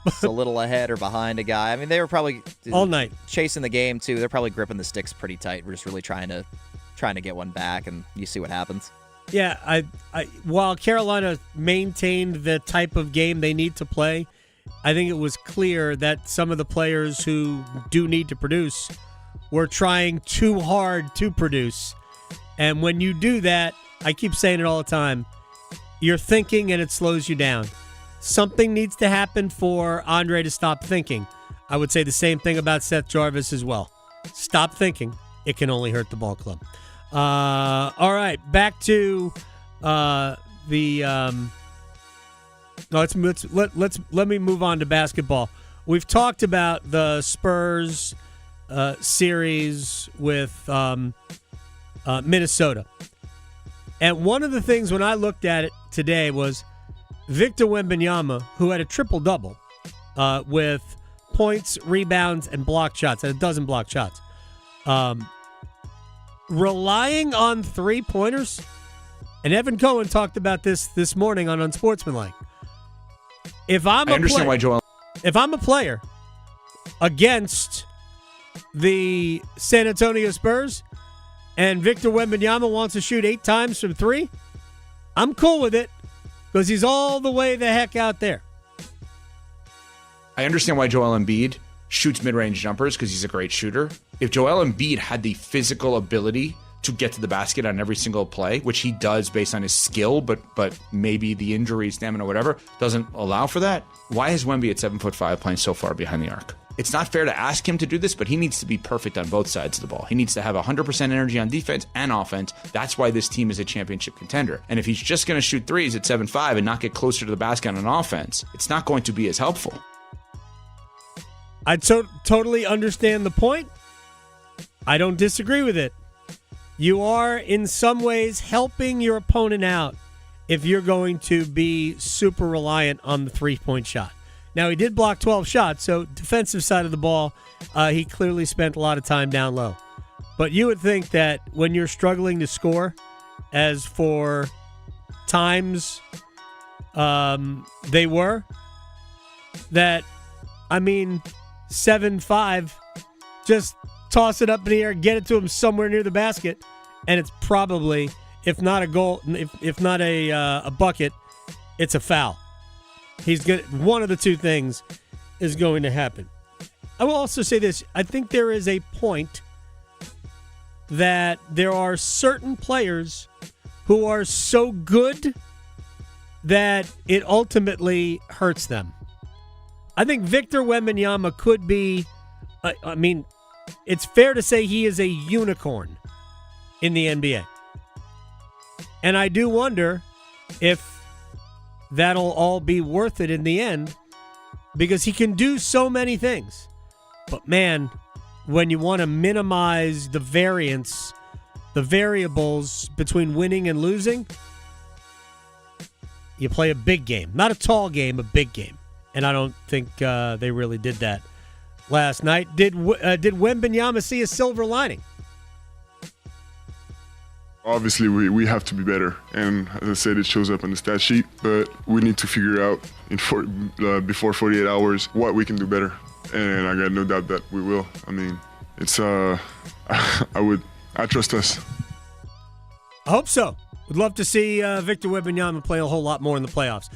S10: It's a little ahead or behind a guy. I mean, they were probably
S9: all night
S10: chasing the game too. They're probably gripping the sticks pretty tight. We're just really trying to get one back, and you see what happens.
S9: Yeah, I while Carolina maintained the type of game they need to play, I think it was clear that some of the players who do need to produce were trying too hard to produce. And when you do that, I keep saying it all the time, you're thinking and it slows you down. Something needs to happen for Andre to stop thinking. I would say the same thing about Seth Jarvis as well. Stop thinking. It can only hurt the ball club. All right, back to let me move on to basketball. We've talked about the Spurs series with Minnesota. And one of the things when I looked at it today was Victor Wembanyama, who had a triple-double with points, rebounds, and blocked shots, had a dozen blocked shots. Relying on three-pointers, and Evan Cohen talked about this morning on Unsportsmanlike. If I'm a player against the San Antonio Spurs and Victor Wembanyama wants to shoot 8 times from 3, I'm cool with it because he's all the way the heck out there.
S5: I understand why Joel Embiid shoots mid-range jumpers because he's a great shooter. If Joel Embiid had the physical ability to get to the basket on every single play, which he does based on his skill, but maybe the injury, stamina, whatever, doesn't allow for that, why is Wemby at 7'5" playing so far behind the arc? It's not fair to ask him to do this, but he needs to be perfect on both sides of the ball. He needs to have 100% energy on defense and offense. That's why this team is a championship contender. And if he's just going to shoot threes at 7'5" and not get closer to the basket on offense, it's not going to be as helpful.
S9: I totally understand the point. I don't disagree with it. You are, in some ways, helping your opponent out if you're going to be super reliant on the three-point shot. Now, he did block 12 shots, so defensive side of the ball, he clearly spent a lot of time down low. But you would think that when you're struggling to score, as for times they were, that, 7-5, just toss it up in the air, get it to him somewhere near the basket, and it's probably, if not a goal, if not a bucket, it's a foul. One of the two things is going to happen. I will also say this. I think there is a point that there are certain players who are so good that it ultimately hurts them. I think Victor Wembanyama could be, it's fair to say he is a unicorn in the NBA. And I do wonder if that'll all be worth it in the end, because he can do so many things. But man, when you want to minimize the variance, the variables between winning and losing, you play a big game. Not a tall game, a big game. And I don't think they really did that last night. Did Wembanyama see a silver lining?
S6: Obviously, we have to be better. And as I said, it shows up on the stat sheet. But we need to figure out before 48 hours what we can do better. And I got no doubt that we will. I mean, it's I trust us.
S9: I hope so. Would love to see Victor Wembanyama play a whole lot more in the playoffs.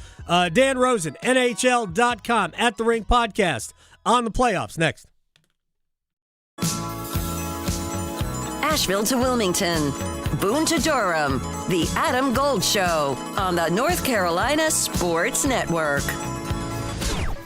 S9: Dan Rosen, NHL.com, At The Ring Podcast, on the playoffs. Next.
S7: Asheville to Wilmington, Boone to Durham, The Adam Gold Show on the North Carolina Sports Network.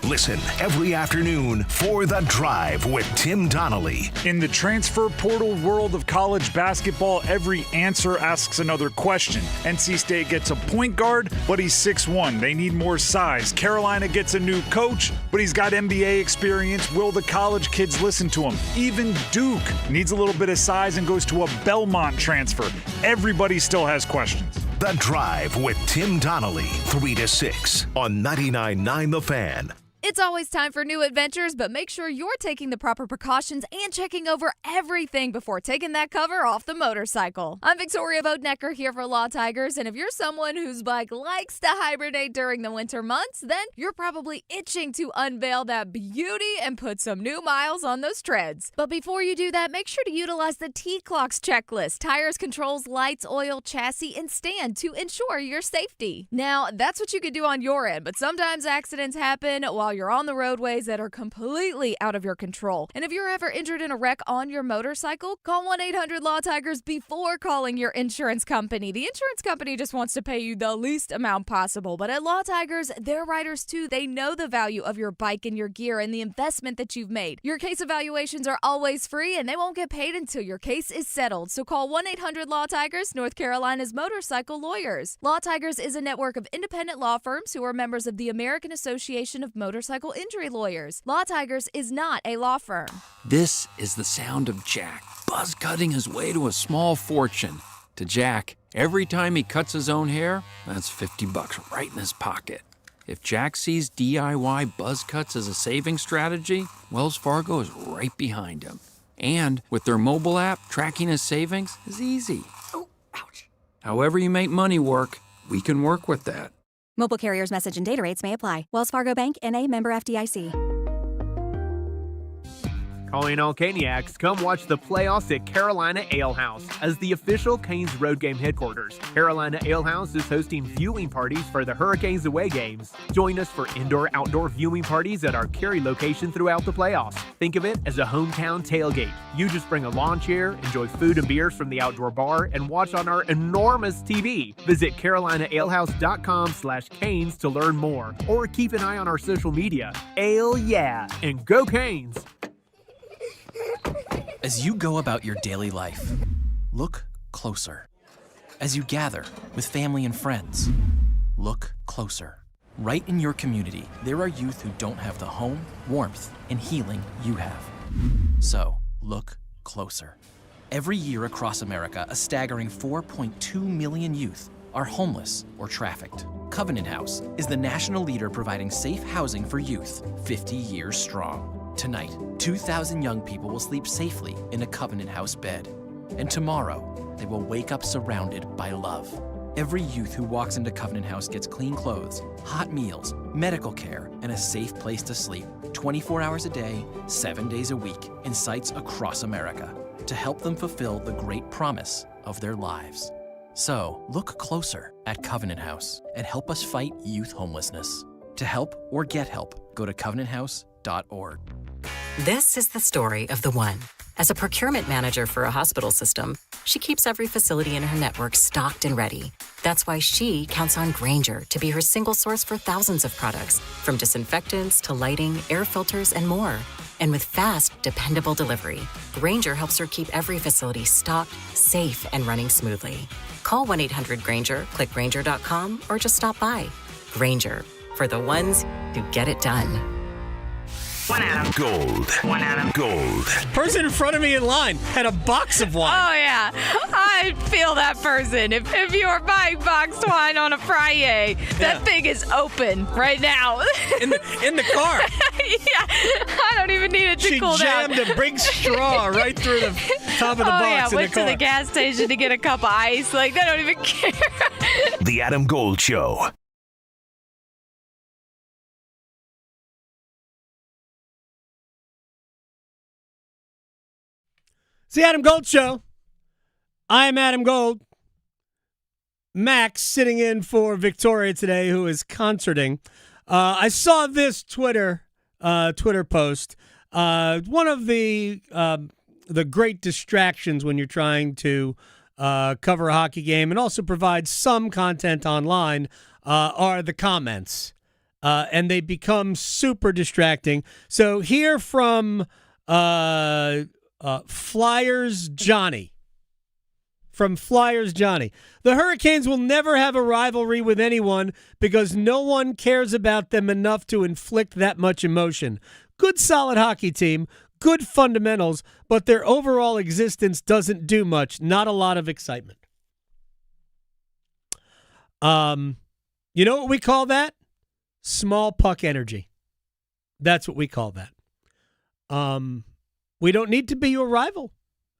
S13: Listen every afternoon for The Drive with Tim Donnelly.
S11: In the transfer portal world of college basketball, every answer asks another question. NC State gets a point guard, but he's 6'1". They need more size. Carolina gets a new coach, but he's got NBA experience. Will the college kids listen to him? Even Duke needs a little bit of size and goes to a Belmont transfer. Everybody still has questions.
S13: The Drive with Tim Donnelly, 3 to 6 on 99.9 The Fan.
S12: It's always time for new adventures, but make sure you're taking the proper precautions and checking over everything before taking that cover off the motorcycle. I'm Victoria Vodnecker here for Law Tigers, and if you're someone whose bike likes to hibernate during the winter months, then you're probably itching to unveil that beauty and put some new miles on those treads. But before you do that, make sure to utilize the T-Clocks checklist: tires, controls, lights, oil, chassis, and stand to ensure your safety. Now, that's what you could do on your end, but sometimes accidents happen while you're on the roadways that are completely out of your control. And if you're ever injured in a wreck on your motorcycle, call 1-800-LAW-TIGERS before calling your insurance company. The insurance company just wants to pay you the least amount possible. But at Law Tigers, they're riders too. They know the value of your bike and your gear and the investment that you've made. Your case evaluations are always free, and they won't get paid until your case is settled. So call 1-800-LAW-TIGERS, North Carolina's motorcycle lawyers. Law Tigers is a network of independent law firms who are members of the American Association of Motorcycle Injury Lawyers. Law Tigers is not a law firm.
S14: This is the sound of Jack, buzz cutting his way to a small fortune. To Jack, every time he cuts his own hair, that's $50 right in his pocket. If Jack sees DIY buzz cuts as a saving strategy, Wells Fargo is right behind him. And with their mobile app, tracking his savings is easy. Oh, ouch. However you make money work, we can work with that.
S15: Mobile carriers' message and data rates may apply. Wells Fargo Bank, N.A., member FDIC.
S16: Calling all Caniacs, come watch the playoffs at Carolina Ale House as the official Canes road game headquarters. Carolina Ale House is hosting viewing parties for the Hurricanes away games. Join us for indoor-outdoor viewing parties at our Cary location throughout the playoffs. Think of it as a hometown tailgate. You just bring a lawn chair, enjoy food and beers from the outdoor bar, and watch on our enormous TV. Visit CarolinaAlehouse.com/Canes to learn more, or keep an eye on our social media. Ale yeah, and go Canes!
S18: As you go about your daily life, look closer. As you gather with family and friends, look closer. Right in your community, there are youth who don't have the home, warmth, and healing you have. So, look closer. Every year across America, a staggering 4.2 million youth are homeless or trafficked. Covenant House is the national leader providing safe housing for youth, 50 years strong. Tonight, 2,000 young people will sleep safely in a Covenant House bed. And tomorrow, they will wake up surrounded by love. Every youth who walks into Covenant House gets clean clothes, hot meals, medical care, and a safe place to sleep 24 hours a day, 7 days a week in sites across America to help them fulfill the great promise of their lives. So, look closer at Covenant House and help us fight youth homelessness. To help or get help, go to covenanthouse.org.
S22: This is the story of the one. As a procurement manager for a hospital system,
S8: she keeps every facility in her network stocked and ready. That's why she counts on Grainger to be her single source for thousands of products, from disinfectants to lighting, air filters, and more. And with fast, dependable delivery, Grainger helps her keep every facility stocked, safe, and running smoothly. Call 1-800-GRAINGER, click Grainger.com, or just stop by. Grainger, for the ones who get it done.
S13: One Adam Gold. One Adam Gold.
S9: Person in front of me in line had a box of wine.
S17: Oh, yeah. I feel that person. If you are buying boxed wine on a Friday, that thing is open right now.
S9: In the car.
S17: Yeah. I don't even need it to cool down.
S9: She jammed a big straw right through the top of the box
S17: yeah.
S9: in
S17: Went
S9: the car.
S17: to the gas station to get a cup of ice. Like, they don't even care.
S13: The Adam Gold Show.
S9: It's the Adam Gold Show. I am Adam Gold. Max sitting in for Victoria today, who is concerting. I saw this Twitter post. One of the great distractions when you're trying to cover a hockey game and also provide some content online are the comments, and they become super distracting. So here from Flyers Johnny. From Flyers Johnny. The Hurricanes will never have a rivalry with anyone because no one cares about them enough to inflict that much emotion. Good solid hockey team, good fundamentals, but their overall existence doesn't do much. Not a lot of excitement. You know what we call that? Small puck energy. That's what we call that. We don't need to be your rival,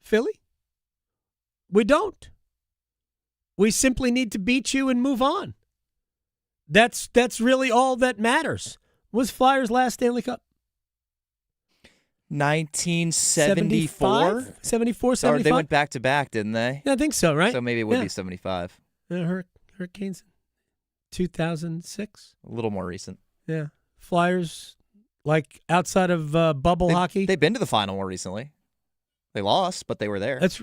S9: Philly. We don't. We simply need to beat you and move on. That's really all that matters. Was Flyers' last Stanley Cup?
S10: 1974?
S9: 74,
S10: Or
S9: 75?
S10: they went back-to-back, didn't they?
S9: Yeah, I think so, right?
S10: So maybe it would be 75.
S9: Hurricanes, 2006?
S10: A little more recent.
S9: Yeah. Flyers, like outside of bubble hockey?
S10: They've been to the final more recently. They lost, but they were there.
S9: That's,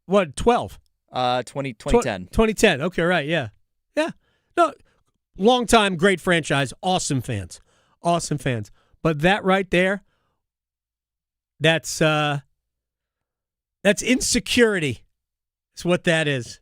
S9: what, 12?
S10: 2010.
S9: 2010. Okay, right, yeah. Yeah. No, long time, great franchise, awesome fans. Awesome fans. But that right there, that's insecurity. That's what that is.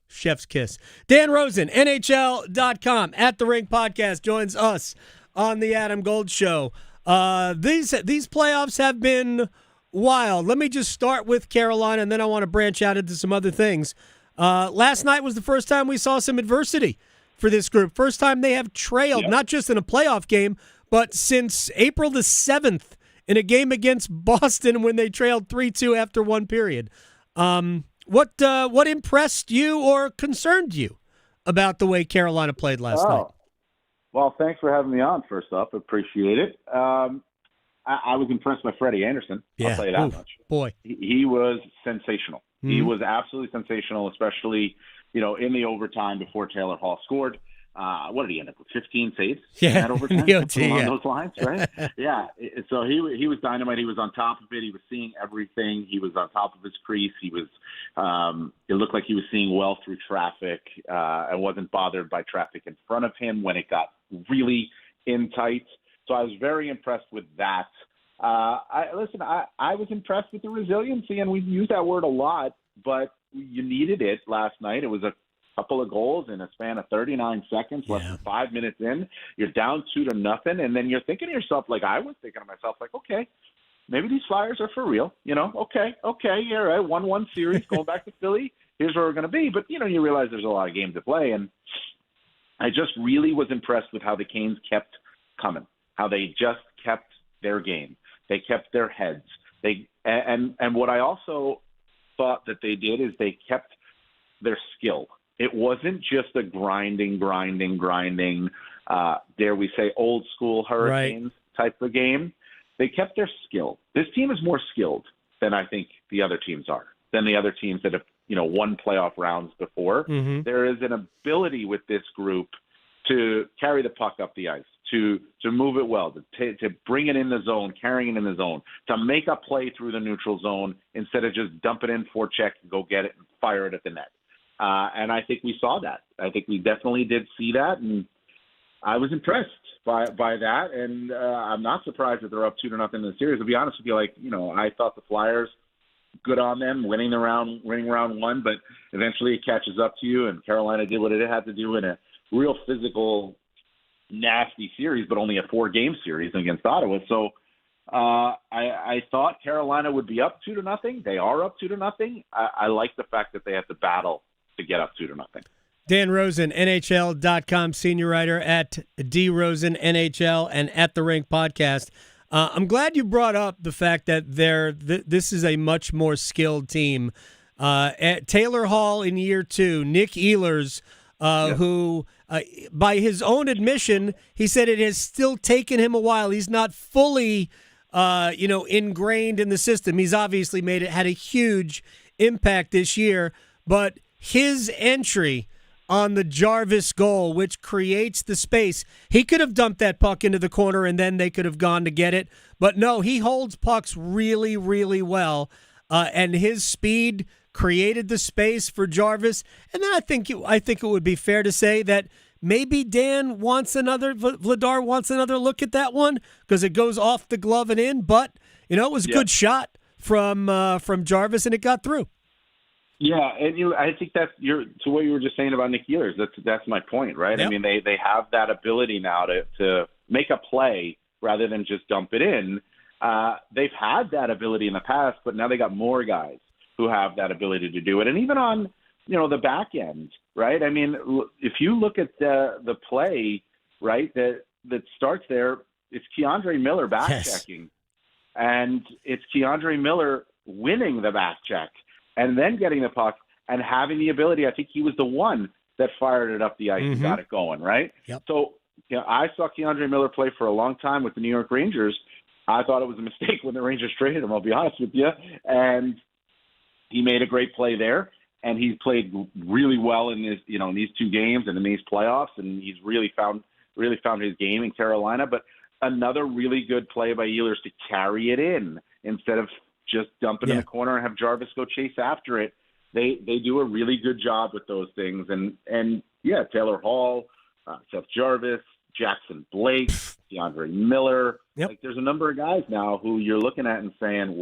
S9: Chef's kiss. Dan Rosen, NHL.com, at the Ring Podcast, joins us on the Adam Gold Show. These playoffs have been wild. Let me just start with Carolina, and then I want to branch out into some other things. Last night was the first time we saw some adversity for this group. First time they have trailed, not just in a playoff game, but since April the 7th in a game against Boston when they trailed 3-2 after one period. What impressed you or concerned you about the way Carolina played last night?
S20: Well, thanks for having me on, first off. Appreciate it. I was impressed by Freddie Anderson. I'll tell you that much.
S9: Boy.
S20: He was sensational.
S9: Mm-hmm.
S20: He was absolutely sensational, especially, in the overtime before Taylor Hall scored. What did he end up with? 15 saves in that overtime? Along those lines, right? Yeah. So he was dynamite. He was on top of it. He was seeing everything. He was on top of his crease. He was. It looked like he was seeing well through traffic and wasn't bothered by traffic in front of him when it got really in tight. So I was very impressed with that. I was impressed with the resiliency, and we've used that word a lot, but you needed it last night. It was a couple of goals in a span of 39 seconds, less than 5 minutes in. You're down 2-0, and then you're thinking to yourself, like I was thinking to myself, like, okay, maybe these Flyers are for real. Okay, yeah, right, 1-1 series, going back to Philly. Here's where we're going to be. But, you realize there's a lot of games to play, and I just really was impressed with how the Canes kept coming, how they just kept their game. They kept their heads. And what I also thought that they did is they kept their skill. It wasn't just a grinding, dare we say, old school Hurricanes type of game. They kept their skill. This team is more skilled than I think the other teams are, than the other teams that have, won playoff rounds before.
S9: Mm-hmm.
S20: There is an ability with this group to carry the puck up the ice, to move it well, to bring it in the zone, carrying it in the zone, to make a play through the neutral zone instead of just dump it in for check and go get it and fire it at the net. And I think we saw that. I think we definitely did see that, and I was impressed by that. And I'm not surprised that they're up 2-0 in the series. To be honest with you, I thought the Flyers, good on them, winning round one, but eventually it catches up to you, and Carolina did what it had to do in a real physical, nasty series, but only a 4-game series against Ottawa. So I thought Carolina would be up 2-0. They are up 2-0. I like the fact that they have to battle to get up 2-0.
S9: Dan Rosen, NHL.com senior writer, at DRosen NHL and at The Rink podcast. I'm glad you brought up the fact that this is a much more skilled team. At Taylor Hall in year 2, Nick Ehlers, who, by his own admission, he said it has still taken him a while. He's not fully, ingrained in the system. He's obviously had a huge impact this year, but his entry on the Jarvis goal, which creates the space, he could have dumped that puck into the corner and then they could have gone to get it. But no, he holds pucks really, really well, and his speed created the space for Jarvis. And then I think it would be fair to say that maybe Vladar wants another look at that one because it goes off the glove and in. But it was a good shot from Jarvis, and it got through.
S20: Yeah, and I think that's to what you were just saying about Nick Ehlers. That's my point, right? Yep. I mean, they have that ability now to make a play rather than just dump it in. They've had that ability in the past, but now they got more guys who have that ability to do it. And even on the back end, right? I mean, if you look at the play, right, that starts there, it's Keandre Miller back checking, and it's Keandre Miller winning the back check and then getting the puck and having the ability. I think he was the one that fired it up the ice and got it going, right?
S9: Yep.
S20: So I saw Keandre Miller play for a long time with the New York Rangers. I thought it was a mistake when the Rangers traded him, I'll be honest with you. And he made a great play there, and he's played really well in this, in these 2 games and in these playoffs, and he's really found his game in Carolina. But another really good play by Ehlers to carry it in instead of just dump it in the corner and have Jarvis go chase after it. They do a really good job with those things. And Taylor Hall, Seth Jarvis, Jackson Blake, DeAndre Miller.
S9: Yep.
S20: There's a number of guys now who you're looking at and saying,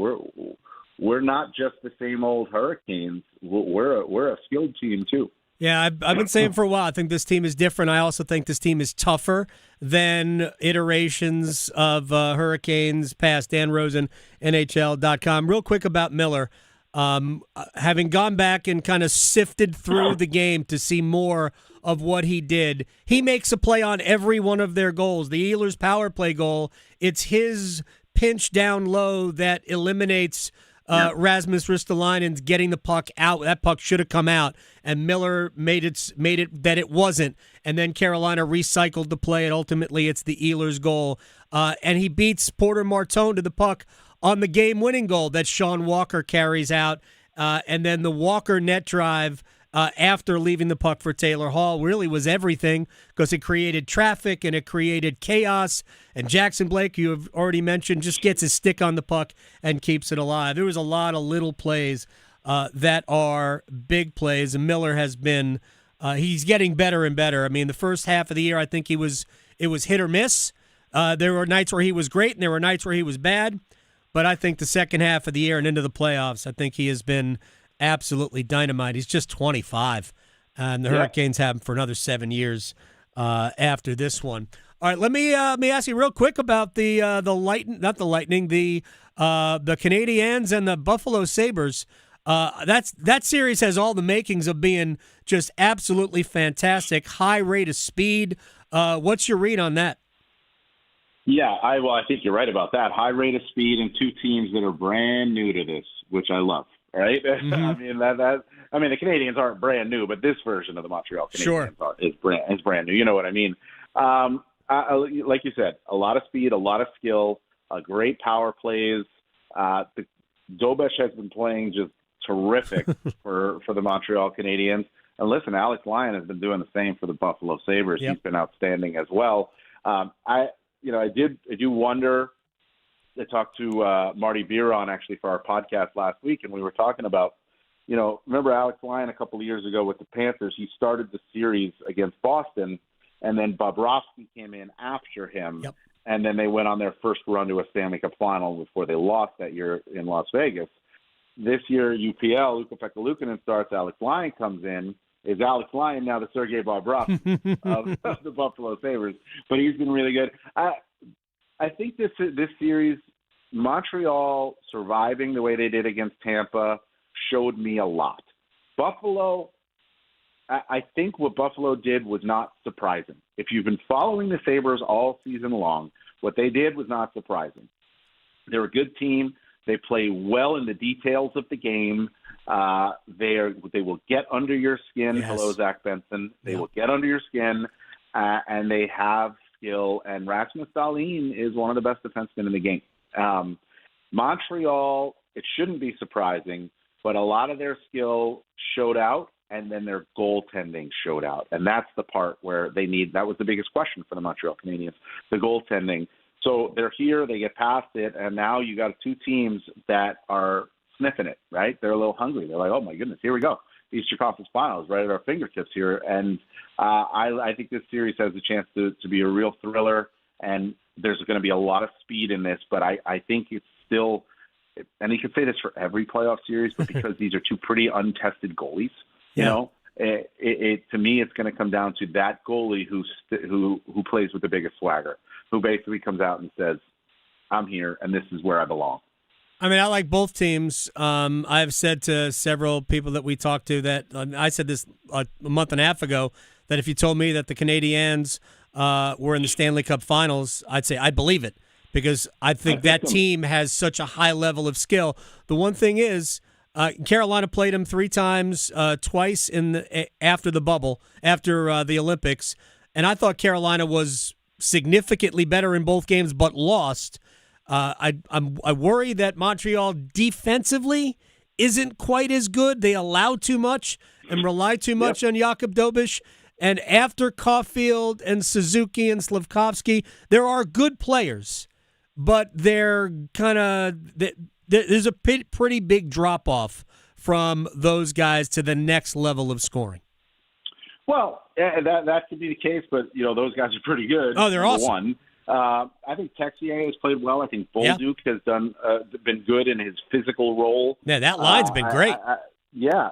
S20: we're not just the same old Hurricanes. We're a skilled team too.
S9: Yeah, I've been saying for a while, I think this team is different. I also think this team is tougher than iterations of Hurricanes past. Dan Rosen, NHL.com. Real quick about Miller. Having gone back and kind of sifted through the game to see more of what he did, he makes a play on every one of their goals. The Ehlers power play goal, it's his pinch down low that eliminates Rasmus Ristolainen's getting the puck out. That puck should have come out, and Miller made it that it wasn't. And then Carolina recycled the play, and ultimately it's the Ehlers goal. And he beats Porter Martone to the puck on the game-winning goal that Sean Walker carries out. And then the Walker net drive after leaving the puck for Taylor Hall really was everything because it created traffic and it created chaos. And Jackson Blake, you have already mentioned, just gets his stick on the puck and keeps it alive. There was a lot of little plays that are big plays, and Miller has been he's getting better and better. I mean, the first half of the year, I think it was hit or miss. There were nights where he was great and there were nights where he was bad. But I think the second half of the year and into the playoffs, I think he has been absolutely dynamite. He's just 25, and the Hurricanes have him for another 7 years after this one. All right, let me ask you real quick about the Canadiens and the Buffalo Sabres. That series has all the makings of being just absolutely fantastic. High rate of speed. What's your read on that?
S20: Yeah, I think you're right about that. High rate of speed and 2 teams that are brand new to this, which I love. Right? Mm-hmm. I mean, the Canadians aren't brand new, but this version of the Montreal Canadiens is brand new. You know what I mean? Like you said, a lot of speed, a lot of skill, great power plays. Dobesh has been playing just terrific for the Montreal Canadiens. And listen, Alex Lyon has been doing the same for the Buffalo Sabres.
S9: Yep.
S20: He's been outstanding as well. I do wonder. I talked to Marty Biron actually for our podcast last week, and we were talking about, remember Alex Lyon a couple of years ago with the Panthers? He started the series against Boston, and then Bobrovsky came in after him, and then they went on their first run to a Stanley Cup final before they lost that year in Las Vegas. This year, UPL, Ukko-Pekka Luukkonen starts, Alex Lyon comes in. Is Alex Lyon now the Sergei Bobrovsky of the Buffalo Sabres? But he's been really good. I think this series, Montreal surviving the way they did against Tampa showed me a lot. Buffalo, I think what Buffalo did was not surprising. If you've been following the Sabres all season long, what they did was not surprising. They're a good team. They play well in the details of the game. They will get under your skin. Yes. Hello, Zach Benson. They will get under your skin, and they have skill. And Rasmus Dahlin is one of the best defensemen in the game. Montreal, it shouldn't be surprising, but a lot of their skill showed out, and then their goaltending showed out. And that's the part where that was the biggest question for the Montreal Canadiens, the goaltending. So they're here, they get past it, and now you got two teams that are sniffing it, right? They're a little hungry. They're like, oh my goodness, here we go. Eastern Conference Finals right at our fingertips here. And I think this series has a chance to be a real thriller, and there's going to be a lot of speed in this, but I think it's still, and you could say this for every playoff series, but because these are two pretty untested goalies, you know, to me, it's going to come down to that goalie who plays with the biggest swagger, who basically comes out and says, I'm here, and this is where I belong.
S9: I mean, I like both teams. I've said to several people that we talked to that I said this a month and a half ago, that if you told me that the Canadiens were in the Stanley Cup Finals, I'd say I'd believe it, because I think that team has such a high level of skill. The one thing is, Carolina played them 3 times, twice after the bubble, after the Olympics, and I thought Carolina was significantly better in both games, but lost. I worry that Montreal defensively isn't quite as good. They allow too much and rely too much on Jakub Dobeš. And after Caulfield and Suzuki and Slafkovsky, there are good players, but they're kind of there's a pretty big drop off from those guys to the next level of scoring.
S20: Well, that could be the case, but those guys are pretty good.
S9: Oh, they're awesome.
S20: One. I think Texier has played well. I think Bolduc has been good in his physical role.
S9: Yeah, that line's been great.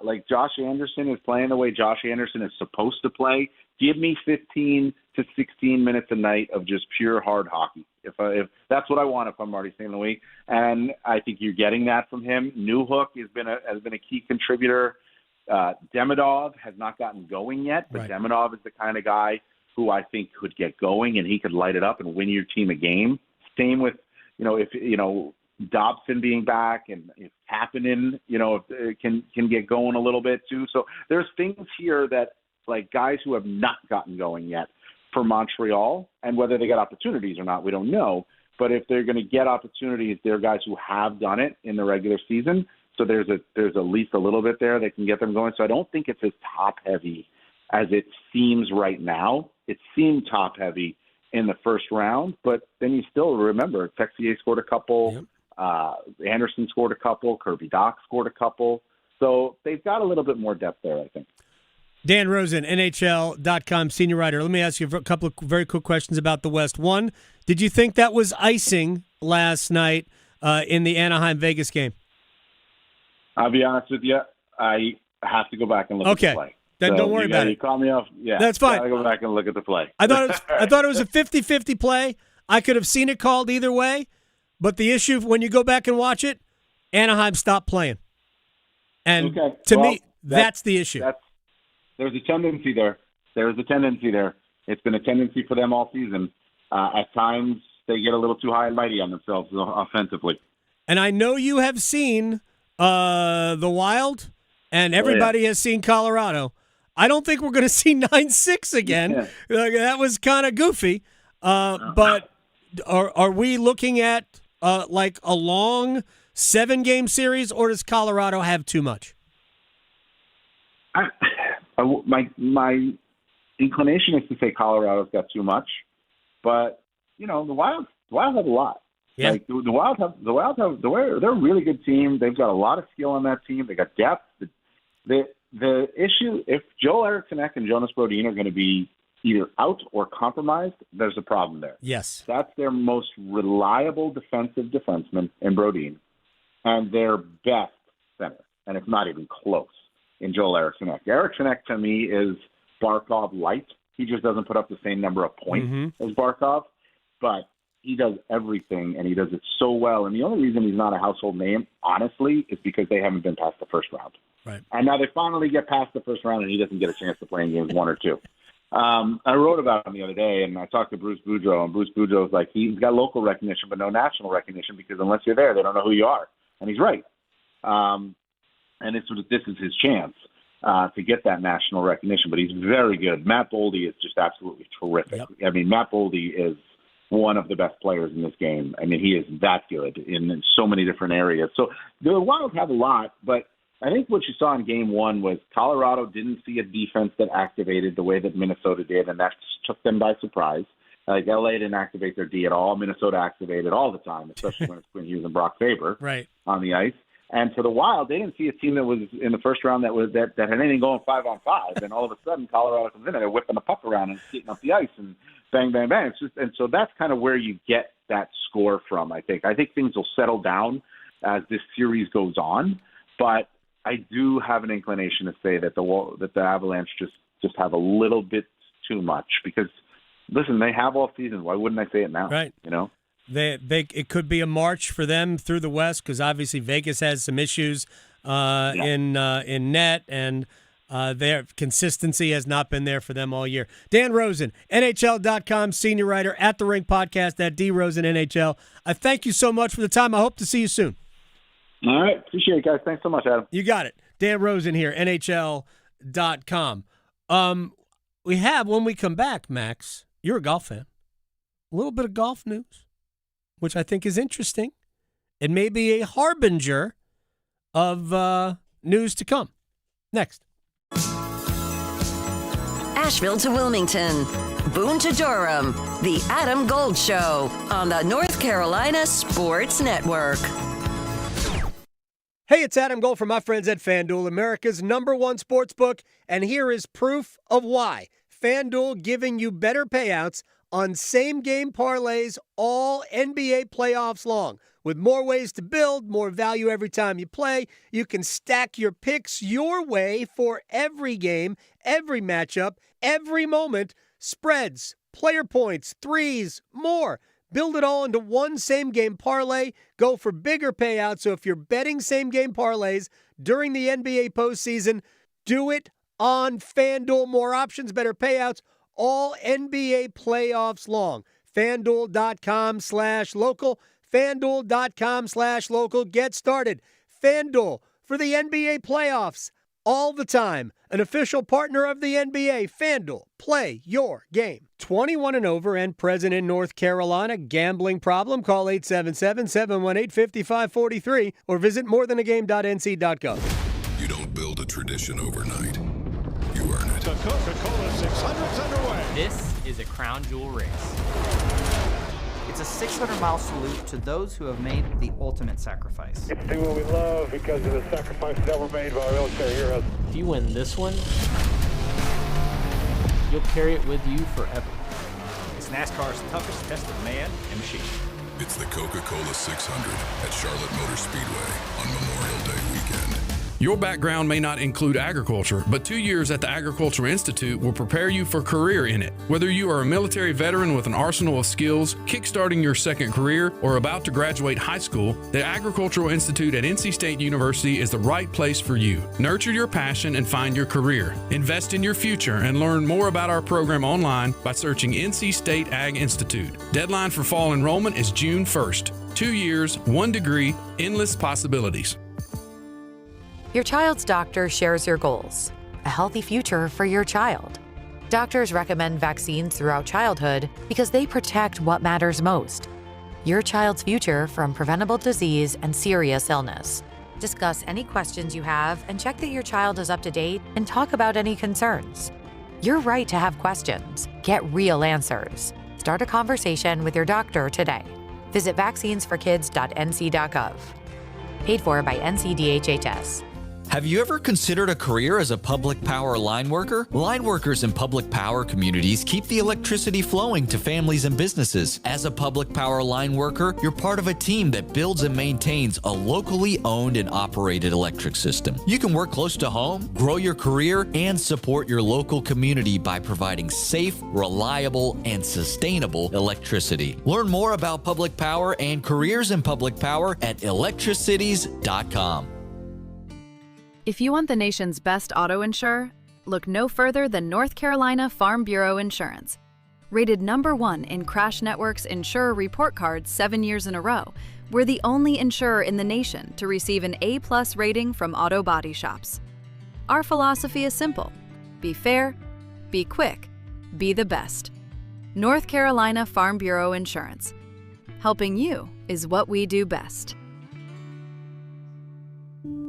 S20: Like Josh Anderson is playing the way Josh Anderson is supposed to play. Give me 15 to 16 minutes a night of just pure hard hockey. If that's what I want, if I'm Marty St. Louis, and I think you're getting that from him. Newhook has been a key contributor. Demidov has not gotten going yet, but Demidov is the kind of guy who I think could get going, and he could light it up and win your team a game. Same with, if Dobson being back, and if Kapanen, can get going a little bit too. So there's things here that, like, guys who have not gotten going yet for Montreal, and whether they get opportunities or not, we don't know. But if they're going to get opportunities, they're guys who have done it in the regular season. So there's at least a little bit there that can get them going. So I don't think it's as top heavy as it seems right now. It seemed top heavy in the first round, but then you still remember Texier scored a couple, Anderson scored a couple, Kirby Dach scored a couple. So they've got a little bit more depth there, I think.
S9: Dan Rosen, NHL.com senior writer. Let me ask you a couple of very quick questions about the West. One, did you think that was icing last night in the Anaheim-Vegas game?
S20: I'll be honest with you, I have to go back and look at the play.
S9: Then don't worry about it.
S20: You call me off. Yeah,
S9: that's fine.
S20: I go back and look at the play.
S9: I thought it was a 50-50 play. I could have seen it called either way, but the issue when you go back and watch it, Anaheim stopped playing, and to me, that's the issue.
S20: There's a tendency there. It's been a tendency for them all season. At times, they get a little too high and mighty on themselves offensively.
S9: And I know you have seen the Wild, and everybody has seen Colorado. I don't think we're going to see 9-6 again. Yeah. That was kind of goofy. But are we looking at like a long 7-game series, or does Colorado have too much?
S20: My inclination is to say Colorado's got too much. But the Wild have a lot.
S9: Yeah.
S20: Like the Wild have they're a really good team. They've got a lot of skill on that team. They got depth. The issue, if Joel Eriksson and Jonas Brodin are going to be either out or compromised, there's a problem there.
S9: Yes.
S20: That's their most reliable defensive defenseman in Brodin, and their best center, and it's not even close, in Joel Eriksson. Eriksson, to me, is Barkov light. He just doesn't put up the same number of points as Barkov, but he does everything, and he does it so well. And the only reason he's not a household name, honestly, is because they haven't been past the first round.
S9: Right.
S20: And now they finally get past the first round, and he doesn't get a chance to play in games 1 or 2. I wrote about him the other day, and I talked to Bruce Boudreau, and Bruce Boudreau's like, he's got local recognition but no national recognition because unless you're there, they don't know who you are. And he's right. And this is his chance to get that national recognition, but he's very good. Matt Boldy is just absolutely terrific.
S9: Yep.
S20: I mean, Matt Boldy is one of the best players in this game. I mean, he is that good in so many different areas. So the Wild have a lot, but I think what you saw in game 1 was Colorado didn't see a defense that activated the way that Minnesota did, and that took them by surprise. Like LA didn't activate their D at all. Minnesota activated all the time, especially when it's Quinn Hughes and Brock Faber on the ice. And for the Wild, they didn't see a team that was in the first round that had anything going 5-on-5. And all of a sudden, Colorado comes in and they're whipping the puck around and skating up the ice and bang, bang, bang. And so that's kind of where you get that score from. I think things will settle down as this series goes on, but I do have an inclination to say that the Avalanche just have a little bit too much because, listen, they have all season. Why wouldn't I say it now?
S9: Right. It could be a march for them through the West because obviously Vegas has some issues in net, and their consistency has not been there for them all year. Dan Rosen, NHL.com senior writer, at the Rink podcast, at DRosenNHL. I thank you so much for the time. I hope to see you soon.
S20: All right. Appreciate it, guys. Thanks so much, Adam.
S9: You got it. Dan Rosen here, NHL.com. We have, when we come back, Max, you're a golf fan, a little bit of golf news, which I think is interesting. It may be a harbinger of news to come. Next.
S7: Asheville to Wilmington, Boone to Durham, the Adam Gold Show on the North Carolina Sports Network.
S9: Hey, it's Adam Gold from my friends at FanDuel, America's #1 sports book, and here is proof of why. FanDuel giving you better payouts on same-game parlays all NBA playoffs long. With more ways to build, more value every time you play, you can stack your picks your way for every game, every matchup, every moment, spreads, player points, threes, more. Build it all into one same-game parlay. Go for bigger payouts. So if you're betting same-game parlays during the NBA postseason, do it on FanDuel. More options, better payouts, all NBA playoffs long. FanDuel.com/local. FanDuel.com/local. Get started. FanDuel for the NBA playoffs all the time. An official partner of the NBA. FanDuel. Play your game. 21 and over and present in North Carolina. Gambling problem? Call 877-718-5543 or visit morethanagame.nc.gov.
S19: You don't build a tradition overnight. You earn it.
S21: The Coca-Cola 600's underway.
S22: This is a crown jewel race. It's a 600-mile salute to those who have made the ultimate sacrifice.
S21: It's do what we love because of the sacrifices that were made by our military heroes.
S22: If you win this one, you'll carry it with you forever. It's NASCAR's toughest test of man and machine.
S19: It's the Coca-Cola 600 at Charlotte Motor Speedway on Memorial Day weekend.
S23: Your background may not include agriculture, but 2 years at the Agricultural Institute will prepare you for a career in it. Whether you are a military veteran with an arsenal of skills, kickstarting your second career, or about to graduate high school, the Agricultural Institute at NC State University is the right place for you. Nurture your passion and find your career. Invest in your future and learn more about our program online by searching NC State Ag Institute. Deadline for fall enrollment is June 1st. 2 years, 1 degree, endless possibilities.
S8: Your child's doctor shares your goals, a healthy future for your child. Doctors recommend vaccines throughout childhood because they protect what matters most, your child's future from preventable disease and serious illness. Discuss any questions you have and check that your child is up to date and talk about any concerns. You're right to have questions. Get real answers.
S1: Start a conversation with your doctor today. Visit vaccinesforkids.nc.gov. Paid for by NCDHHS.
S2: Have you ever considered a career as a public power line worker? Line workers in public power communities keep the electricity flowing to families and businesses. As a public power line worker, you're part of a team that builds and maintains a locally owned and operated electric system. You can work close to home, grow your career, and support your local community by providing safe, reliable, and sustainable electricity. Learn more about public power and careers in public power at electricities.com.
S3: If you want the nation's best auto insurer, look no further than North Carolina Farm Bureau Insurance. Rated #1 in Crash Network's Insurer Report Card 7 years in a row, we're the only insurer in the nation to receive an A+ rating from auto body shops. Our philosophy is simple: be fair, be quick, be the best. North Carolina Farm Bureau Insurance. Helping you is what we do best.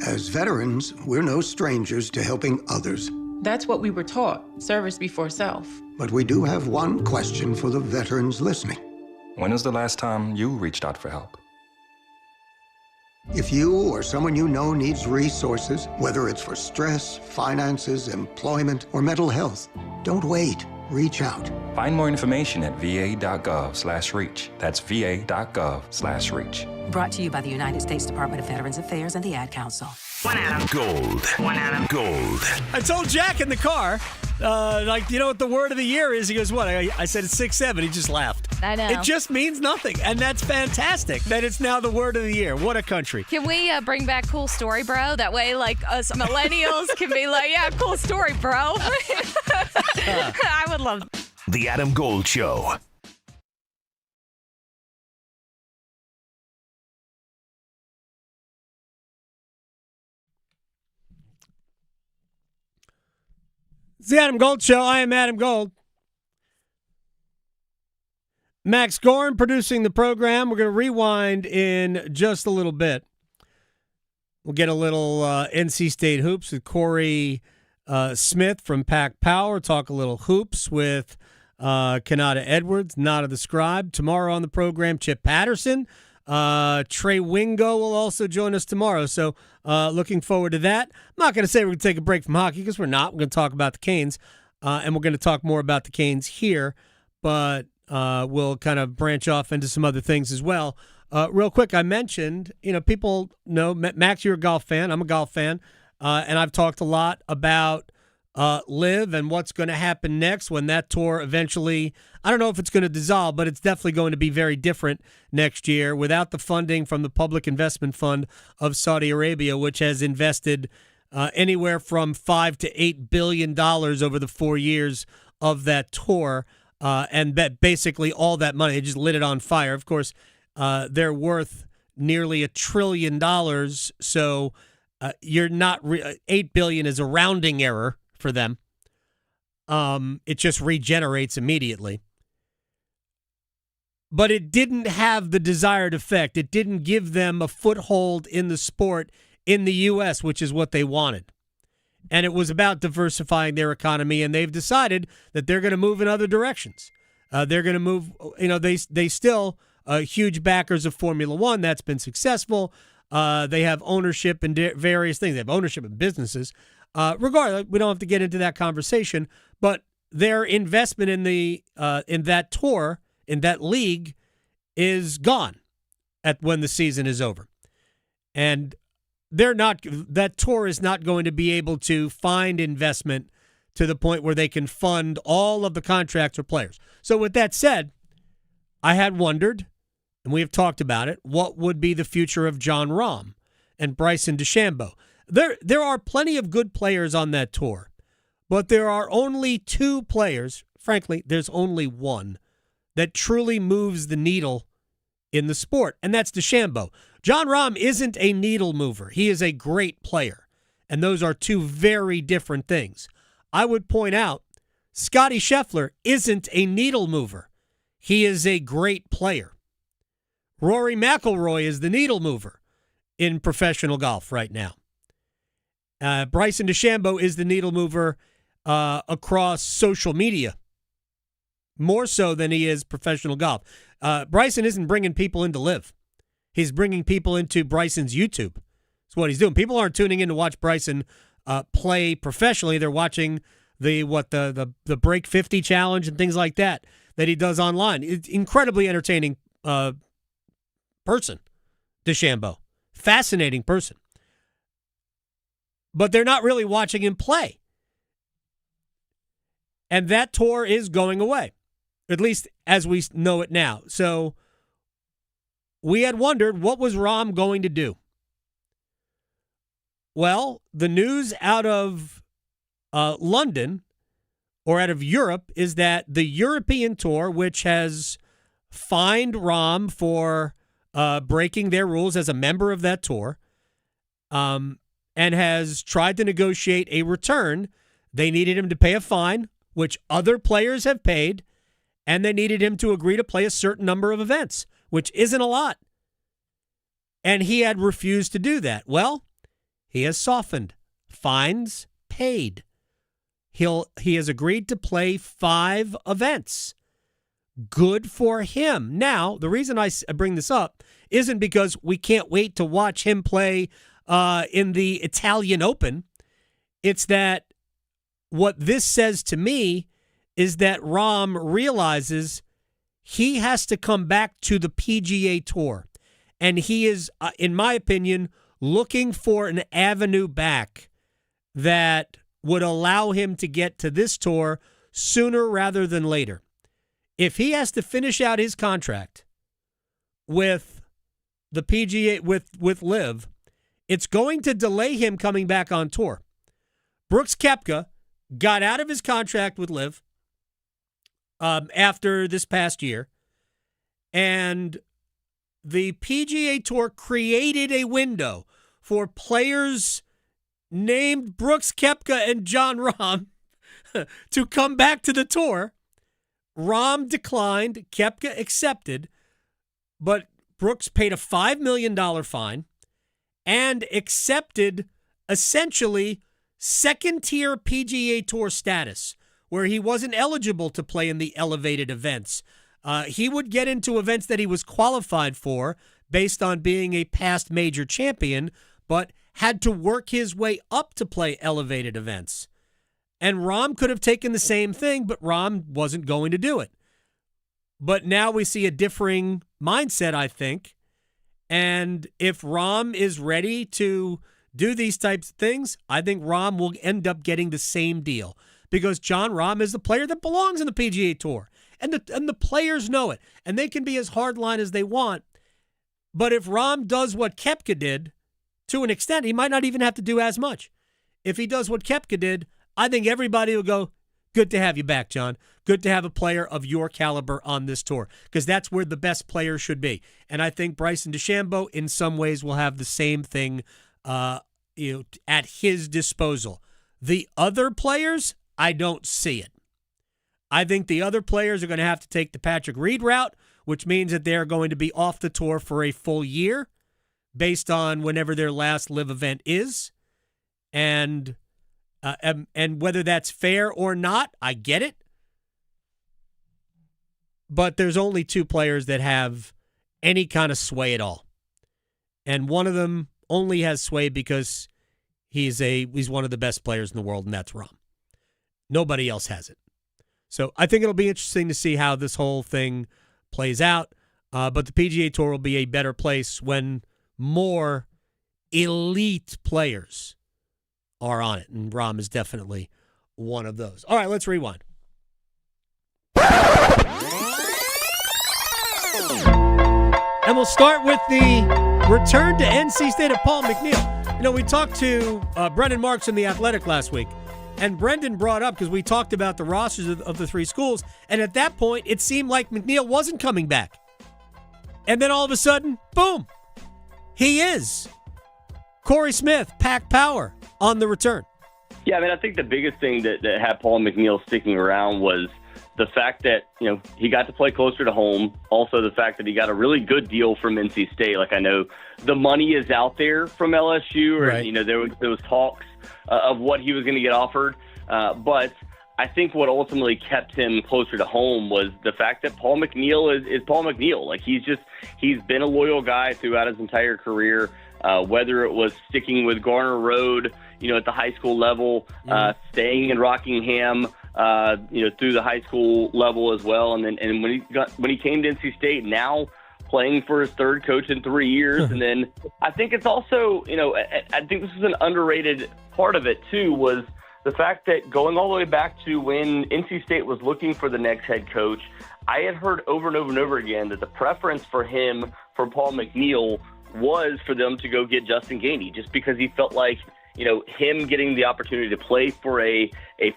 S24: As veterans, we're no strangers to helping others.
S25: That's what we were taught, service before self.
S24: But we do have one question for the veterans listening.
S26: When was the last time you reached out for help?
S24: If you or someone you know needs resources, whether it's for stress, finances, employment, or mental health, don't wait. Reach out.
S26: Find more information at va.gov/reach. That's va.gov/reach.
S27: Brought to you by the United States Department of Veterans Affairs and the Ad Council.
S13: One Adam Gold.
S9: I told Jack in the car, you know what the word of the year is? He goes, what? I said it's 6-7. He just laughed.
S12: I know.
S9: It just means nothing, and that's fantastic that it's now the word of the year. What a country.
S12: Can we bring back cool story, bro? That way, us millennials can be like, yeah, cool story, bro. I would love it.
S13: The Adam Gold Show.
S9: It's the Adam Gold Show. I am Adam Gold. Max Gorn producing the program. We're going to rewind in just a little bit. We'll get a little NC State hoops with Cory Smith from Pack Power. Talk a little hoops with Kanata Edwards, Not of the Scribe. Tomorrow on the program, Chip Patterson. Trey Wingo will also join us tomorrow, so looking forward to that. I'm not going to say we're going to take a break from hockey because we're not. We're going to talk about the Canes, and we're going to talk more about the Canes here, but we'll kind of branch off into some other things as well. Real quick, I mentioned, people know, Max, you're a golf fan. I'm a golf fan, and I've talked a lot about Live and what's going to happen next when that tour eventually, I don't know if it's going to dissolve, but it's definitely going to be very different next year without the funding from the Public Investment Fund of Saudi Arabia, which has invested anywhere from $5 to $8 billion over the 4 years of that tour, and that basically all that money, they just lit it on fire. Of course, they're worth nearly $1 trillion, so you're not $8 billion is a rounding error for them. It just regenerates immediately. But it didn't have the desired effect. It didn't give them a foothold in the sport in the U.S., which is what they wanted. And it was about diversifying their economy, and they've decided that they're going to move in other directions. They're going to move, they still huge backers of Formula One. That's been successful. They have ownership in various things. They have ownership in businesses. Regardless, we don't have to get into that conversation, but their investment in that tour, in that league, is gone when the season is over. And that tour is not going to be able to find investment to the point where they can fund all of the contracts for players. So with that said, I had wondered, and we have talked about it, what would be the future of John Rahm and Bryson DeChambeau. There are plenty of good players on that tour, but there are only two players, frankly, there's only one, that truly moves the needle in the sport, and that's DeChambeau. John Rahm isn't a needle mover. He is a great player, and those are two very different things. I would point out, Scottie Scheffler isn't a needle mover. He is a great player. Rory McIlroy is the needle mover in professional golf right now. Bryson DeChambeau is the needle mover across social media. more so than he is professional golf. Bryson isn't bringing people in to live. He's bringing people into Bryson's YouTube. That's what he's doing. People aren't tuning in to watch Bryson play professionally. They're watching the Break 50 challenge and things like that he does online. It's incredibly entertaining person, DeChambeau. Fascinating person. But they're not really watching him play. And that tour is going away, at least as we know it now. So we had wondered, what was Rahm going to do? Well, the news out of London or out of Europe is that the European Tour, which has fined Rahm for breaking their rules as a member of that tour, and has tried to negotiate a return. They needed him to pay a fine, which other players have paid, and they needed him to agree to play a certain number of events, which isn't a lot. And he had refused to do that. Well, he has softened. Fines paid. He has agreed to play 5 events. Good for him. Now, the reason I bring this up isn't because we can't wait to watch him play in the Italian Open. It's that what this says to me is that Rahm realizes he has to come back to the PGA Tour. And he is, in my opinion, looking for an avenue back that would allow him to get to this tour sooner rather than later. If he has to finish out his contract with the PGA, with LIV, it's going to delay him coming back on tour. Brooks Koepka got out of his contract with LIV after this past year, and the PGA Tour created a window for players named Brooks Koepka and Jon Rahm to come back to the tour. Rahm declined, Koepka accepted, but Brooks paid a $5 million fine and accepted essentially second-tier PGA Tour status, where he wasn't eligible to play in the elevated events. He would get into events that he was qualified for based on being a past major champion, but had to work his way up to play elevated events. And Rahm could have taken the same thing, but Rahm wasn't going to do it. But now we see a differing mindset, I think. And if Rahm is ready to do these types of things, I think Rahm will end up getting the same deal. Because Jon Rahm is the player that belongs in the PGA Tour. And the players know it. And they can be as hardline as they want. But if Rahm does what Koepka did, to an extent, he might not even have to do as much. If he does what Koepka did, I think everybody will go, good to have you back, John. Good to have a player of your caliber on this tour, because that's where the best players should be. And I think Bryson DeChambeau, in some ways, will have the same thing at his disposal. The other players, I don't see it. I think the other players are going to have to take the Patrick Reed route, which means that they're going to be off the tour for a full year based on whenever their last LIV event is. And whether that's fair or not, I get it. But there's only 2 players that have any kind of sway at all. And one of them only has sway because he's one of the best players in the world, and that's Rahm. Nobody else has it. So I think it'll be interesting to see how this whole thing plays out. But the PGA Tour will be a better place when more elite players are on it, and Rahm is definitely one of those. All right, let's rewind. And we'll start with the return to NC State of Paul McNeil. You know, we talked to Brendan Marks from The Athletic last week, and Brendan brought up, because we talked about the rosters of the 3 schools, and at that point, it seemed like McNeil wasn't coming back. And then all of a sudden, boom, he is. Cory Smith, Pack Power, on the return.
S4: Yeah, I mean, I think the biggest thing that had Paul McNeil sticking around was the fact that, he got to play closer to home. Also, the fact that he got a really good deal from NC State. Like, I know the money is out there from LSU, or,
S5: right.
S4: There was talks of what he was going to get offered. But I think what ultimately kept him closer to home was the fact that Paul McNeil is Paul McNeil. Like, he's been a loyal guy throughout his entire career, whether it was sticking with Garner Road, at the high school level, staying in Rockingham, through the high school level as well. And when he came to NC State, now playing for his third coach in 3 years. And then I think it's also, I think this is an underrated part of it too, was the fact that going all the way back to when NC State was looking for the next head coach, I had heard over and over and over again that the preference for him, for Paul McNeil, was for them to go get Justin Gainey, just because he felt like, him getting the opportunity to play for a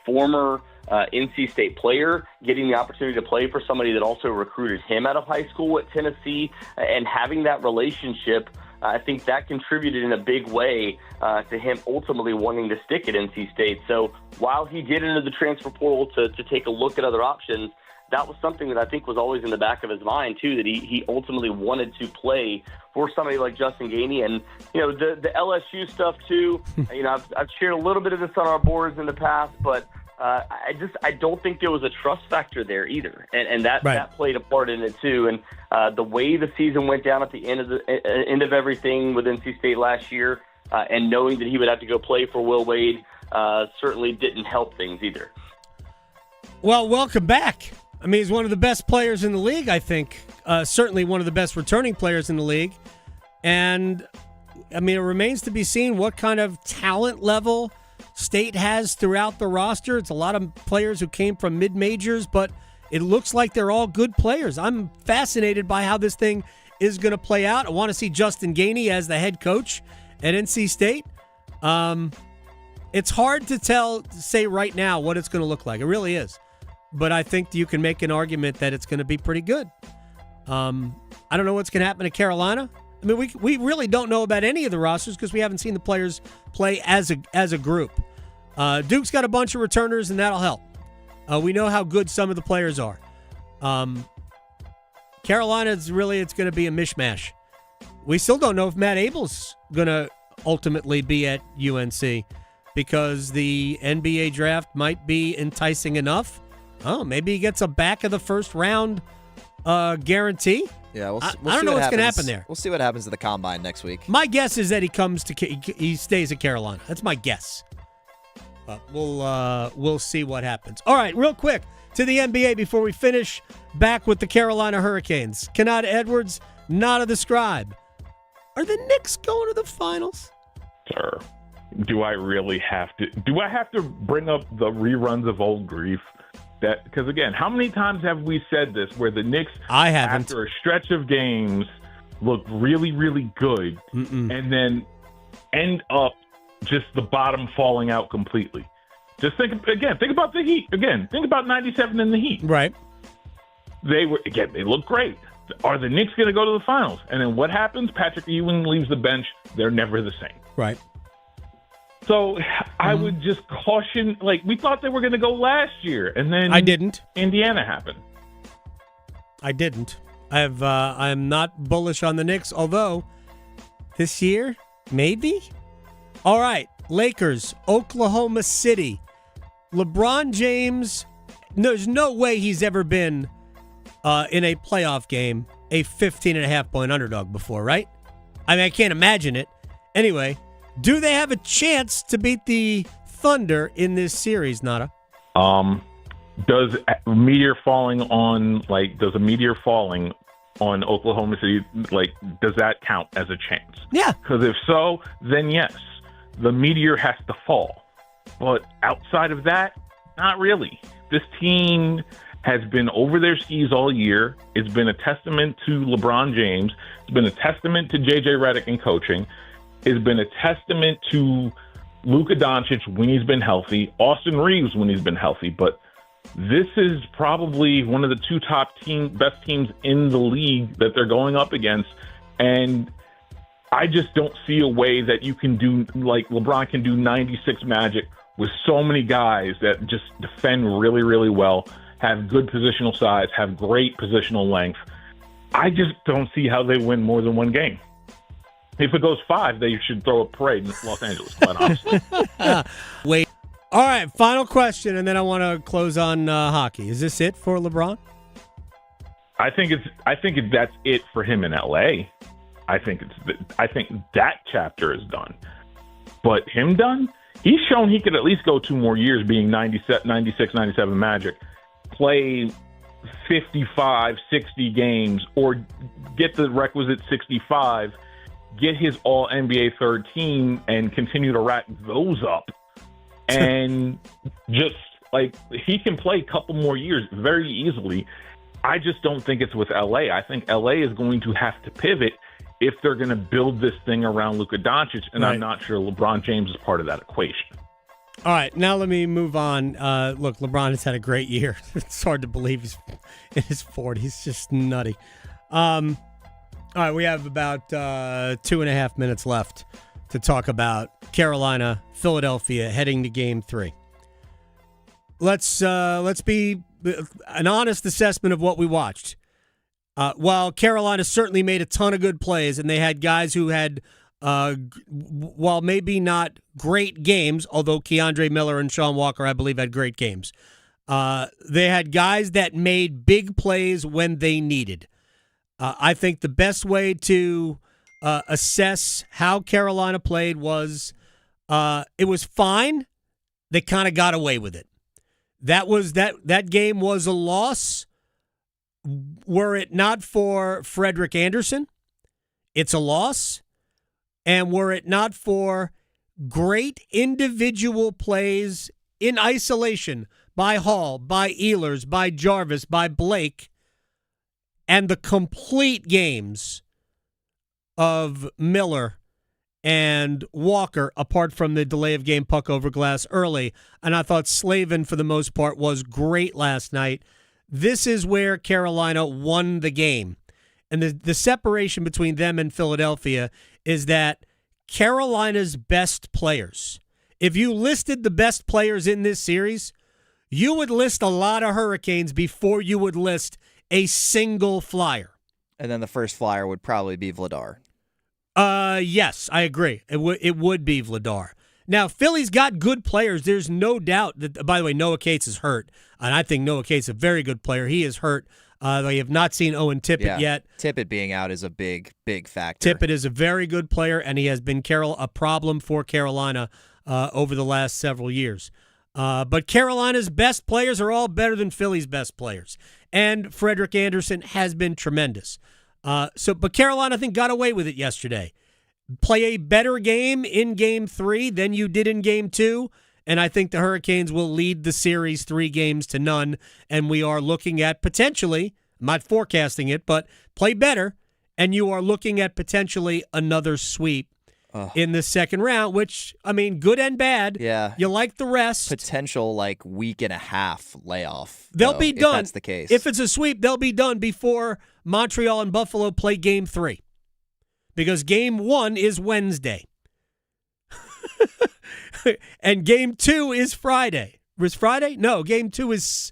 S4: former NC State player, getting the opportunity to play for somebody that also recruited him out of high school at Tennessee, and having that relationship, I think that contributed in a big way to him ultimately wanting to stick at NC State. So while he did enter the transfer portal to take a look at other options, that was something that I think was always in the back of his mind, too, that he ultimately wanted to play for somebody like Justin Gainey. And, the LSU stuff, too, I've shared a little bit of this on our boards in the past, but I don't think there was a trust factor there either. And that played a part in it, too. And the way the season went down at the end of everything with NC State last year, and knowing that he would have to go play for Will Wade certainly didn't help things either.
S9: Well, welcome back. I mean, he's one of the best players in the league, I think. Certainly one of the best returning players in the league. And, I mean, it remains to be seen what kind of talent level State has throughout the roster. It's a lot of players who came from mid-majors, but it looks like they're all good players. I'm fascinated by how this thing is going to play out. I want to see Justin Gainey as the head coach at NC State. It's hard to say right now what it's going to look like. It really is. But I think you can make an argument that it's going to be pretty good. I don't know what's going to happen to Carolina. I mean, we really don't know about any of the rosters because we haven't seen the players play as a group. Duke's got a bunch of returners, and that'll help. We know how good some of the players are. Carolina, it's going to be a mishmash. We still don't know if Matt Abel's going to ultimately be at UNC because the NBA draft might be enticing enough. Oh, maybe he gets a back of the first round guarantee.
S10: Yeah, we'll
S9: I
S10: see
S9: don't know what's going to happen there.
S10: We'll see what happens to the Combine next week.
S9: My guess is that he stays at Carolina. That's my guess. But we'll see what happens. All right, real quick to the NBA before we finish. Back with the Carolina Hurricanes. Kanata Edwards, Nada the Scribe. Are the Knicks going to the finals?
S5: Sir, do I really have to? Do I have to bring up the reruns of old grief? Because, again, how many times have we said this where the Knicks, after a stretch of games, look really, really good and then end up just the bottom falling out completely? Just think about the Heat. Again, think about 97 in the Heat.
S9: Right.
S5: They look great. Are the Knicks going to go to the finals? And then what happens? Patrick Ewing leaves the bench. They're never the same.
S9: Right.
S5: So I would just caution, we thought they were going to go last year, and then
S9: I didn't.
S5: Indiana happened.
S9: I didn't. I'm not bullish on the Knicks, although this year, maybe? All right, Lakers, Oklahoma City. LeBron James, there's no way he's ever been in a playoff game a 15.5-point underdog before, right? I mean, I can't imagine it. Anyway, do they have a chance to beat the Thunder in this series, Nada?
S5: Does a meteor falling on Oklahoma City, does that count as a chance?
S9: Yeah.
S5: Because if so, then yes, the meteor has to fall. But outside of that, not really. This team has been over their skis all year. It's been a testament to LeBron James. It's been a testament to J.J. Redick in coaching. It's been a testament to Luka Doncic when he's been healthy, Austin Reeves when he's been healthy. But this is probably one of the two best teams in the league that they're going up against. And I just don't see a way that you can do, LeBron can do 96 Magic with so many guys that just defend really, really well, have good positional size, have great positional length. I just don't see how they win more than one game. If it goes 5, they should throw a parade in Los Angeles, quite honestly.
S9: Wait. All right, final question, and then I want to close on hockey. Is this it for LeBron?
S5: I think that's it for him in LA. I think that chapter is done. But him done? He's shown he could at least go 2 more years being 96, 97 Magic, play 55, 60 games, or get the requisite 65, get his all-NBA third team, and continue to rack those up. And just, like, he can play a couple more years very easily. I just don't think it's with LA. I think LA is going to have to pivot if they're going to build this thing around Luka Doncic, and I'm not sure LeBron James is part of that equation.
S9: All right, now let me move on. Look, LeBron has had a great year. It's hard to believe he's in his 40s. Just nutty. All right, we have about 2.5 minutes left to talk about Carolina, Philadelphia, heading to Game 3. Let's be an honest assessment of what we watched. While Carolina certainly made a ton of good plays, and they had guys who had, while maybe not great games, although Keandre Miller and Sean Walker, I believe, had great games, they had guys that made big plays when they needed. I think the best way to assess how Carolina played was it was fine. They kind of got away with it. That game was a loss. Were it not for Frederick Anderson, it's a loss. And were it not for great individual plays in isolation by Hall, by Ehlers, by Jarvis, by Blake, and the complete games of Miller and Walker, apart from the delay of game puck over glass early, and I thought Slavin, for the most part, was great last night. This is where Carolina won the game. And the separation between them and Philadelphia is that Carolina's best players, if you listed the best players in this series, you would list a lot of Hurricanes before you would list a single Flyer.
S10: And then the first Flyer would probably be Vladar.
S9: Yes, I agree. It would be Vladar. Now, Philly's got good players. There's no doubt that, by the way, Noah Cates is hurt. And I think Noah Cates is a very good player. He is hurt. They have not seen Owen Tippett yet.
S10: Tippett being out is a big factor.
S9: Tippett is a very good player, and he has been a problem for Carolina over the last several years. But Carolina's best players are all better than Philly's best players. And Frederick Anderson has been tremendous. But Carolina, I think, got away with it yesterday. Play a better game in Game 3 than you did in Game 2, and I think the Hurricanes will lead the series 3-0, and we are looking at potentially, I'm not forecasting it, but play better, and you are looking at potentially another sweep in the second round, which, I mean, good and bad.
S10: Yeah.
S9: You like the rest.
S10: Potential, week and a half layoff.
S9: They'll be done.
S10: If that's the case.
S9: If it's a sweep, they'll be done before Montreal and Buffalo play Game 3. Because Game 1 is Wednesday. And Game 2 is Friday. Was Friday? No, Game 2 is...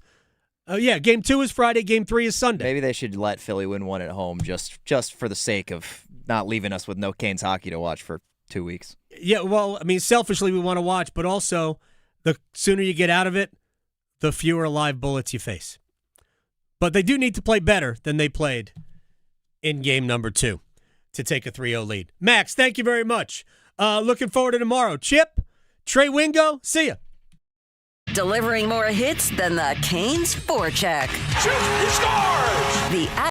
S9: Game 2 is Friday. Game 3 is Sunday.
S10: Maybe they should let Philly win one at home just for the sake of not leaving us with no Canes hockey to watch for 2 weeks.
S9: Yeah, well, I mean, selfishly we want to watch, but also the sooner you get out of it, the fewer live bullets you face. But they do need to play better than they played in game number 2 to take a 3-0 lead. Max, thank you very much. Looking forward to tomorrow. Chip, Trey Wingo, see ya.
S7: Delivering more hits than the Canes forecheck.
S21: Shoot, he scores!
S7: The